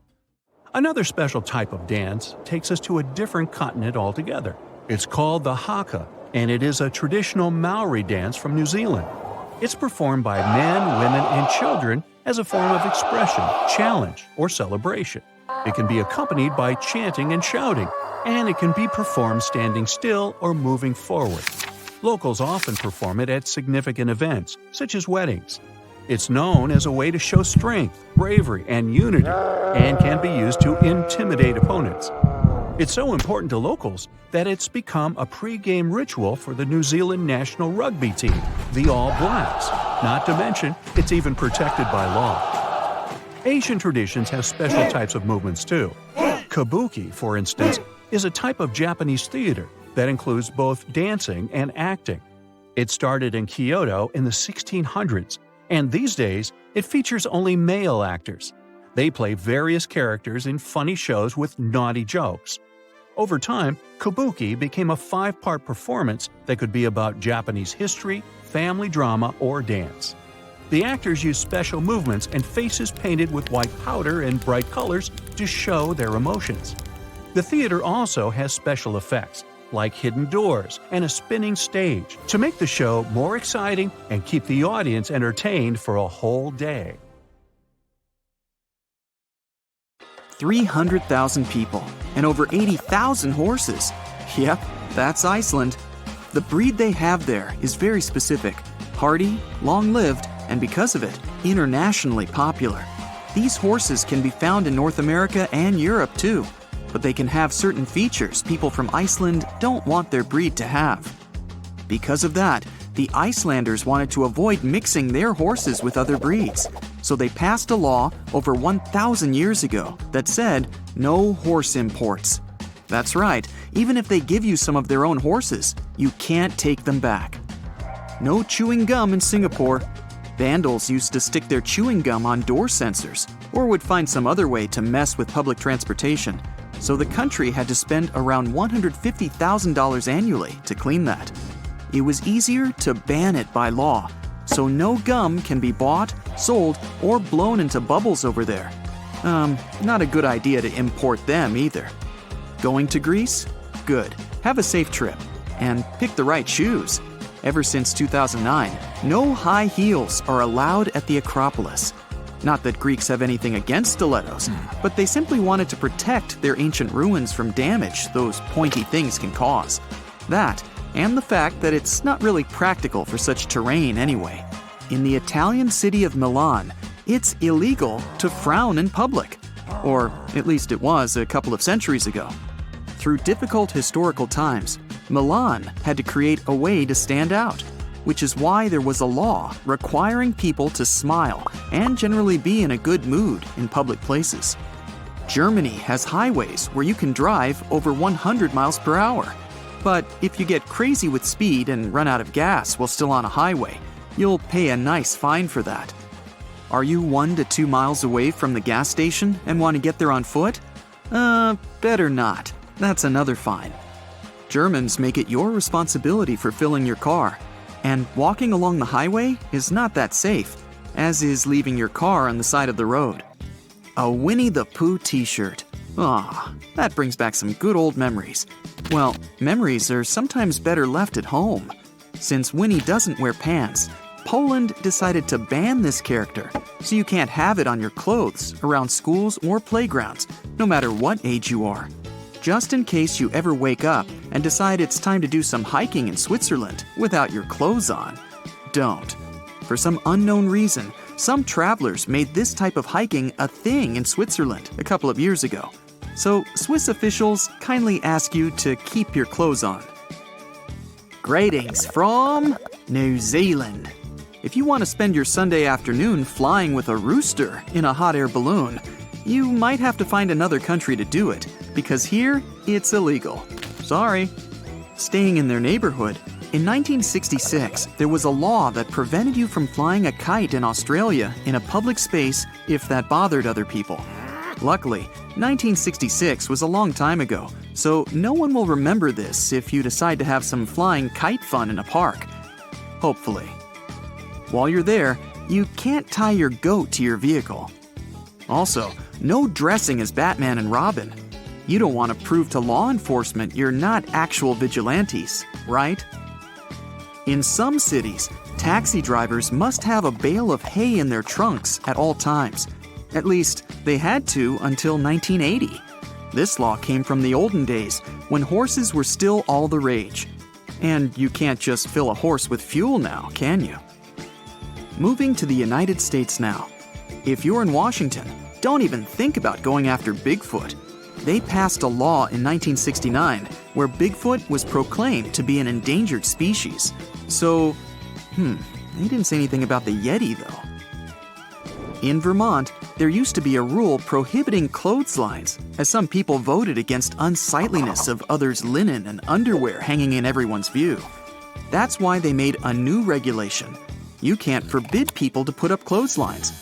[SPEAKER 2] Another special type of dance takes us to a different continent altogether. It's called the haka, and it is a traditional Maori dance from New Zealand. It's performed by men, women, and children as a form of expression, challenge, or celebration. It can be accompanied by chanting and shouting, and it can be performed standing still or moving forward. Locals often perform it at significant events, such as weddings. It's known as a way to show strength, bravery, and unity, and can be used to intimidate opponents. It's so important to locals that it's become a pre-game ritual for the New Zealand national rugby team, the All Blacks. Not to mention, it's even protected by law. Asian traditions have special types of movements too. Kabuki, for instance, is a type of Japanese theater that includes both dancing and acting. It started in Kyoto in the 1600s, and these days it features only male actors. They play various characters in funny shows with naughty jokes. Over time, Kabuki became a 5-part performance that could be about Japanese history, family drama, or dance. The actors use special movements and faces painted with white powder and bright colors to show their emotions. The theater also has special effects, like hidden doors and a spinning stage, to make the show more exciting and keep the audience entertained for a whole day.
[SPEAKER 3] 300,000 people and over 80,000 horses. Yep, that's Iceland. The breed they have there is very specific, hardy, long-lived, and because of it, internationally popular. These horses can be found in North America and Europe too, but they can have certain features people from Iceland don't want their breed to have. Because of that, the Icelanders wanted to avoid mixing their horses with other breeds, so they passed a law over 1,000 years ago that said no horse imports. That's right, even if they give you some of their own horses, you can't take them back. No chewing gum in Singapore. Vandals used to stick their chewing gum on door sensors or would find some other way to mess with public transportation. So the country had to spend around $150,000 annually to clean that. It was easier to ban it by law, so no gum can be bought, sold, or blown into bubbles over there. Not a good idea to import them either. Going to Greece? Good. Have a safe trip. And pick the right shoes. Ever since 2009, no high heels are allowed at the Acropolis. Not that Greeks have anything against stilettos, but they simply wanted to protect their ancient ruins from damage those pointy things can cause. That, and the fact that it's not really practical for such terrain anyway. In the Italian city of Milan, it's illegal to frown in public. Or at least it was a couple of centuries ago. Through difficult historical times, Milan had to create a way to stand out, which is why there was a law requiring people to smile and generally be in a good mood in public places. Germany has highways where you can drive over 100 miles per hour. But if you get crazy with speed and run out of gas while still on a highway, you'll pay a nice fine for that. Are you 1 to 2 miles away from the gas station and want to get there on foot? Better not. That's another fine. Germans make it your responsibility for filling your car, and walking along the highway is not that safe, as is leaving your car on the side of the road. A Winnie the Pooh t-shirt. That brings back some good old memories. Well, memories are sometimes better left at home. Since Winnie doesn't wear pants, Poland decided to ban this character, so you can't have it on your clothes around schools or playgrounds, no matter what age you are. Just in case you ever wake up and decide it's time to do some hiking in Switzerland without your clothes on, don't. For some unknown reason, some travelers made this type of hiking a thing in Switzerland a couple of years ago. So Swiss officials kindly ask you to keep your clothes on. Greetings from New Zealand. If you want to spend your Sunday afternoon flying with a rooster in a hot air balloon, you might have to find another country to do it, because here, it's illegal. Sorry. Staying in their neighborhood, in 1966, there was a law that prevented you from flying a kite in Australia in a public space if that bothered other people. Luckily, 1966 was a long time ago, so no one will remember this if you decide to have some flying kite fun in a park. Hopefully. While you're there, you can't tie your goat to your vehicle. Also, no dressing as Batman and Robin. You don't want to prove to law enforcement you're not actual vigilantes, right? In some cities, taxi drivers must have a bale of hay in their trunks at all times. At least, they had to until 1980. This law came from the olden days, when horses were still all the rage. And you can't just fill a horse with fuel now, can you? Moving to the United States now. If you're in Washington, don't even think about going after Bigfoot. They passed a law in 1969 where Bigfoot was proclaimed to be an endangered species. So, they didn't say anything about the Yeti though. In Vermont, there used to be a rule prohibiting clotheslines, as some people voted against unsightliness of others' linen and underwear hanging in everyone's view. That's why they made a new regulation. You can't forbid people to put up clotheslines.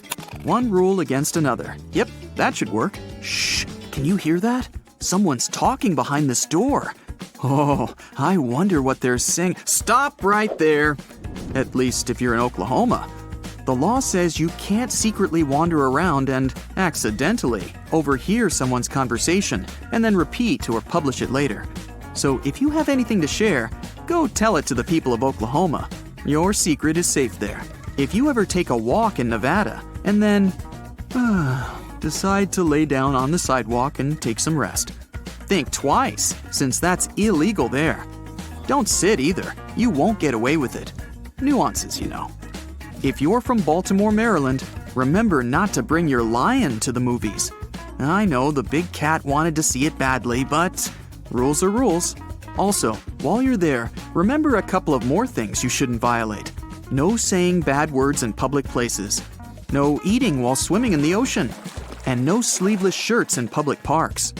[SPEAKER 3] One rule against another. Yep, that should work. Shh, can you hear that? Someone's talking behind this door. Oh, I wonder what they're saying. Stop right there. At least if you're in Oklahoma. The law says you can't secretly wander around and accidentally overhear someone's conversation and then repeat or publish it later. So if you have anything to share, go tell it to the people of Oklahoma. Your secret is safe there. If you ever take a walk in Nevada and then decide to lay down on the sidewalk and take some rest, think twice, since that's illegal there. Don't sit either. You won't get away with it. Nuances, you know. If you're from Baltimore, Maryland, remember not to bring your lion to the movies. I know the big cat wanted to see it badly, but rules are rules. Also, while you're there, remember a couple of more things you shouldn't violate. No saying bad words in public places. No eating while swimming in the ocean. And no sleeveless shirts in public parks.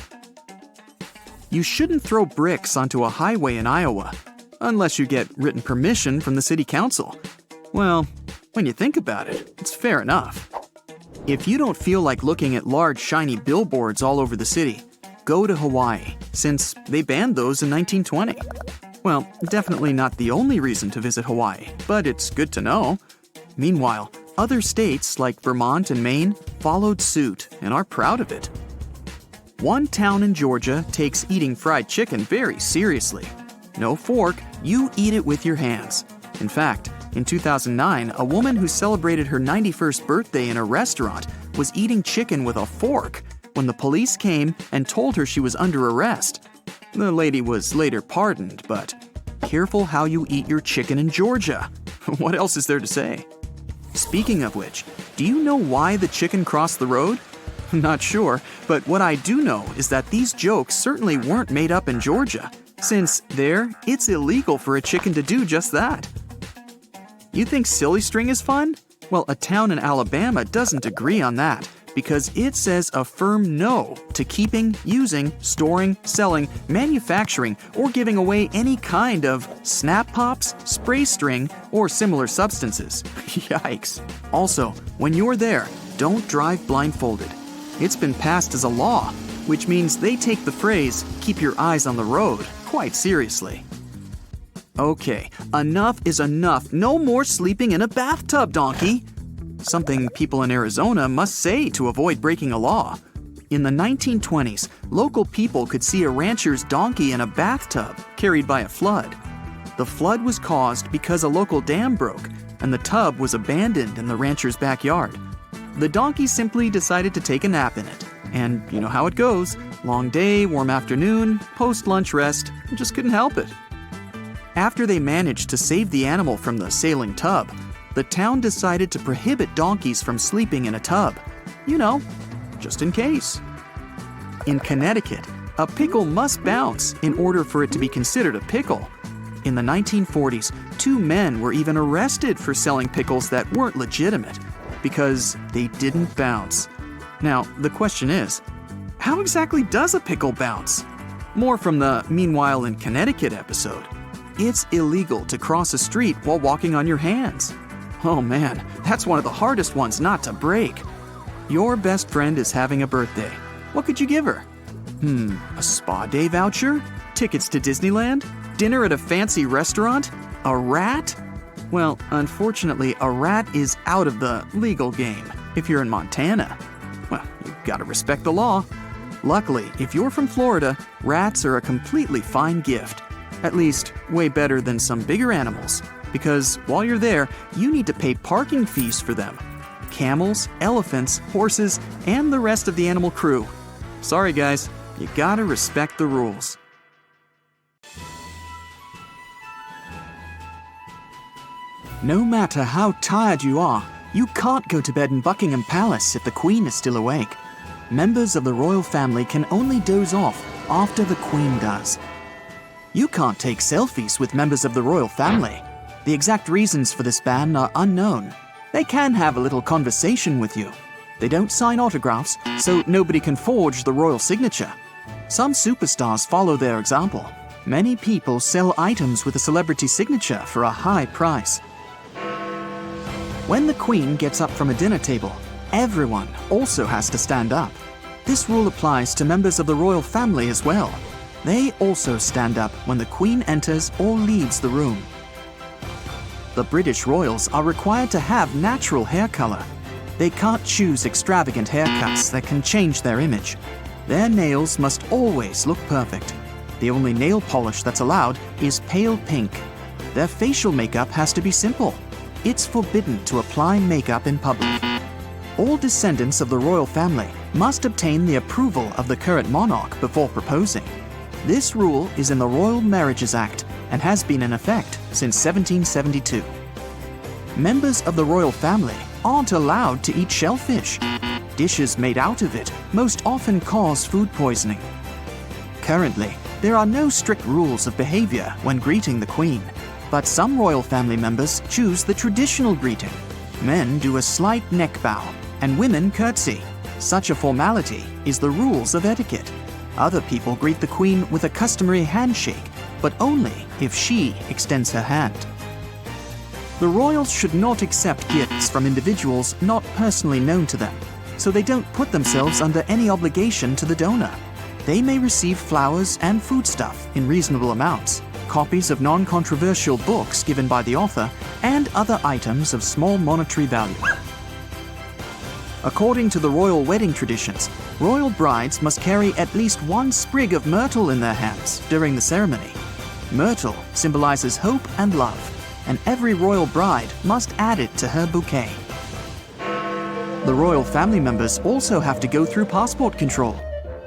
[SPEAKER 3] You shouldn't throw bricks onto a highway in Iowa, unless you get written permission from the city council. Well, when you think about it, it's fair enough. If you don't feel like looking at large shiny billboards all over the city, go to Hawaii, since they banned those in 1920. Well, definitely not the only reason to visit Hawaii, but it's good to know. Meanwhile, other states like Vermont and Maine followed suit and are proud of it. One town in Georgia takes eating fried chicken very seriously. No fork, you eat it with your hands. In fact, in 2009, a woman who celebrated her 91st birthday in a restaurant was eating chicken with a fork when the police came and told her she was under arrest. The lady was later pardoned, but careful how you eat your chicken in Georgia. What else is there to say? Speaking of which, do you know why the chicken crossed the road? Not sure, but what I do know is that these jokes certainly weren't made up in Georgia, since there, it's illegal for a chicken to do just that. You think silly string is fun? Well, a town in Alabama doesn't agree on that, because it says a firm no to keeping, using, storing, selling, manufacturing, or giving away any kind of snap pops, spray string, or similar substances. Yikes. Also, when you're there, don't drive blindfolded. It's been passed as a law, which means they take the phrase, "keep your eyes on the road," quite seriously. Okay, enough is enough. No more sleeping in a bathtub, donkey. Something people in Arizona must say to avoid breaking a law. In the 1920s, local people could see a rancher's donkey in a bathtub carried by a flood. The flood was caused because a local dam broke and the tub was abandoned in the rancher's backyard. The donkey simply decided to take a nap in it. And you know how it goes. Long day, warm afternoon, post-lunch rest, just couldn't help it. After they managed to save the animal from the sailing tub, the town decided to prohibit donkeys from sleeping in a tub. You know, just in case. In Connecticut, a pickle must bounce in order for it to be considered a pickle. In the 1940s, 2 men were even arrested for selling pickles that weren't legitimate because they didn't bounce. Now, the question is, how exactly does a pickle bounce? More from the Meanwhile in Connecticut episode. It's illegal to cross a street while walking on your hands. Oh man, that's one of the hardest ones not to break. Your best friend is having a birthday. What could you give her? A spa day voucher? Tickets to Disneyland? Dinner at a fancy restaurant? A rat? Well, unfortunately, a rat is out of the legal game if you're in Montana. Well, you've got to respect the law. Luckily, if you're from Florida, rats are a completely fine gift. At least, way better than some bigger animals. Because while you're there, you need to pay parking fees for them. Camels, elephants, horses, and the rest of the animal crew. Sorry guys, you gotta respect the rules. No matter how tired you are, you can't go to bed in Buckingham Palace if the Queen is still awake. Members of the royal family can only doze off after the Queen does. You can't take selfies with members of the royal family. The exact reasons for this ban are unknown. They can have a little conversation with you. They don't sign autographs, so nobody can forge the royal signature. Some superstars follow their example. Many people sell items with a celebrity signature for a high price. When the Queen gets up from a dinner table, everyone also has to stand up. This rule applies to members of the royal family as well. They also stand up when the Queen enters or leaves the room. The British royals are required to have natural hair color. They can't choose extravagant haircuts that can change their image. Their nails must always look perfect. The only nail polish that's allowed is pale pink. Their facial makeup has to be simple. It's forbidden to apply makeup in public. All descendants of the royal family must obtain the approval of the current monarch before proposing. This rule is in the Royal Marriages Act and has been in effect since 1772. Members of the royal family aren't allowed to eat shellfish. Dishes made out of it most often cause food poisoning. Currently, there are no strict rules of behavior when greeting the Queen, but some royal family members choose the traditional greeting. Men do a slight neck bow, and women curtsy. Such a formality is the rules of etiquette. Other people greet the Queen with a customary handshake, but only if she extends her hand. The royals should not accept gifts from individuals not personally known to them, so they don't put themselves under any obligation to the donor. They may receive flowers and foodstuff in reasonable amounts, copies of non-controversial books given by the author, and other items of small monetary value. According to the royal wedding traditions, royal brides must carry at least 1 sprig of myrtle in their hands during the ceremony. Myrtle symbolizes hope and love, and every royal bride must add it to her bouquet. The royal family members also have to go through passport control.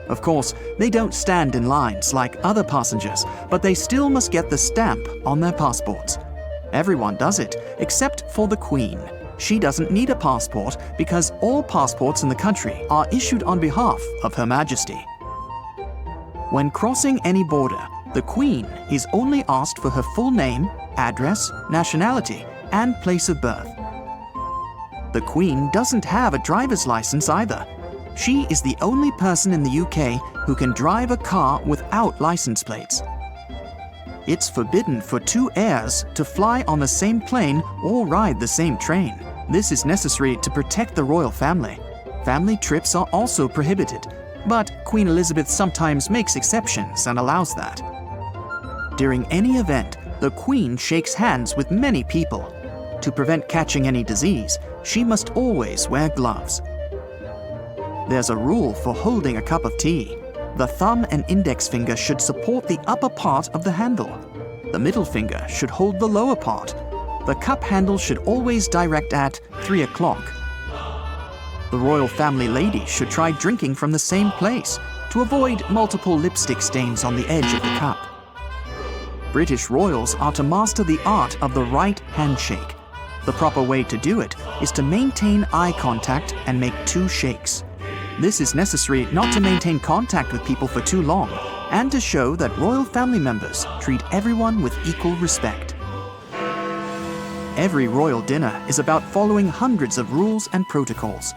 [SPEAKER 3] Of course, they don't stand in lines like other passengers, but they still must get the stamp on their passports. Everyone does it, except for the Queen. She doesn't need a passport because all passports in the country are issued on behalf of Her Majesty. When crossing any border, the Queen is only asked for her full name, address, nationality, and place of birth. The Queen doesn't have a driver's license either, She is the only person in the UK who can drive a car without license plates. It's forbidden for two heirs to fly on the same plane or ride the same train. This is necessary to protect the royal family. Family trips are also prohibited, but Queen Elizabeth sometimes makes exceptions and allows that. During any event, the Queen shakes hands with many people. To prevent catching any disease, she must always wear gloves. There's a rule for holding a cup of tea. The thumb and index finger should support the upper part of the handle. The middle finger should hold the lower part. The cup handle should always direct at 3 o'clock. The royal family lady should try drinking from the same place to avoid multiple lipstick stains on the edge of the cup. British royals are to master the art of the right handshake. The proper way to do it is to maintain eye contact and make 2 shakes. This is necessary not to maintain contact with people for too long and to show that royal family members treat everyone with equal respect. Every royal dinner is about following hundreds of rules and protocols.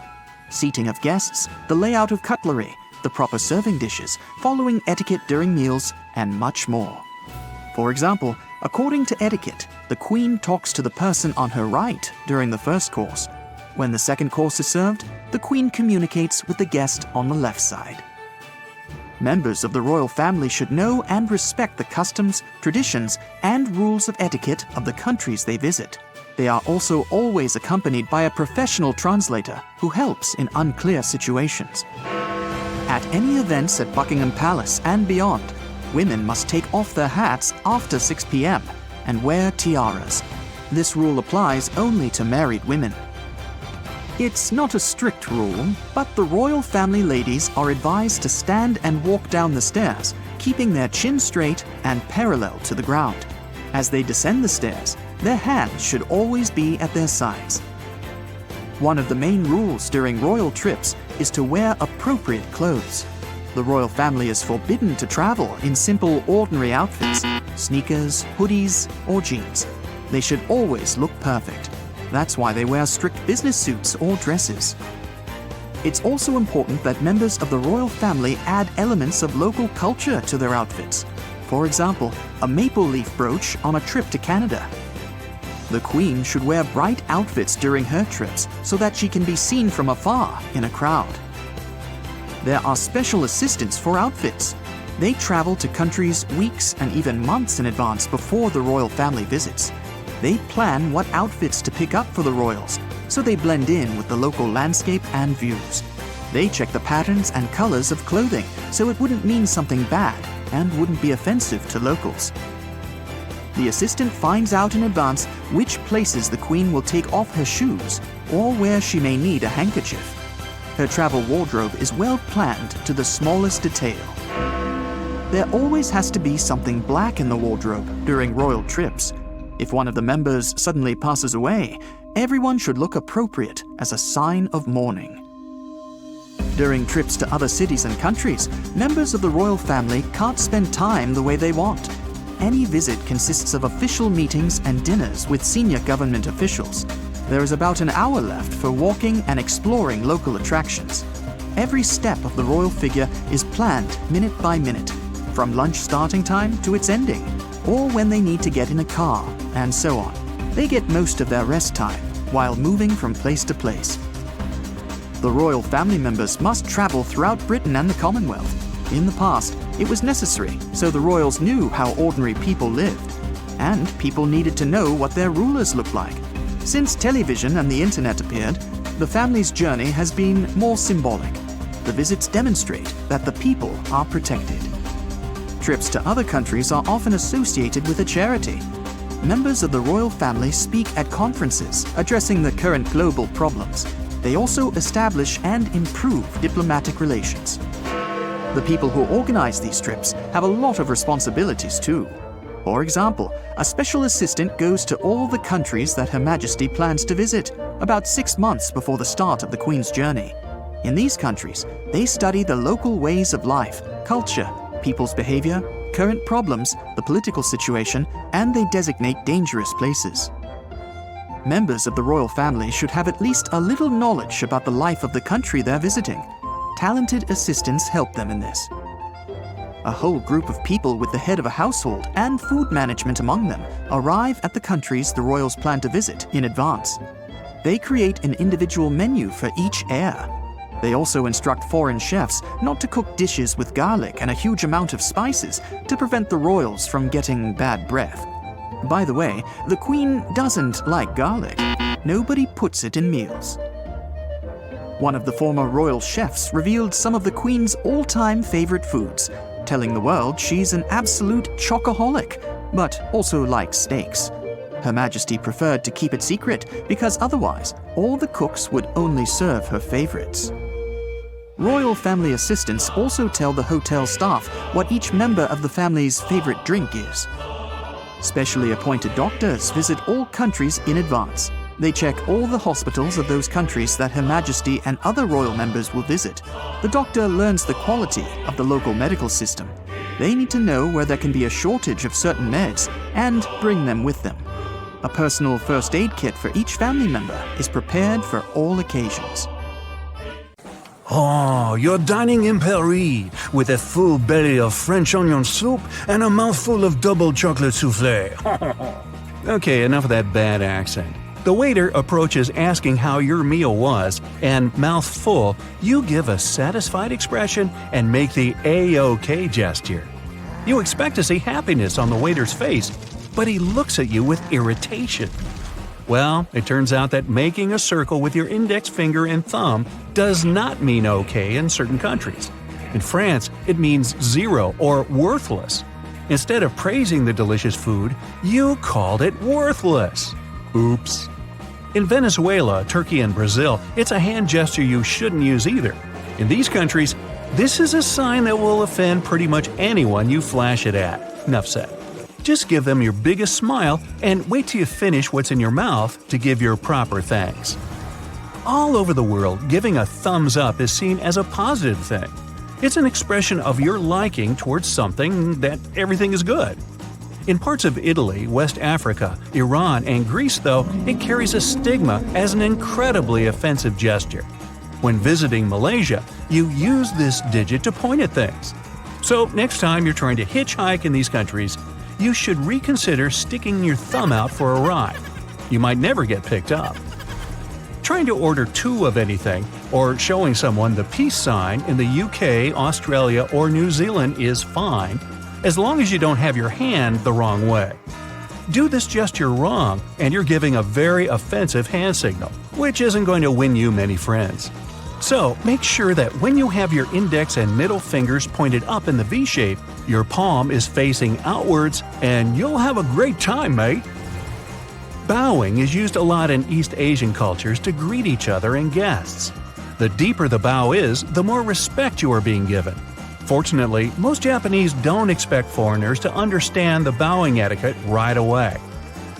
[SPEAKER 3] Seating of guests, the layout of cutlery, the proper serving dishes, following etiquette during meals, and much more. For example, according to etiquette, the Queen talks to the person on her right during the first course. When the second course is served, the Queen communicates with the guest on the left side. Members of the royal family should know and respect the customs, traditions, and rules of etiquette of the countries they visit. They are also always accompanied by a professional translator who helps in unclear situations. At any events at Buckingham Palace and beyond, women must take off their hats after 6 p.m. and wear tiaras. This rule applies only to married women. It's not a strict rule, but the royal family ladies are advised to stand and walk down the stairs, keeping their chin straight and parallel to the ground. As they descend the stairs, their hands should always be at their sides. One of the main rules during royal trips is to wear appropriate clothes. The royal family is forbidden to travel in simple, ordinary outfits, sneakers, hoodies, or jeans. They should always look perfect. That's why they wear strict business suits or dresses. It's also important that members of the royal family add elements of local culture to their outfits. For example, a maple leaf brooch on a trip to Canada. The Queen should wear bright outfits during her trips so that she can be seen from afar in a crowd. There are special assistants for outfits. They travel to countries weeks and even months in advance before the royal family visits. They plan what outfits to pick up for the royals, so they blend in with the local landscape and views. They check the patterns and colors of clothing so it wouldn't mean something bad and wouldn't be offensive to locals. The assistant finds out in advance which places the Queen will take off her shoes or where she may need a handkerchief. Her travel wardrobe is well planned to the smallest detail. There always has to be something black in the wardrobe during royal trips. If one of the members suddenly passes away, everyone should look appropriate as a sign of mourning. During trips to other cities and countries, members of the royal family can't spend time the way they want. Any visit consists of official meetings and dinners with senior government officials. There is about an hour left for walking and exploring local attractions. Every step of the royal figure is planned minute by minute, from lunch starting time to its ending, or when they need to get in a car, and so on. They get most of their rest time while moving from place to place. The royal family members must travel throughout Britain and the Commonwealth. In the past, it was necessary, so the royals knew how ordinary people lived, and people needed to know what their rulers looked like. Since television and the internet appeared, the family's journey has been more symbolic. The visits demonstrate that the people are protected. Trips to other countries are often associated with a charity. Members of the royal family speak at conferences addressing the current global problems. They also establish and improve diplomatic relations. The people who organize these trips have a lot of responsibilities too. For example, a special assistant goes to all the countries that Her Majesty plans to visit about 6 months before the start of the Queen's journey. In these countries, they study the local ways of life, culture, people's behavior, current problems, the political situation, and they designate dangerous places. Members of the royal family should have at least a little knowledge about the life of the country they're visiting. talented assistants help them in this. A whole group of people with the head of a household and food management among them arrive at the countries the royals plan to visit in advance. They create an individual menu for each heir. They also instruct foreign chefs not to cook dishes with garlic and a huge amount of spices to prevent the royals from getting bad breath. By the way, the queen doesn't like garlic. Nobody puts it in meals. One of the former royal chefs revealed some of the queen's all-time favorite foods, telling the world she's an absolute chocoholic, but also likes steaks. Her Majesty preferred to keep it secret because otherwise all the cooks would only serve her favorites. Royal family assistants also tell the hotel staff what each member of the family's favorite drink is. Specially appointed doctors visit all countries in advance. They check all the hospitals of those countries that Her Majesty and other royal members will visit. The doctor learns the quality of the local medical system. They need to know where there can be a shortage of certain meds and bring them with them. A personal first aid kit for each family member is prepared for all occasions.
[SPEAKER 2] Oh, you're dining in Paris with a full belly of French onion soup and a mouthful of double chocolate soufflé. Okay, enough of that bad accent. The waiter approaches asking how your meal was, and mouth full, you give a satisfied expression and make the A-OK gesture. You expect to see happiness on the waiter's face, but he looks at you with irritation. Well, it turns out that making a circle with your index finger and thumb does not mean okay in certain countries. In France, it means zero or worthless. Instead of praising the delicious food, you called it worthless. Oops. In Venezuela, Turkey, and Brazil, it's a hand gesture you shouldn't use either. In these countries, this is a sign that will offend pretty much anyone you flash it at. Enough said. Just give them your biggest smile and wait till you finish what's in your mouth to give your proper thanks. All over the world, giving a thumbs up is seen as a positive thing. It's an expression of your liking towards something, that everything is good. In parts of Italy, West Africa, Iran, and Greece, though, it carries a stigma as an incredibly offensive gesture. When visiting Malaysia, you use this digit to point at things. So next time you're trying to hitchhike in these countries, you should reconsider sticking your thumb out for a ride. You might never get picked up. Trying to order two of anything or showing someone the peace sign in the UK, Australia, or New Zealand is fine, as long as you don't have your hand the wrong way. Do this gesture wrong, and you're giving a very offensive hand signal, which isn't going to win you many friends. So make sure that when you have your index and middle fingers pointed up in the V shape, your palm is facing outwards, and you'll have a great time, mate. Bowing is used a lot in East Asian cultures to greet each other and guests. The deeper the bow is, the more respect you are being given. Fortunately, most Japanese don't expect foreigners to understand the bowing etiquette right away.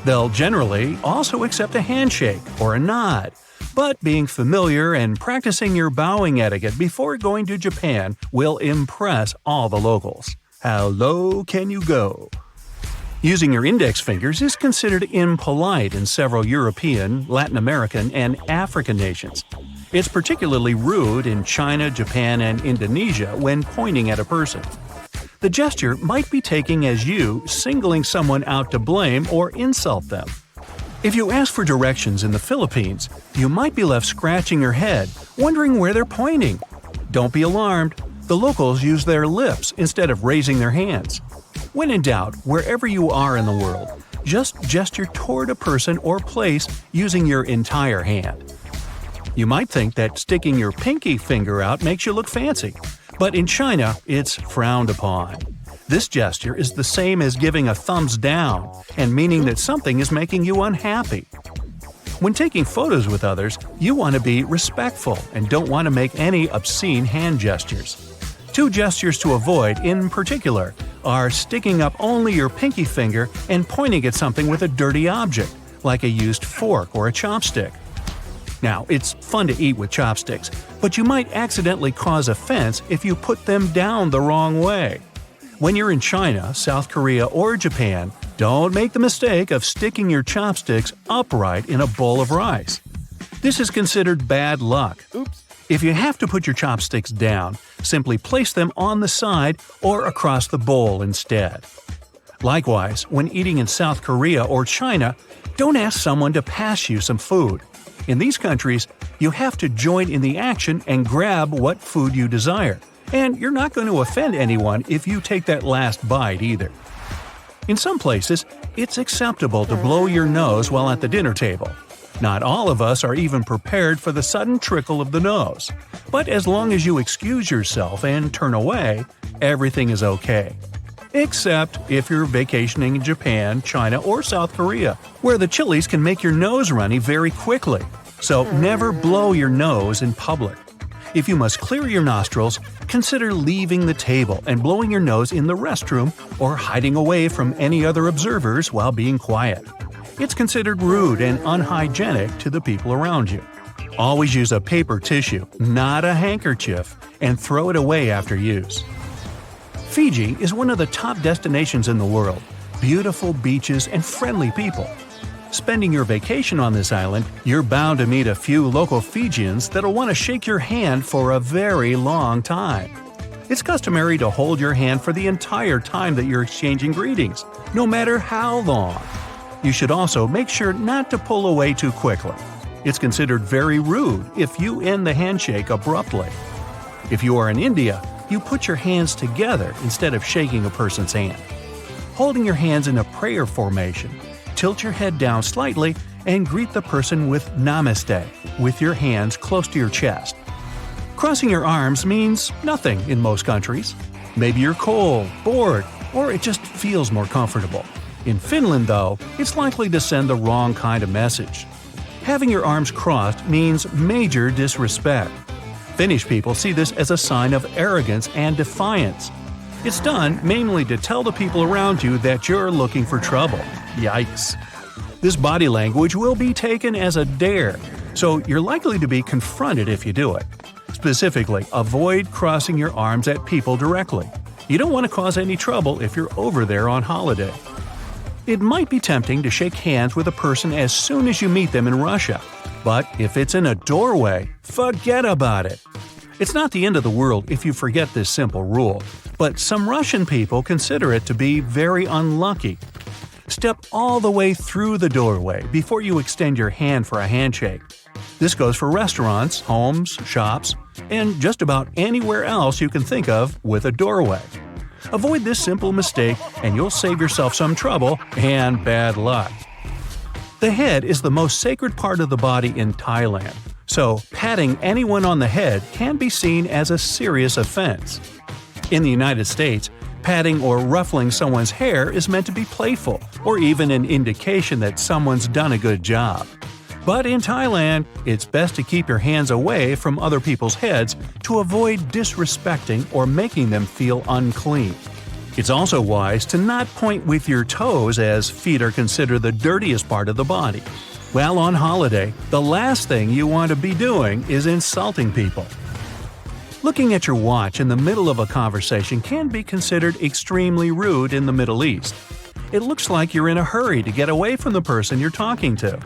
[SPEAKER 2] They'll generally also accept a handshake or a nod. But being familiar and practicing your bowing etiquette before going to Japan will impress all the locals. How low can you go? Using your index fingers is considered impolite in several European, Latin American, and African nations. It's particularly rude in China, Japan, and Indonesia when pointing at a person. The gesture might be taken as you singling someone out to blame or insult them. If you ask for directions in the Philippines, you might be left scratching your head, wondering where they're pointing. Don't be alarmed. The locals use their lips instead of raising their hands. When in doubt, wherever you are in the world, just gesture toward a person or place using your entire hand. You might think that sticking your pinky finger out makes you look fancy, but in China, it's frowned upon. This gesture is the same as giving a thumbs down and meaning that something is making you unhappy. When taking photos with others, you want to be respectful and don't want to make any obscene hand gestures. Two gestures to avoid, in particular, are sticking up only your pinky finger and pointing at something with a dirty object, like a used fork or a chopstick. Now, it's fun to eat with chopsticks, but you might accidentally cause offense if you put them down the wrong way. When you're in China, South Korea, or Japan, don't make the mistake of sticking your chopsticks upright in a bowl of rice. This is considered bad luck.
[SPEAKER 4] Oops.
[SPEAKER 2] If you have to put your chopsticks down, simply place them on the side or across the bowl instead. Likewise, when eating in South Korea or China, don't ask someone to pass you some food. In these countries, you have to join in the action and grab what food you desire, and you're not going to offend anyone if you take that last bite either. In some places, it's acceptable to blow your nose while at the dinner table. Not all of us are even prepared for the sudden trickle of the nose, but as long as you excuse yourself and turn away, everything is okay. Except if you're vacationing in Japan, China, or South Korea, where the chilies can make your nose runny very quickly. So never blow your nose in public. If you must clear your nostrils, consider leaving the table and blowing your nose in the restroom or hiding away from any other observers while being quiet. It's considered rude and unhygienic to the people around you. Always use a paper tissue, not a handkerchief, and throw it away after use. Fiji is one of the top destinations in the world. Beautiful beaches and friendly people. Spending your vacation on this island, you're bound to meet a few local Fijians that'll want to shake your hand for a very long time. It's customary to hold your hand for the entire time that you're exchanging greetings, no matter how long. You should also make sure not to pull away too quickly. It's considered very rude if you end the handshake abruptly. If you are in India, you put your hands together instead of shaking a person's hand. Holding your hands in a prayer formation, tilt your head down slightly and greet the person with Namaste with your hands close to your chest. Crossing your arms means nothing in most countries. Maybe you're cold, bored, or it just feels more comfortable. In Finland, though, it's likely to send the wrong kind of message. Having your arms crossed means major disrespect. Finnish people see this as a sign of arrogance and defiance. It's done mainly to tell the people around you that you're looking for trouble. Yikes. This body language will be taken as a dare, so you're likely to be confronted if you do it. Specifically, avoid crossing your arms at people directly. You don't want to cause any trouble if you're over there on holiday. It might be tempting to shake hands with a person as soon as you meet them in Russia, but if it's in a doorway, forget about it. It's not the end of the world if you forget this simple rule, but some Russian people consider it to be very unlucky. Step all the way through the doorway before you extend your hand for a handshake. This goes for restaurants, homes, shops, and just about anywhere else you can think of with a doorway. Avoid this simple mistake and you'll save yourself some trouble and bad luck. The head is the most sacred part of the body in Thailand, so patting anyone on the head can be seen as a serious offense. In the United States, patting or ruffling someone's hair is meant to be playful or even an indication that someone's done a good job. But in Thailand, it's best to keep your hands away from other people's heads to avoid disrespecting or making them feel unclean. It's also wise to not point with your toes, as feet are considered the dirtiest part of the body. While on holiday, the last thing you want to be doing is insulting people. Looking at your watch in the middle of a conversation can be considered extremely rude in the Middle East. It looks like you're in a hurry to get away from the person you're talking to.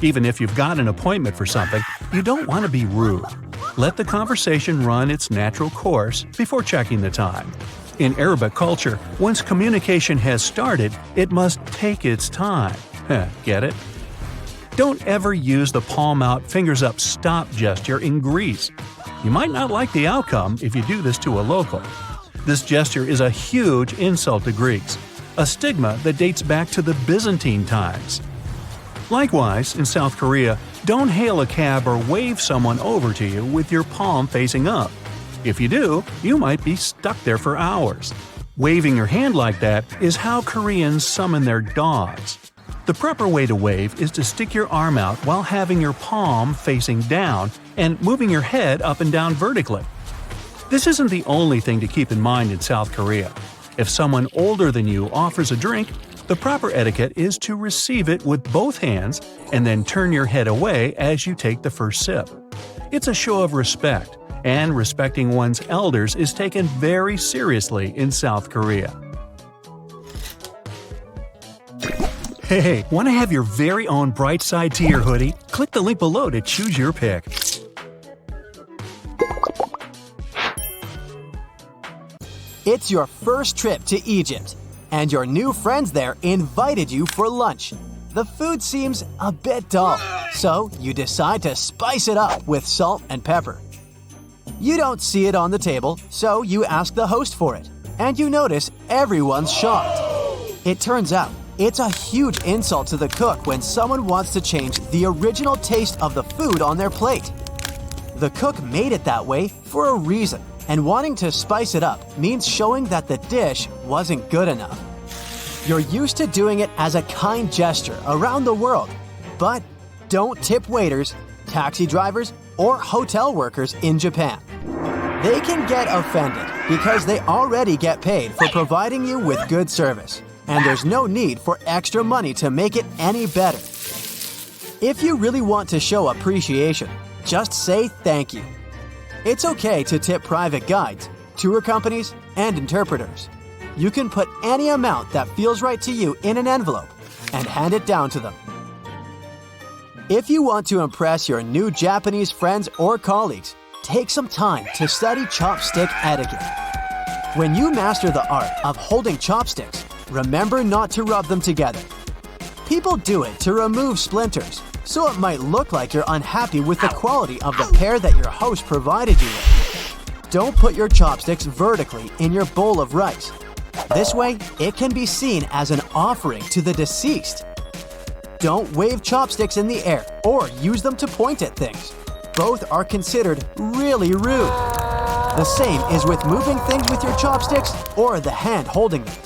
[SPEAKER 2] Even if you've got an appointment for something, you don't want to be rude. Let the conversation run its natural course before checking the time. In Arabic culture, once communication has started, it must take its time. Get it? Don't ever use the palm out, fingers up stop gesture in Greece. You might not like the outcome if you do this to a local. This gesture is a huge insult to Greeks, a stigma that dates back to the Byzantine times. Likewise, in South Korea, don't hail a cab or wave someone over to you with your palm facing up. If you do, you might be stuck there for hours. Waving your hand like that is how Koreans summon their dogs. The proper way to wave is to stick your arm out while having your palm facing down and moving your head up and down vertically. This isn't the only thing to keep in mind in South Korea. If someone older than you offers a drink, the proper etiquette is to receive it with both hands and then turn your head away as you take the first sip. It's a show of respect, and respecting one's elders is taken very seriously in South Korea. Hey, want to have your very own bright side to your hoodie? Click the link below to choose your pick.
[SPEAKER 1] It's your first trip to Egypt, and your new friends there invited you for lunch. The food seems a bit dull, so you decide to spice it up with salt and pepper. You don't see it on the table, so you ask the host for it, and you notice everyone's shocked. It turns out it's a huge insult to the cook when someone wants to change the original taste of the food on their plate. The cook made it that way for a reason, and wanting to spice it up means showing that the dish wasn't good enough. You're used to doing it as a kind gesture around the world, but don't tip waiters, taxi drivers, or hotel workers in Japan. They can get offended because they already get paid for providing you with good service, and there's no need for extra money to make it any better. If you really want to show appreciation, just say thank you. It's okay to tip private guides, tour companies, and interpreters. You can put any amount that feels right to you in an envelope and hand it down to them. If you want to impress your new Japanese friends or colleagues, take some time to study chopstick etiquette. When you master the art of holding chopsticks, remember not to rub them together. People do it to remove splinters, so it might look like you're unhappy with the quality of the pair that your host provided you with. Don't put your chopsticks vertically in your bowl of rice. This way, it can be seen as an offering to the deceased. Don't wave chopsticks in the air or use them to point at things. Both are considered really rude. The same is with moving things with your chopsticks or the hand holding them.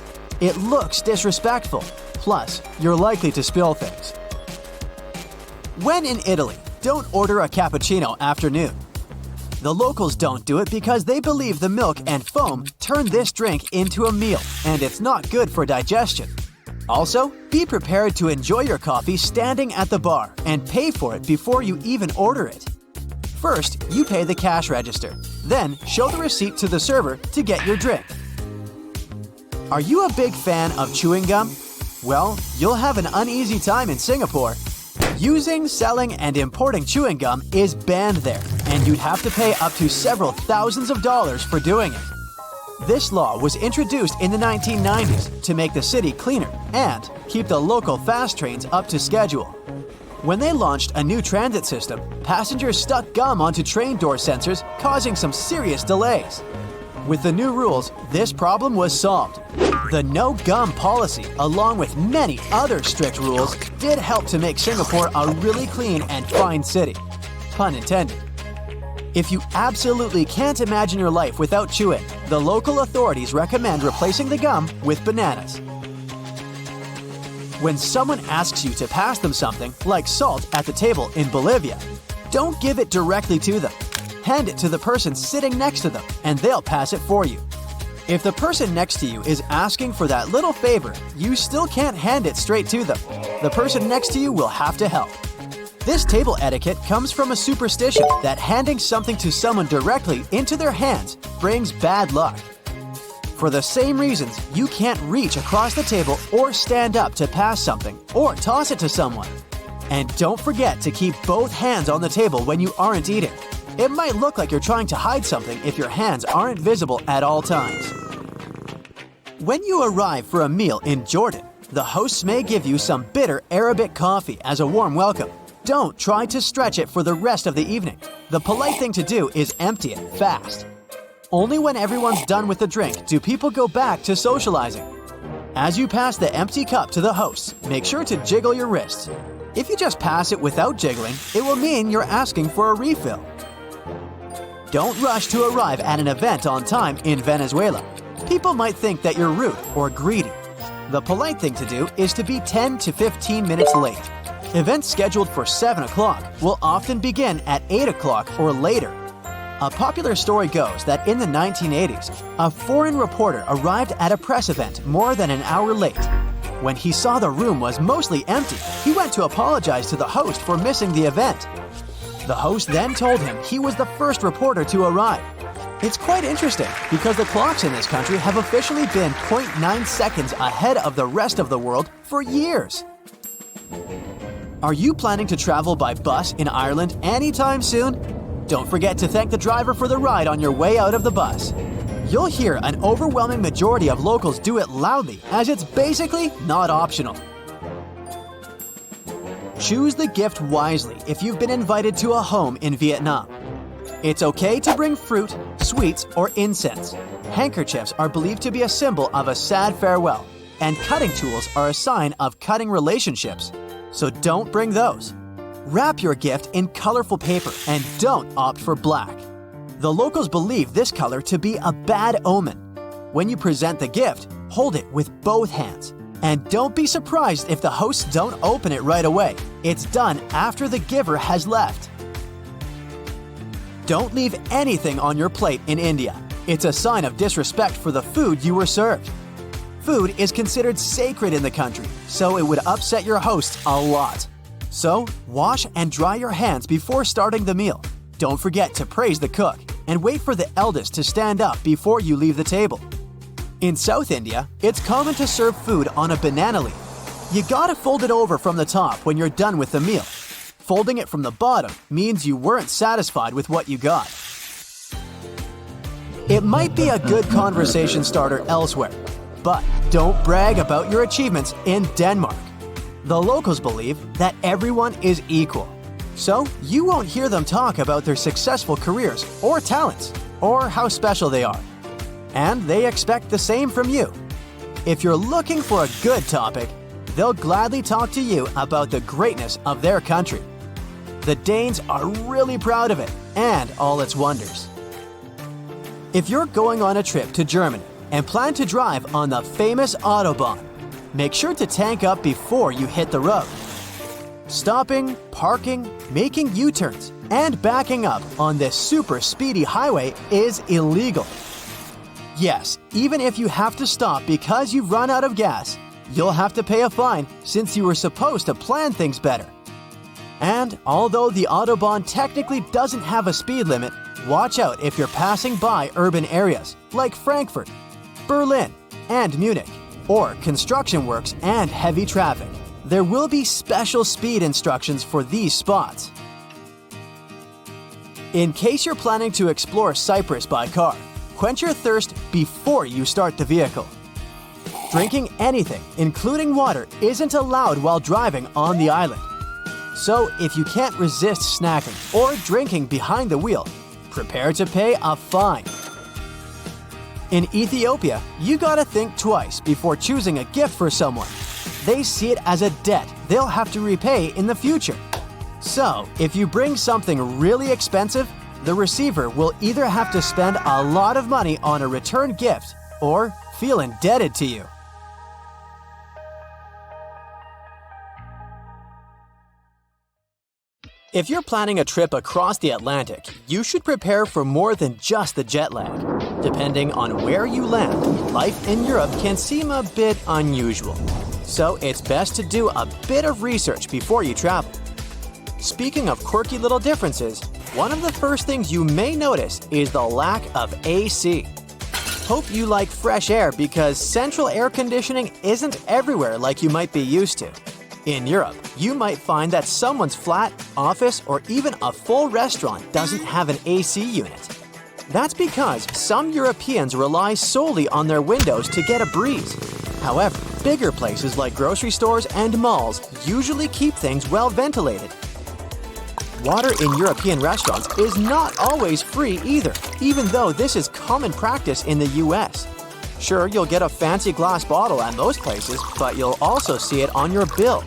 [SPEAKER 1] It looks disrespectful, plus you're likely to spill things. When in Italy, don't order a cappuccino after noon. The locals don't do it because they believe the milk and foam turn this drink into a meal, and it's not good for digestion. Also, be prepared to enjoy your coffee standing at the bar and pay for it before you even order it. First, you pay the cash register, then show the receipt to the server to get your drink. Are you a big fan of chewing gum? Well, you'll have an uneasy time in Singapore. Using, selling, and importing chewing gum is banned there, and you'd have to pay up to several thousands of dollars for doing it. This law was introduced in the 1990s to make the city cleaner and keep the local fast trains up to schedule. When they launched a new transit system, passengers stuck gum onto train door sensors, causing some serious delays. With the new rules, this problem was solved. The no gum policy, along with many other strict rules, did help to make Singapore a really clean and fine city. Pun intended. If you absolutely can't imagine your life without chewing, the local authorities recommend replacing the gum with bananas. When someone asks you to pass them something, like salt at the table in Bolivia, don't give it directly to them. Hand it to the person sitting next to them, and they'll pass it for you. If the person next to you is asking for that little favor, you still can't hand it straight to them. The person next to you will have to help. This table etiquette comes from a superstition that handing something to someone directly into their hands brings bad luck. For the same reasons, you can't reach across the table or stand up to pass something or toss it to someone. And don't forget to keep both hands on the table when you aren't eating. It might look like you're trying to hide something if your hands aren't visible at all times. When you arrive for a meal in Jordan, the hosts may give you some bitter Arabic coffee as a warm welcome. Don't try to stretch it for the rest of the evening. The polite thing to do is empty it fast. Only when everyone's done with the drink do people go back to socializing. As you pass the empty cup to the hosts, make sure to jiggle your wrists. If you just pass it without jiggling, it will mean you're asking for a refill. Don't rush to arrive at an event on time in Venezuela. People might think that you're rude or greedy. The polite thing to do is to be 10 to 15 minutes late. Events scheduled for 7 o'clock will often begin at 8 o'clock or later. A popular story goes that in the 1980s, a foreign reporter arrived at a press event more than an hour late. When he saw the room was mostly empty, he went to apologize to the host for missing the event. The host then told him he was the first reporter to arrive. It's quite interesting because the clocks in this country have officially been 0.9 seconds ahead of the rest of the world for years. Are you planning to travel by bus in Ireland anytime soon? Don't forget to thank the driver for the ride on your way out of the bus. You'll hear an overwhelming majority of locals do it loudly, as it's basically not optional. Choose the gift wisely if you've been invited to a home in Vietnam. It's okay to bring fruit, sweets, or incense. Handkerchiefs are believed to be a symbol of a sad farewell, and cutting tools are a sign of cutting relationships. So don't bring those. Wrap your gift in colorful paper and don't opt for black. The locals believe this color to be a bad omen. When you present the gift, hold it with both hands. And don't be surprised if the hosts don't open it right away. It's done after the giver has left. Don't leave anything on your plate in India. It's a sign of disrespect for the food you were served. Food is considered sacred in the country, so it would upset your hosts a lot. So, wash and dry your hands before starting the meal. Don't forget to praise the cook and wait for the eldest to stand up before you leave the table. In South India, it's common to serve food on a banana leaf. You gotta fold it over from the top when you're done with the meal. Folding it from the bottom means you weren't satisfied with what you got. It might be a good conversation starter elsewhere, but don't brag about your achievements in Denmark. The locals believe that everyone is equal, so you won't hear them talk about their successful careers or talents or how special they are. And they expect the same from you. If you're looking for a good topic, they'll gladly talk to you about the greatness of their country. The Danes are really proud of it and all its wonders. If you're going on a trip to Germany and plan to drive on the famous Autobahn, make sure to tank up before you hit the road. Stopping, parking, making U-turns, and backing up on this super speedy highway is illegal. Yes, even if you have to stop because you've run out of gas, you'll have to pay a fine since you were supposed to plan things better. And although the Autobahn technically doesn't have a speed limit, watch out if you're passing by urban areas like Frankfurt, Berlin, and Munich, or construction works and heavy traffic. There will be special speed instructions for these spots. In case you're planning to explore Cyprus by car, quench your thirst before you start the vehicle. Drinking anything, including water, isn't allowed while driving on the island. So if you can't resist snacking or drinking behind the wheel, prepare to pay a fine. In Ethiopia, you gotta think twice before choosing a gift for someone. They see it as a debt they'll have to repay in the future. So, if you bring something really expensive, the receiver will either have to spend a lot of money on a return gift or feel indebted to you. If you're planning a trip across the Atlantic, you should prepare for more than just the jet lag. Depending on where you land, life in Europe can seem a bit unusual. So it's best to do a bit of research before you travel. Speaking of quirky little differences, one of the first things you may notice is the lack of AC. Hope you like fresh air because central air conditioning isn't everywhere like you might be used to. In Europe, you might find that someone's flat, office, or even a full restaurant doesn't have an AC unit. That's because some Europeans rely solely on their windows to get a breeze. However, bigger places like grocery stores and malls usually keep things well ventilated. Water in European restaurants is not always free either, even though this is common practice in the US. Sure, you'll get a fancy glass bottle at most places, but you'll also see it on your bill.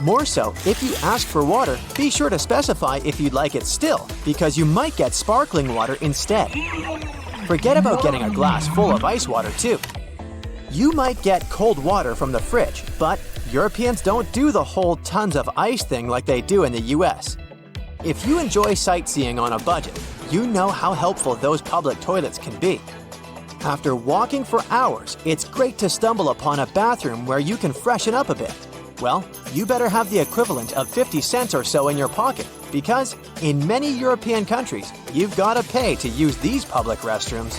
[SPEAKER 1] More so, if you ask for water, be sure to specify if you'd like it still, because you might get sparkling water instead. Forget about getting a glass full of ice water too. You might get cold water from the fridge, but Europeans don't do the whole tons of ice thing like they do in the US. If you enjoy sightseeing on a budget, you know how helpful those public toilets can be. After walking for hours, it's great to stumble upon a bathroom where you can freshen up a bit. Well, you better have the equivalent of 50 cents or so in your pocket, because in many European countries, you've got to pay to use these public restrooms.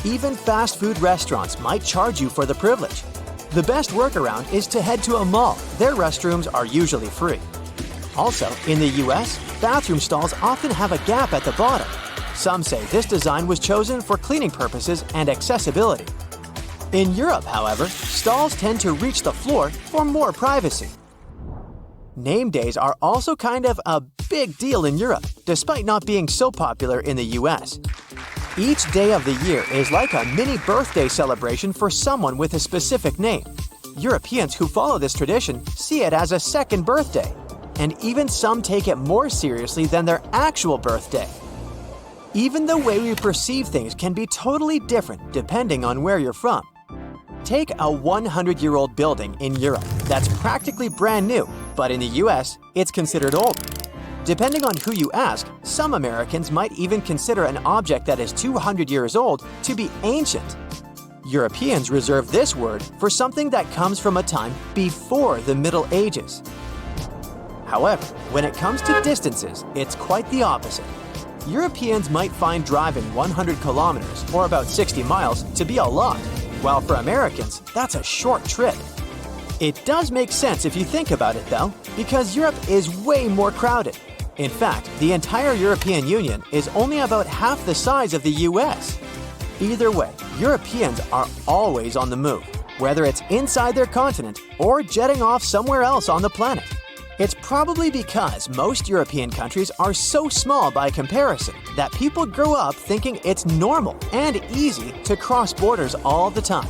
[SPEAKER 1] Even fast food restaurants might charge you for the privilege. The best workaround is to head to a mall. Their restrooms are usually free. Also, in the US, bathroom stalls often have a gap at the bottom. Some say this design was chosen for cleaning purposes and accessibility. In Europe, however, stalls tend to reach the floor for more privacy. Name days are also kind of a big deal in Europe, despite not being so popular in the US. Each day of the year is like a mini birthday celebration for someone with a specific name. Europeans who follow this tradition see it as a second birthday, and even some take it more seriously than their actual birthday. Even the way we perceive things can be totally different depending on where you're from. Take a 100-year-old building in Europe that's practically brand new, but in the US, it's considered old. Depending on who you ask, some Americans might even consider an object that is 200 years old to be ancient. Europeans reserve this word for something that comes from a time before the Middle Ages. However, when it comes to distances, it's quite the opposite. Europeans might find driving 100 kilometers, or about 60 miles, to be a lot, while for Americans, that's a short trip. It does make sense if you think about it, though, because Europe is way more crowded. In fact, the entire European Union is only about half the size of the US. Either way, Europeans are always on the move, whether it's inside their continent or jetting off somewhere else on the planet. It's probably because most European countries are so small by comparison that people grow up thinking it's normal and easy to cross borders all the time.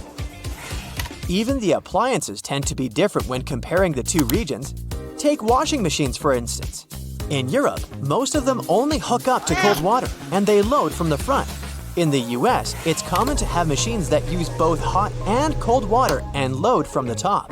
[SPEAKER 1] Even the appliances tend to be different when comparing the two regions. Take washing machines, for instance. In Europe, most of them only hook up to cold water, and they load from the front. In the US, it's common to have machines that use both hot and cold water and load from the top.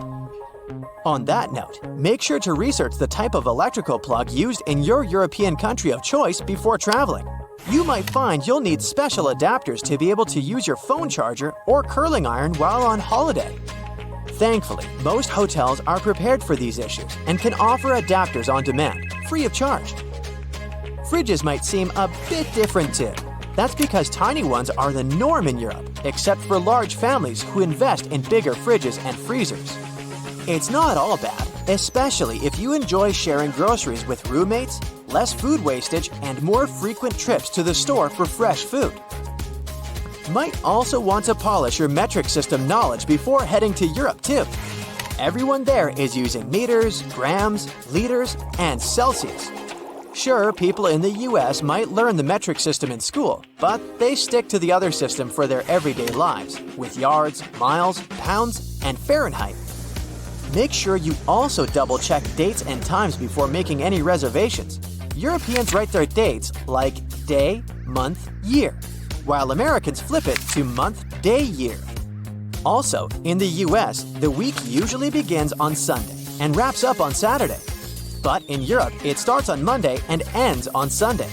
[SPEAKER 1] On that note, make sure to research the type of electrical plug used in your European country of choice before traveling. You might find you'll need special adapters to be able to use your phone charger or curling iron while on holiday. Thankfully, most hotels are prepared for these issues and can offer adapters on demand, free of charge. Fridges might seem a bit different too. That's because tiny ones are the norm in Europe, except for large families who invest in bigger fridges and freezers. It's not all bad, especially if you enjoy sharing groceries with roommates, less food wastage, and more frequent trips to the store for fresh food. Might also want to polish your metric system knowledge before heading to Europe too. Everyone there is using meters, grams, liters, and Celsius. Sure, people in the US might learn the metric system in school, but they stick to the other system for their everyday lives, with yards, miles, pounds, and Fahrenheit. Make sure you also double-check dates and times before making any reservations. Europeans write their dates like day, month, year, while Americans flip it to month, day, year. Also, in the US, the week usually begins on Sunday and wraps up on Saturday. But in Europe, it starts on Monday and ends on Sunday.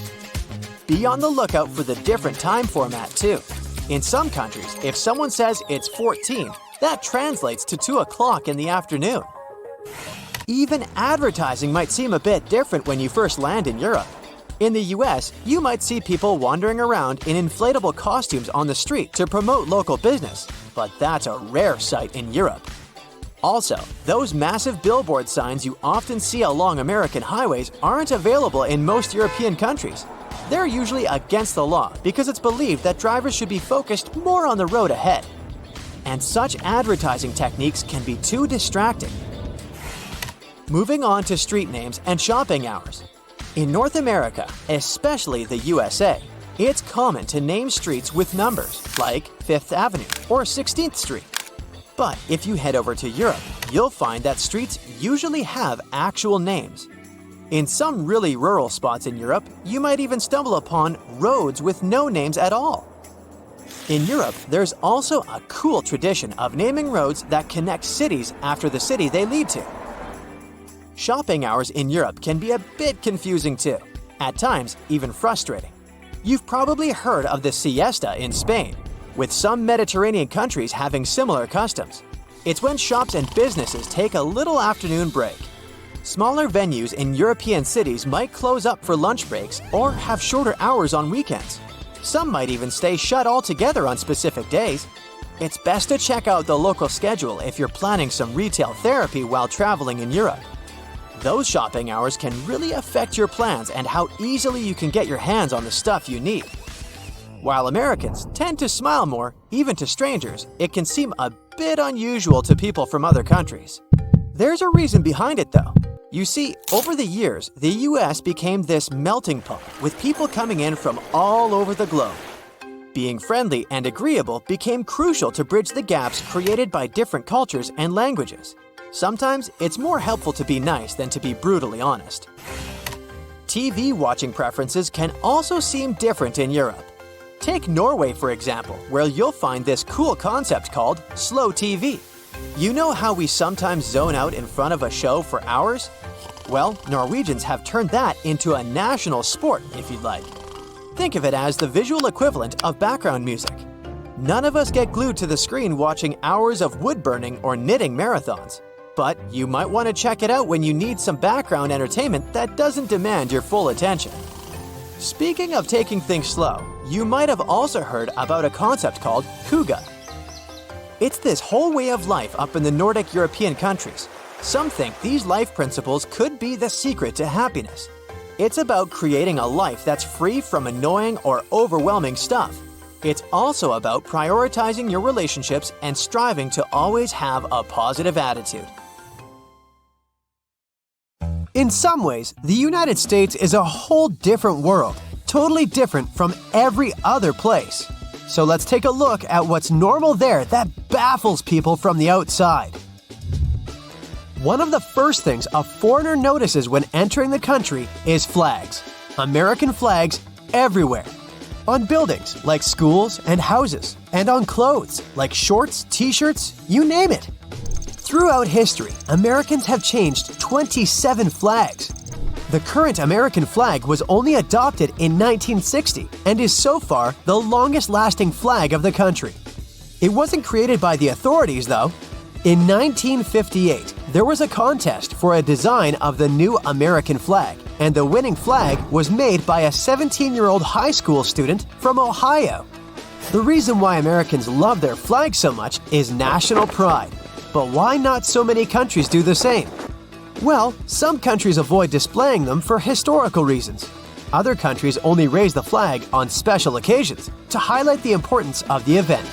[SPEAKER 1] Be on the lookout for the different time format too. In some countries, if someone says it's 14, that translates to 2 o'clock in the afternoon. Even advertising might seem a bit different when you first land in Europe. In the US, you might see people wandering around in inflatable costumes on the street to promote local business, but that's a rare sight in Europe. Also, those massive billboard signs you often see along American highways aren't available in most European countries. They're usually against the law because it's believed that drivers should be focused more on the road ahead. And such advertising techniques can be too distracting. Moving on to street names and shopping hours. In North America, especially the USA, it's common to name streets with numbers, like 5th Avenue or 16th Street. But if you head over to Europe, you'll find that streets usually have actual names. In some really rural spots in Europe, you might even stumble upon roads with no names at all. In Europe, there's also a cool tradition of naming roads that connect cities after the city they lead to. Shopping hours in Europe can be a bit confusing too, at times even frustrating. You've probably heard of the siesta in Spain, with some Mediterranean countries having similar customs. It's when shops and businesses take a little afternoon break. Smaller venues in European cities might close up for lunch breaks or have shorter hours on weekends. Some might even stay shut altogether on specific days. It's best to check out the local schedule if you're planning some retail therapy while traveling in Europe. Those shopping hours can really affect your plans and how easily you can get your hands on the stuff you need. While Americans tend to smile more, even to strangers, it can seem a bit unusual to people from other countries. There's a reason behind it though. You see, over the years, the US became this melting pot with people coming in from all over the globe. Being friendly and agreeable became crucial to bridge the gaps created by different cultures and languages. Sometimes it's more helpful to be nice than to be brutally honest. TV watching preferences can also seem different in Europe. Take Norway, for example, where you'll find this cool concept called slow TV. You know how we sometimes zone out in front of a show for hours? Well, Norwegians have turned that into a national sport, if you'd like. Think of it as the visual equivalent of background music. None of us get glued to the screen watching hours of wood burning or knitting marathons. But you might want to check it out when you need some background entertainment that doesn't demand your full attention. Speaking of taking things slow, you might have also heard about a concept called hygge. It's this whole way of life up in the Nordic European countries. Some think these life principles could be the secret to happiness. It's about creating a life that's free from annoying or overwhelming stuff. It's also about prioritizing your relationships and striving to always have a positive attitude. In some ways, the United States is a whole different world, totally different from every other place. So let's take a look at what's normal there that baffles people from the outside. One of the first things a foreigner notices when entering the country is flags. American flags everywhere. On buildings like schools and houses, and on clothes like shorts, t-shirts, you name it. Throughout history, Americans have changed 27 flags. The current American flag was only adopted in 1960 and is so far the longest-lasting flag of the country. It wasn't created by the authorities, though. In 1958, there was a contest for a design of the new American flag, and the winning flag was made by a 17-year-old high school student from Ohio. The reason why Americans love their flag so much is national pride. But why not so many countries do the same? Well, some countries avoid displaying them for historical reasons. Other countries only raise the flag on special occasions to highlight the importance of the event.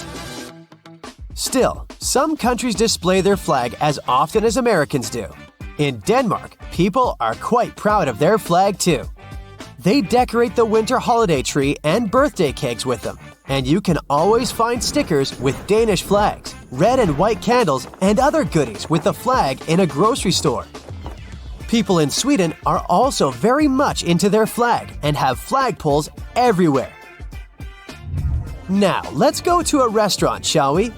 [SPEAKER 1] Still, some countries display their flag as often as Americans do. In Denmark, people are quite proud of their flag too. They decorate the winter holiday tree and birthday cakes with them, and you can always find stickers with Danish flags, red and white candles, and other goodies with the flag in a grocery store. People in Sweden are also very much into their flag and have flagpoles everywhere. Now, let's go to a restaurant, shall we?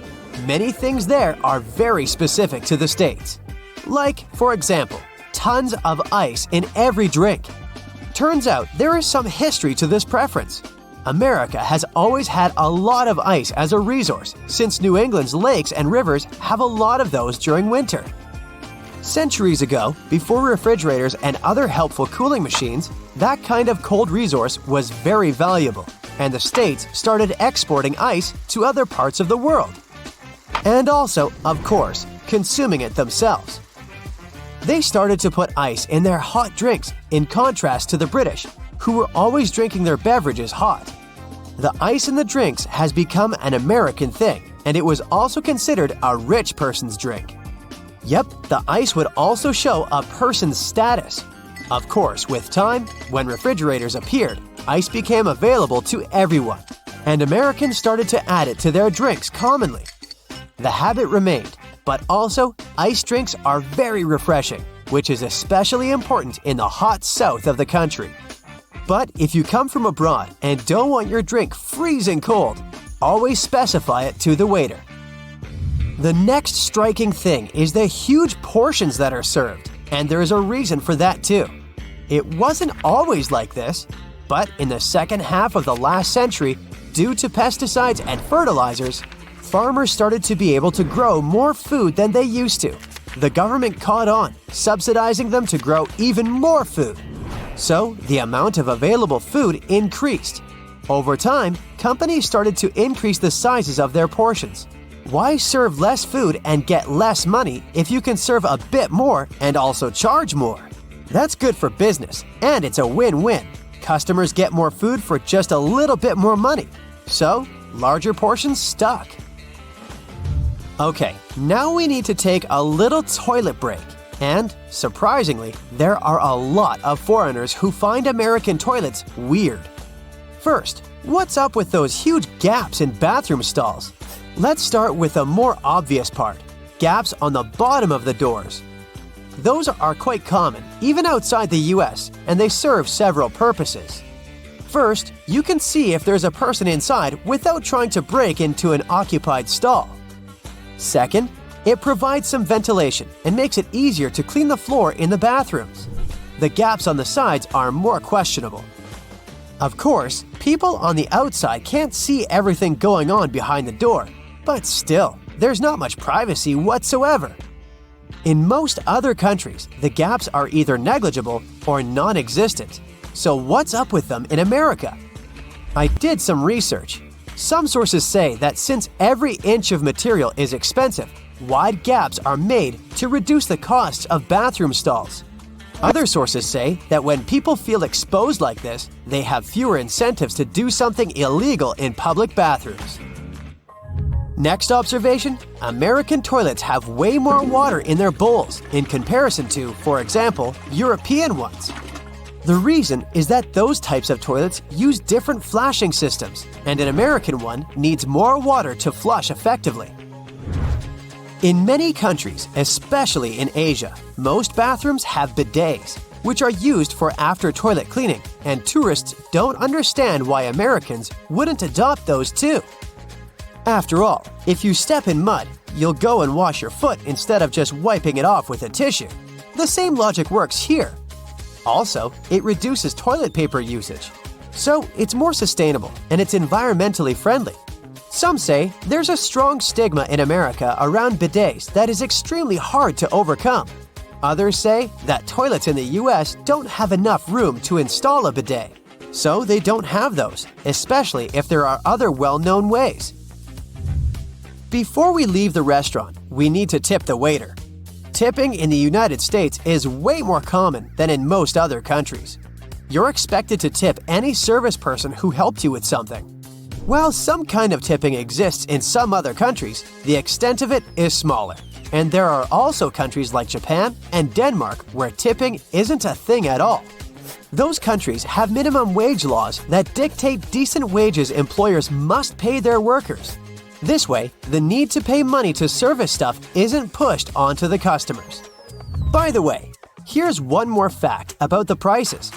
[SPEAKER 1] Many things there are very specific to the States. Like, for example, tons of ice in every drink. Turns out there is some history to this preference. America has always had a lot of ice as a resource, since New England's lakes and rivers have a lot of those during winter. Centuries ago, before refrigerators and other helpful cooling machines, that kind of cold resource was very valuable, and the States started exporting ice to other parts of the world. And also, of course, consuming it themselves. They started to put ice in their hot drinks, in contrast to the British, who were always drinking their beverages hot. The ice in the drinks has become an American thing, and it was also considered a rich person's drink. Yep, the ice would also show a person's status. Of course, with time, when refrigerators appeared, ice became available to everyone, and Americans started to add it to their drinks commonly. The habit remained, but also, ice drinks are very refreshing, which is especially important in the hot south of the country. But if you come from abroad and don't want your drink freezing cold, always specify it to the waiter. The next striking thing is the huge portions that are served, and there is a reason for that too. It wasn't always like this, but in the second half of the last century, due to pesticides and fertilizers, farmers started to be able to grow more food than they used to. The government caught on, subsidizing them to grow even more food. So, the amount of available food increased. Over time, companies started to increase the sizes of their portions. Why serve less food and get less money if you can serve a bit more and also charge more? That's good for business, and it's a win-win. Customers get more food for just a little bit more money. So, larger portions stuck. Okay, now we need to take a little toilet break. And, surprisingly, there are a lot of foreigners who find American toilets weird. First, what's up with those huge gaps in bathroom stalls? Let's start with the more obvious part, gaps on the bottom of the doors. Those are quite common, even outside the US, and they serve several purposes. First, you can see if there's a person inside without trying to break into an occupied stall. Second, it provides some ventilation and makes it easier to clean the floor in the bathrooms. The gaps on the sides are more questionable. Of course, people on the outside can't see everything going on behind the door, but still, there's not much privacy whatsoever. In most other countries, the gaps are either negligible or non-existent. So what's up with them in America? I did some research. Some sources say that since every inch of material is expensive, wide gaps are made to reduce the costs of bathroom stalls. Other sources say that when people feel exposed like this, they have fewer incentives to do something illegal in public bathrooms. Next observation, American toilets have way more water in their bowls in comparison to, for example, European ones. The reason is that those types of toilets use different flashing systems, and an American one needs more water to flush effectively. In many countries, especially in Asia, most bathrooms have bidets, which are used for after-toilet cleaning, and tourists don't understand why Americans wouldn't adopt those too. After all, if you step in mud, you'll go and wash your foot instead of just wiping it off with a tissue. The same logic works here. Also, it reduces toilet paper usage. So, it's more sustainable and it's environmentally friendly. Some say there's a strong stigma in America around bidets that is extremely hard to overcome. Others say that toilets in the US don't have enough room to install a bidet, so they don't have those, especially if there are other well-known ways. Before we leave the restaurant, we need to tip the waiter. Tipping in the United States is way more common than in most other countries. You're expected to tip any service person who helped you with something. While some kind of tipping exists in some other countries, the extent of it is smaller. And there are also countries like Japan and Denmark where tipping isn't a thing at all. Those countries have minimum wage laws that dictate decent wages employers must pay their workers. This way, the need to pay money to service stuff isn't pushed onto the customers. By the way, here's one more fact about the prices.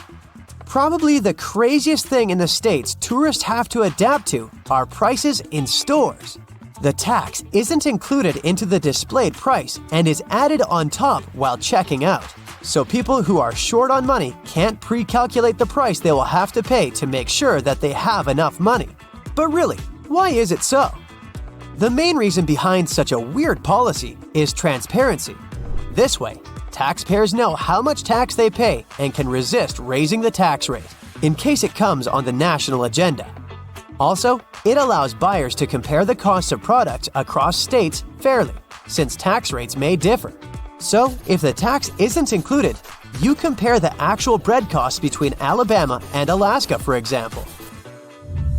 [SPEAKER 1] Probably the craziest thing in the States tourists have to adapt to are prices in stores. The tax isn't included into the displayed price and is added on top while checking out. So people who are short on money can't pre-calculate the price they will have to pay to make sure that they have enough money. But really, why is it so? The main reason behind such a weird policy is transparency. This way, taxpayers know how much tax they pay and can resist raising the tax rate in case it comes on the national agenda. Also, it allows buyers to compare the costs of products across states fairly, since tax rates may differ. So, if the tax isn't included, you compare the actual bread costs between Alabama and Alaska, for example.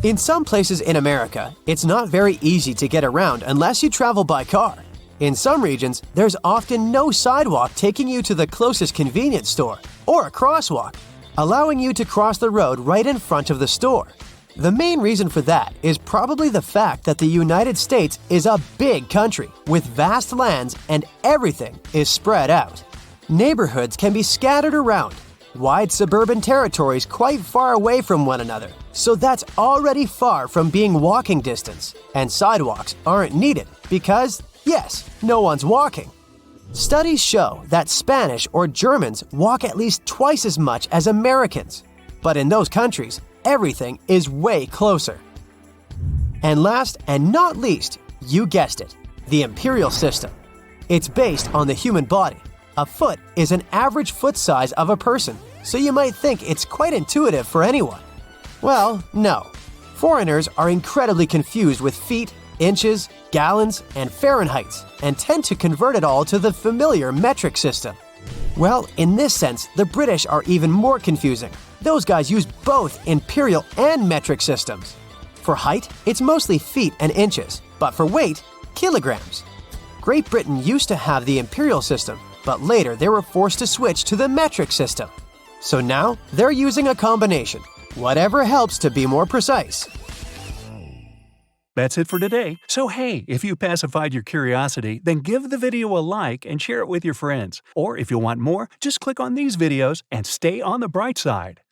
[SPEAKER 1] In some places in America, it's not very easy to get around unless you travel by car. In some regions, there's often no sidewalk taking you to the closest convenience store, or a crosswalk, allowing you to cross the road right in front of the store. The main reason for that is probably the fact that the United States is a big country with vast lands and everything is spread out. Neighborhoods can be scattered around, wide suburban territories quite far away from one another, so that's already far from being walking distance, and sidewalks aren't needed because, yes, no one's walking. Studies show that Spanish or Germans walk at least twice as much as Americans, but in those countries, everything is way closer. And last and not least, you guessed it, the imperial system. It's based on the human body. A foot is an average foot size of a person, so you might think it's quite intuitive for anyone. Well, no. Foreigners are incredibly confused with feet, inches, gallons, and Fahrenheits, and tend to convert it all to the familiar metric system. Well, in this sense, the British are even more confusing. Those guys use both imperial and metric systems.
[SPEAKER 4] For height, it's mostly feet and inches, but for weight, kilograms. Great Britain used to have the imperial system, but later they were forced to switch to the metric system. So now they're using a combination, whatever helps to be more precise.
[SPEAKER 2] That's it for today. So hey, if you pacified your curiosity, then give the video a like and share it with your friends. Or if you want more, just click on these videos and stay on the bright side.